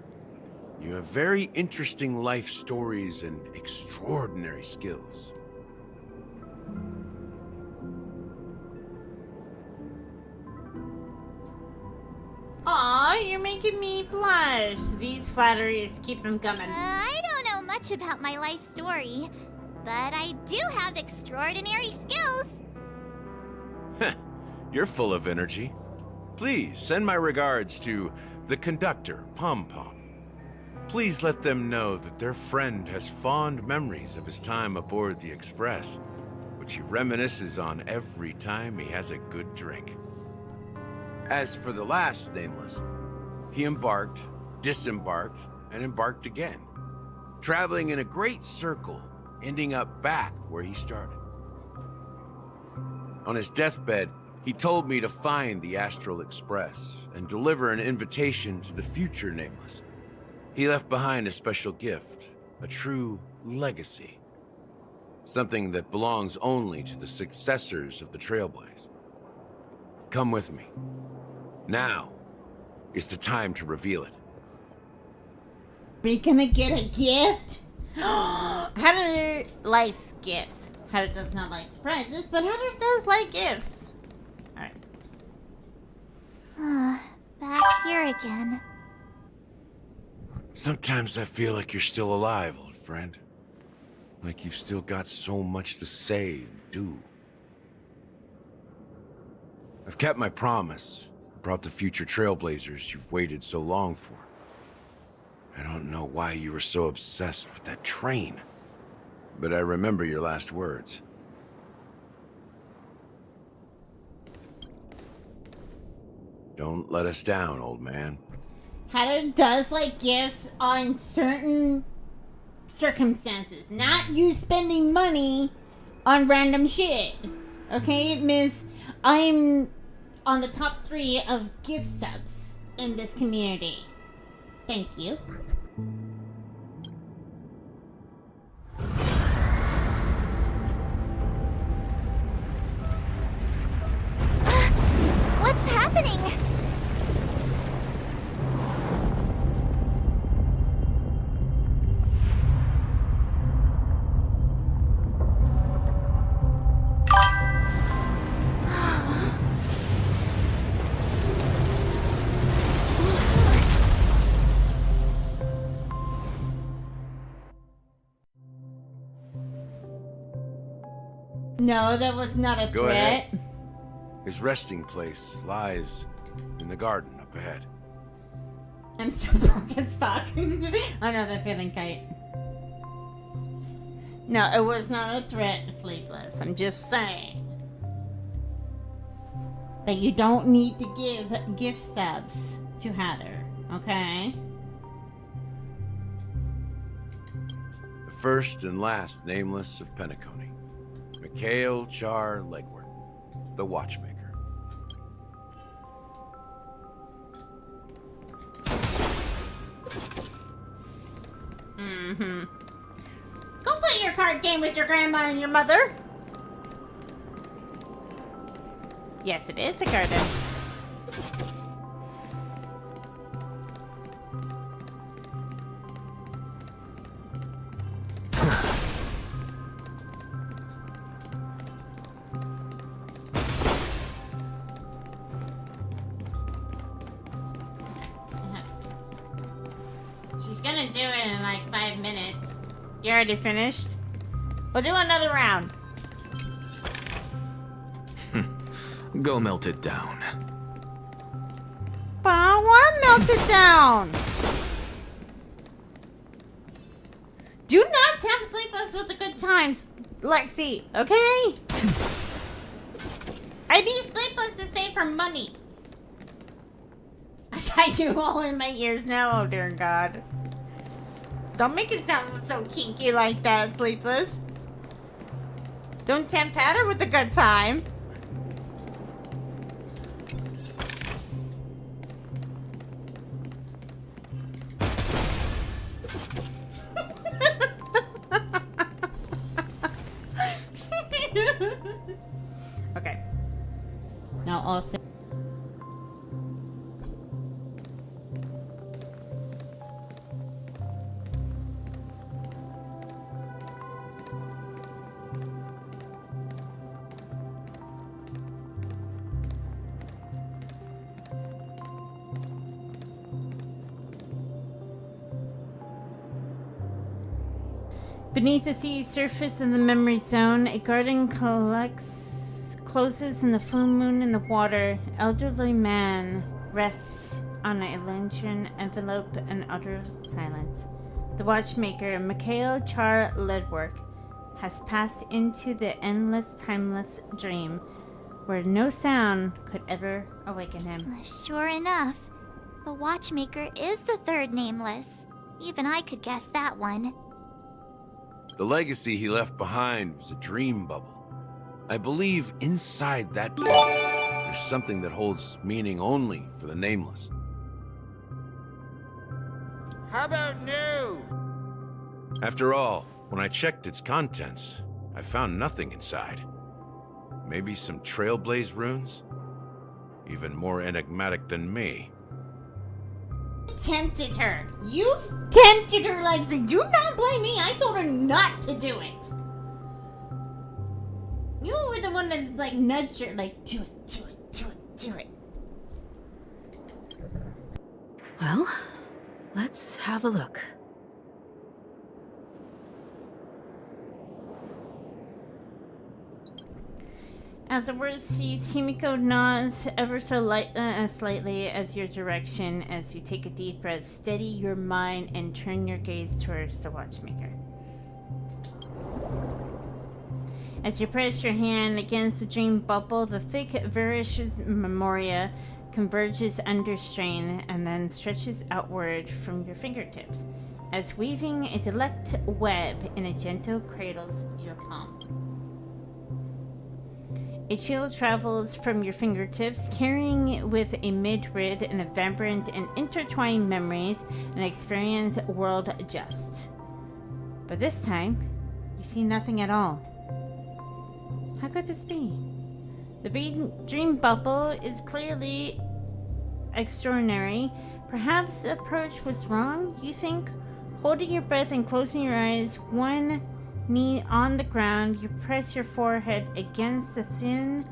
You have very interesting life stories and extraordinary skills. Aw, you're making me blush. These flatteries, keep them coming. I don't know much about my life story, but I do have extraordinary skills. You're full of energy. Please send my regards to the conductor, Pom Pom. Please let them know that their friend has fond memories of his time aboard the Express, which he reminisces on every time he has a good drink. As for the last Nameless, he embarked, disembarked, and embarked again, traveling in a great circle, ending up back where he started. On his deathbed, he told me to find the Astral Express and deliver an invitation to the future Nameless. He left behind a special gift, a true legacy. Something that belongs only to the successors of the Trailblaze. Come with me. Now is the time to reveal it. We gonna get a gift? Hatter likes gifts. Hatter does not like surprises, but Hatter does like gifts. Alright. Back here again. Sometimes I feel like you're still alive, old friend. Like you've still got so much to say and do. I've kept my promise. Brought the future Trailblazers you've waited so long for. I don't know why you were so obsessed with that train, but I remember your last words. Don't let us down, old man. Hatter does like gifts on certain circumstances. Not you spending money on random shit. Okay, Miss? I'm on the top 3 of gift subs in this community. Thank you. What's happening? No, that was not a Go threat. ahead. His resting place lies in the garden up ahead. I'm so broke as fuck. I know that feeling, Kite. No, it was not a threat, Sleepless. I'm just saying that you don't need to give gift subs to Hatter, okay? The first and last Nameless of Penacony. Mikhail Char Legward, the Watchmaker. Mm-hmm. Go play your card game with your grandma and your mother. Yes, it is a garden. She's gonna do it in like 5 minutes. You already finished? We'll do another round. Go melt it down. But I don't want to melt it down. Do not tempt Sleepless with a good time, Lexi, okay? I need Sleepless to save her money. I got you all in my ears now, oh dear God. Don't make it sound so kinky like that, Sleepless. Don't tempt Hatter with a good time. Okay. Now also. Beneath the sea surface of the memory zone, a garden closes in the full moon in the water. Elderly man rests on a lantern envelope in utter silence. The watchmaker, Mikhail Char Ledwork, has passed into the endless, timeless dream where no sound could ever awaken him. Sure enough, the watchmaker is the third nameless. Even I could guess that one. The legacy he left behind was a dream bubble. I believe inside that bubble, there's something that holds meaning only for the nameless. How about new? After all, when I checked its contents, I found nothing inside. Maybe some Trailblaze runes? Even more enigmatic than me. Tempted her. You tempted her, Lexi. Do not blame me. I told her not to do it. You were the one that like nudged her, like, do it, do it, do it, do it. Well, let's have a look. As the word ceases, Himiko nods ever so slightly as your direction. As you take a deep breath, steady your mind and turn your gaze towards the watchmaker. As you press your hand against the dream bubble, the thick Verish's memoria converges under strain and then stretches outward from your fingertips, as weaving a delicate web in a gentle cradles your palm. A chill travels from your fingertips, carrying with a mid-rid and a vibrant and intertwined memories and experience world adjust. But this time, you see nothing at all. How could this be? The dream bubble is clearly extraordinary. Perhaps the approach was wrong, you think? Holding your breath and closing your eyes, one knee on the ground, you press your forehead against the thin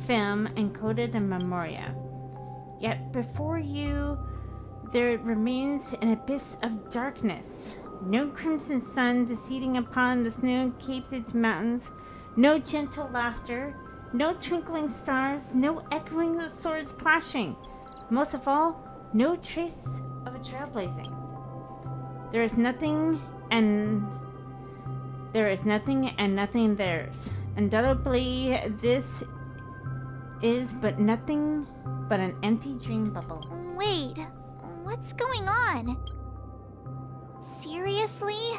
film encoded in memoria. Yet before you, there remains an abyss of darkness. No crimson sun descending upon the snow-capped mountains, no gentle laughter, no twinkling stars, no echoing of swords clashing. Most of all, no trace of a trailblazing. There is nothing and nothing theirs. Undoubtedly, this is but nothing but an empty dream bubble. Wait, what's going on? Seriously?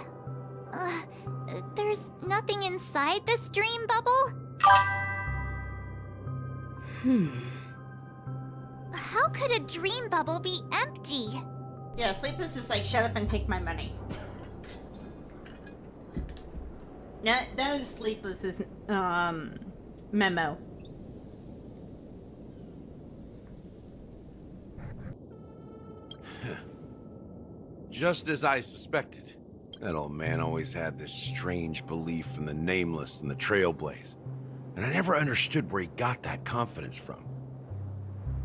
There's nothing inside this dream bubble? How could a dream bubble be empty? Yeah, Sleepless is like, shut up and take my money. That is Sleepless's memo. Just as I suspected. That old man always had this strange belief in the nameless and the Trailblaze. And I never understood where he got that confidence from.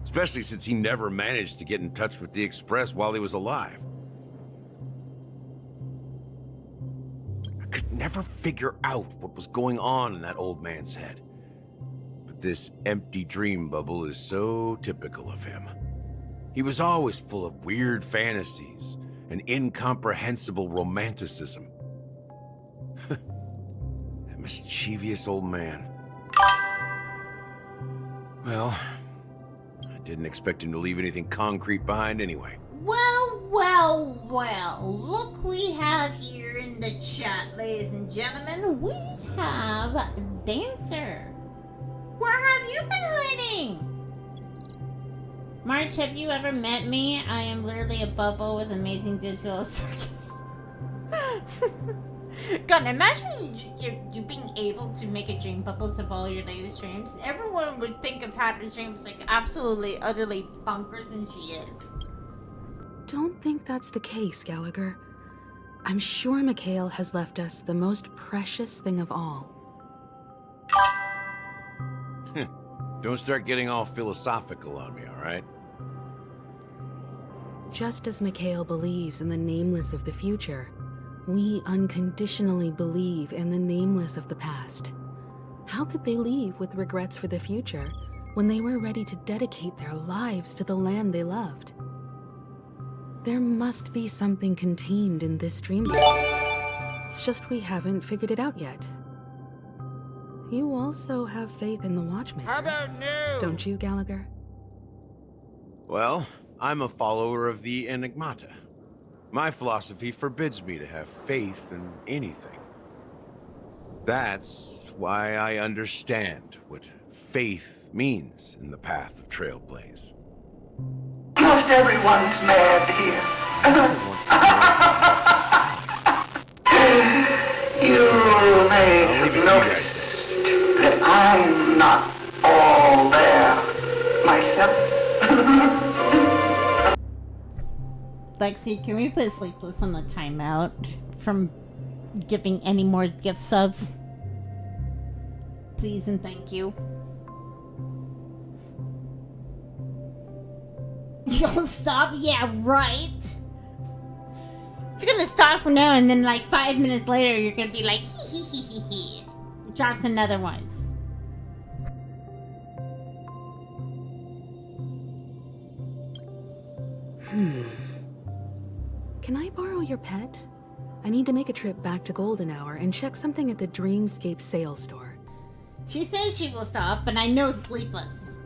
Especially since he never managed to get in touch with the Express while he was alive. I could never figure out what was going on in that old man's head. But this empty dream bubble is so typical of him. He was always full of weird fantasies and incomprehensible romanticism. That mischievous old man. Well, I didn't expect him to leave anything concrete behind anyway. Well, well, well. Look we have here in the chat, ladies and gentlemen. We have Dancer. Where have you been hiding? March, have you ever met me? I am literally a bubble with amazing digital circus. God, imagine you being able to make a dream bubbles of all your latest dreams. Everyone would think of Hatter's dreams like absolutely, utterly bonkers, and she is. Don't think that's the case, Gallagher. I'm sure Mikhail has left us the most precious thing of all. Don't start getting all philosophical on me, all right? Just as Mikhail believes in the nameless of the future, We unconditionally believe in the nameless of the past. How could they leave with regrets for the future when they were ready to dedicate their lives to the land they loved? There must be something contained in this dream. It's just we haven't figured it out yet. You also have faith in the Watchmaker. How about new? Don't you, Gallagher? Well, I'm a follower of the Enigmata. My philosophy forbids me to have faith in anything. That's why I understand what faith means in the path of Trailblaze. Most everyone's mad here. You may have noticed that I'm not all there myself. Lexi, can we put Sleepless on a timeout from giving any more gift subs? Please and thank you. You'll stop? Yeah, right. You're gonna stop for now, and then like 5 minutes later, you're gonna be like, hee hee hee hee hee. Drops another one. Can I borrow your pet? I need to make a trip back to Golden Hour and check something at the Dreamscape sales store. She says she will stop, but I know Sleepless.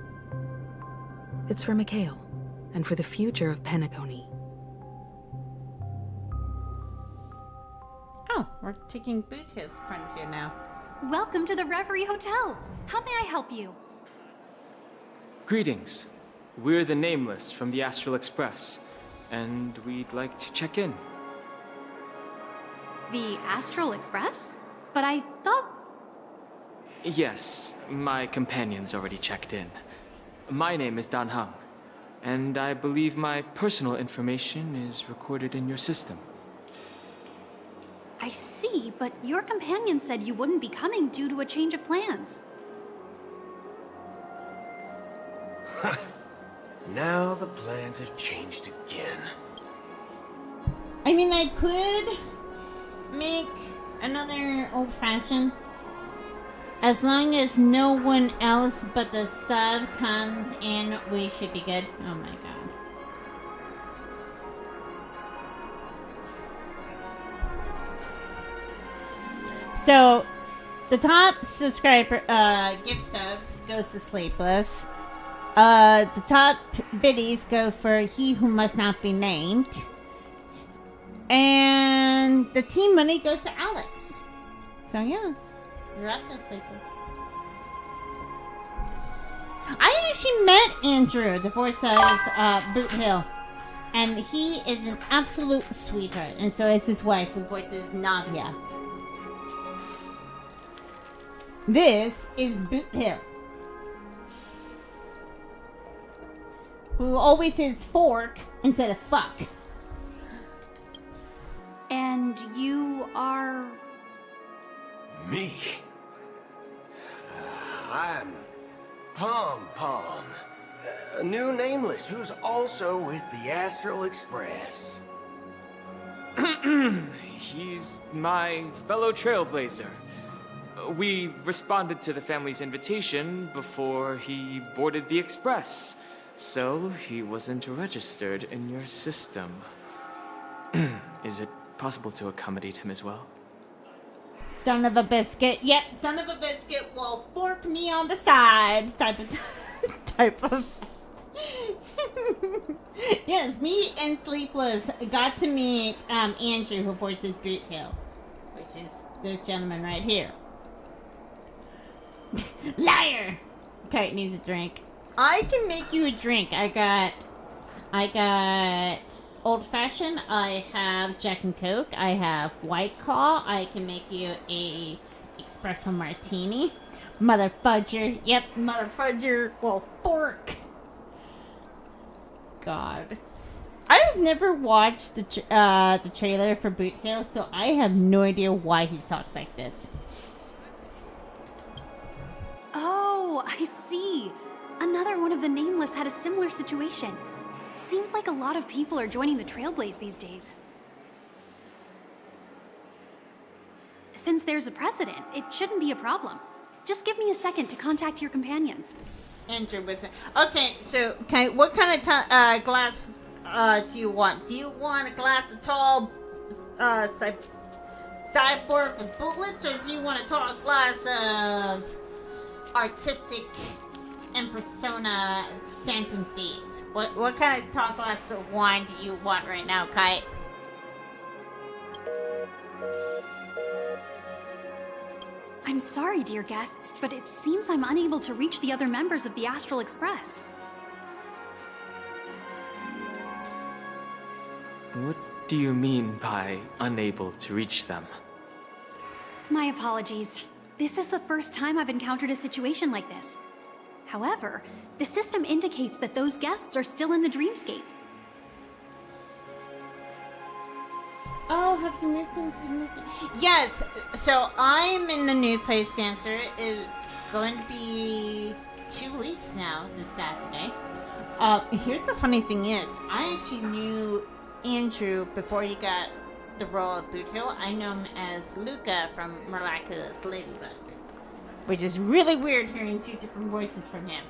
It's for Mikhail, and for the future of Penacony. Oh, we're taking Boot Hill's point of view now. Welcome to the Reverie Hotel. How may I help you? Greetings. We're the Nameless from the Astral Express, and we'd like to check in. The Astral Express? But I thought... Yes, my companion's already checked in. My name is Dan Hung, and I believe my personal information is recorded in your system. I see, but your companion said you wouldn't be coming due to a change of plans. Now the plans have changed again. I mean, I could make another old-fashioned. As long as no one else but the sub comes in, we should be good. Oh my god. So, the top subscriber, gift subs goes to Sleepless. The top biddies go for He Who Must Not Be Named. And the team money goes to Alex. So yes, you're up to Sleepless. I actually met Andrew, the voice of Boot Hill. And he is an absolute sweetheart. And so is his wife, who voices Navia. This is Boot Hill, who always says fork instead of fuck. And you are... Me? I'm Pom Pom, a new Nameless who's also with the Astral Express. He's my fellow Trailblazer. We responded to the family's invitation before he boarded the express, so he wasn't registered in your system. Is it possible to accommodate him as well? Son of a biscuit. Yep, son of a biscuit will fork me on the side. Type of. Yes, me and Sleepless got to meet Andrew, who voices Boot Hill, which is this gentleman right here. Liar! Kite needs a drink. I can make you a drink. I got old fashioned. I have Jack and Coke. I have White Claw. I can make you a espresso martini. Mother fudger. Yep, mother fudger. Well, fork. God. I've never watched the trailer for Boot Hill, so I have no idea why he talks like this. Oh, I see. Another one of the Nameless had a similar situation. Seems like a lot of people are joining the Trailblaze these days. Since there's a precedent, it shouldn't be a problem. Just give me a second to contact your companions. Andrew was okay. So, what kind of glass do you want? Do you want a glass of tall cyborg with bullets, or do you want a tall glass of artistic and persona phantom thief? What kind of tall glass of wine do you want right now, Kite? I'm sorry, dear guests, but it seems I'm unable to reach the other members of the Astral Express. What do you mean by unable to reach them? My apologies. This is the first time I've encountered a situation like this. However, the system indicates that those guests are still in the dreamscape. Oh, have you moved into the new place? Yes, so I'm in the new place, Dancer. It's going to be 2 weeks now, this Saturday. Here's the funny thing is, I actually knew Andrew before he got the role of Boot Hill. I know him as Luca from Miraculous Ladybug, which is really weird hearing 2 different voices from him.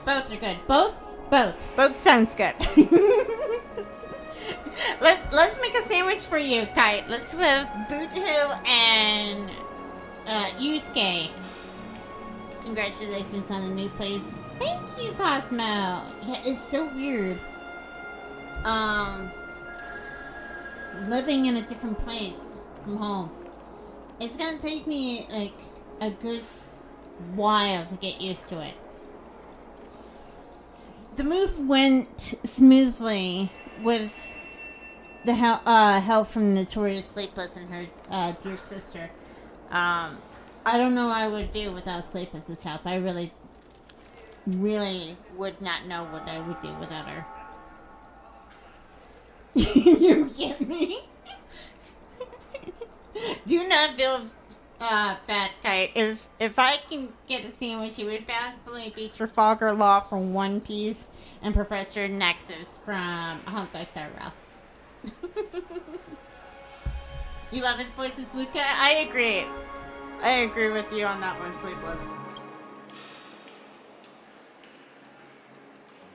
Both are good. Both sounds good. Let's make a sandwich for you, Kite. Let's have Boot Hill and Yusuke. Congratulations on the new place. Thank you, Cosmo. Yeah, it's so weird. Living in a different place from home. It's gonna take me like a good while to get used to it. The move went smoothly with the help from Notorious Sleepless and her dear sister. I don't know what I would do without Sleepless's help. I really would not know what I would do without her. You get me? Do not feel bad, Kite. If I can get a sandwich, it would definitely be Trafalgar Law from One Piece and Professor Nexus from Honkai Star Rail. You love his voices, Luca? I agree. I agree with you on that one, Sleepless.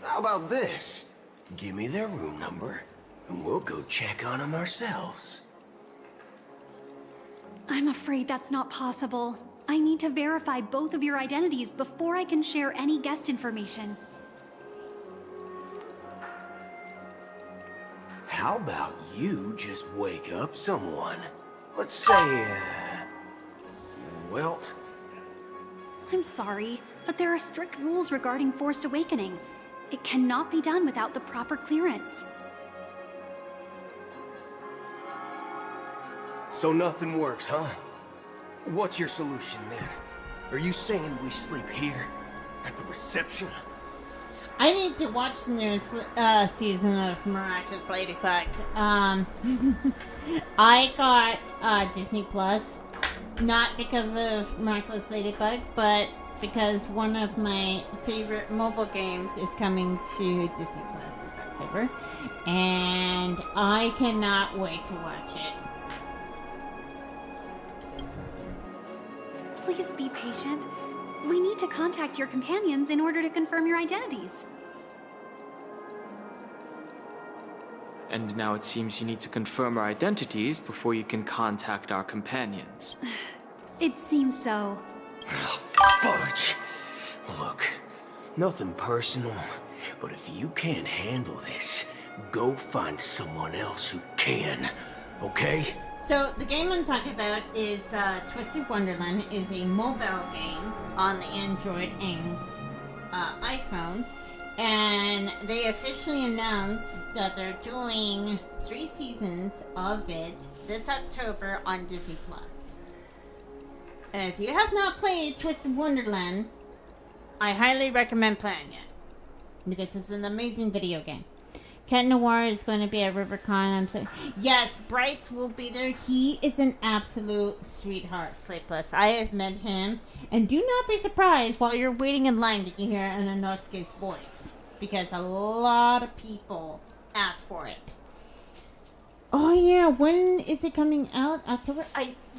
How about this? Give me their room number, and we'll go check on them ourselves. I'm afraid that's not possible. I need to verify both of your identities before I can share any guest information. How about you just wake up someone? Let's say, Welt? I'm sorry, but there are strict rules regarding forced awakening. It cannot be done without the proper clearance. So nothing works, huh? What's your solution then? Are you saying we sleep here? At the reception? I need to watch the newest season of Miraculous Ladybug. I got Disney Plus, not because of Miraculous Ladybug, but because one of my favorite mobile games is coming to Disney Plus this October, and I cannot wait to watch it. Please be patient. We need to contact your companions in order to confirm your identities. And now it seems you need to confirm our identities before you can contact our companions. It seems so. Oh, fudge! Look, nothing personal, but if you can't handle this, go find someone else who can, okay? So the game I'm talking about is Twisted Wonderland. Is a mobile game on the Android and iPhone, and they officially announced that they're doing 3 seasons of it this October on Disney Plus. And if you have not played Twisted Wonderland, I highly recommend playing it because it's an amazing video game. Cat Noir is going to be at RiverCon. Yes, Bryce will be there. He is an absolute sweetheart, Sleepless. I have met him. And do not be surprised while you're waiting in line that you hear Inosuke's voice. Because a lot of people ask for it. Oh yeah, when is it coming out? October?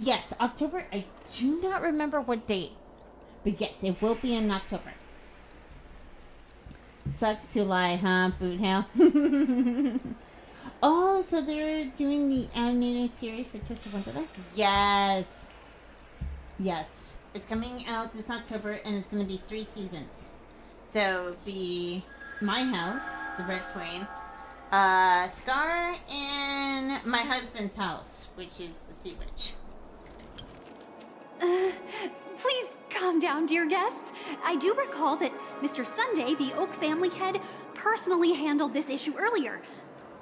Yes, October. I do not remember what date. But yes, it will be in October. Sucks to lie, huh, Boot Hell? Oh, so they're doing the animated series for Twisted Wonderland? Yes. Yes. It's coming out this October, and it's going to be 3 seasons. So, it'll be My House, the Red Queen, Scar, and My Husband's House, which is the Sea Witch. Please calm down, dear guests. I do recall that Mr. Sunday, the Oak family head, personally handled this issue earlier.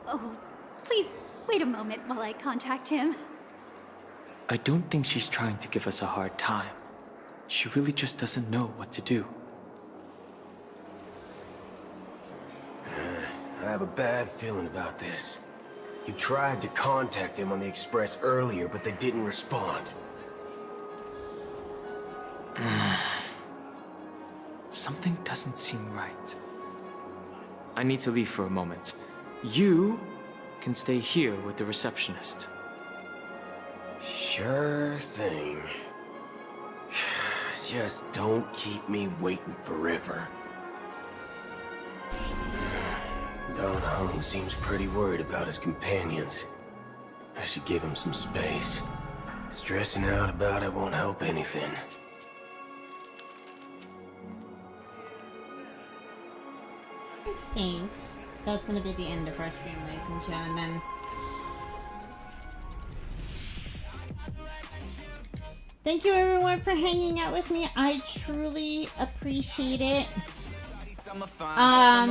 Oh, please wait a moment while I contact him. I don't think she's trying to give us a hard time. She really just doesn't know what to do. I have a bad feeling about this. You tried to contact them on the Express earlier, but they didn't respond. Something doesn't seem right. I need to leave for a moment. You can stay here with the receptionist. Sure thing. Just don't keep me waiting forever. Don Hung seems pretty worried about his companions. I should give him some space. Stressing out about it won't help anything. I think that's going to be the end of our stream, ladies and gentlemen. Thank you everyone for hanging out with me. I truly appreciate it. I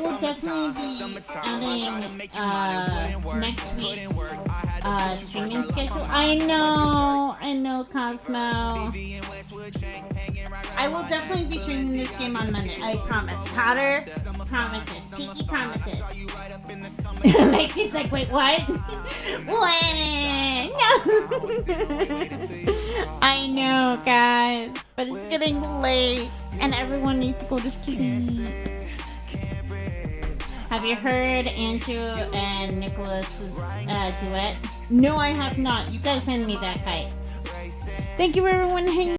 will definitely be adding next week's streaming schedule. I know, Cosmo. I will definitely be streaming this game on Monday. I promise. Potter promises. Tiki promises. Lexi's like, wait, what? What? No. I know, guys, but it's getting late, and everyone needs to go to sleep. Have you heard Andrew and Nicholas's duet? No, I have not. You gotta send me that kite. Thank you, everyone.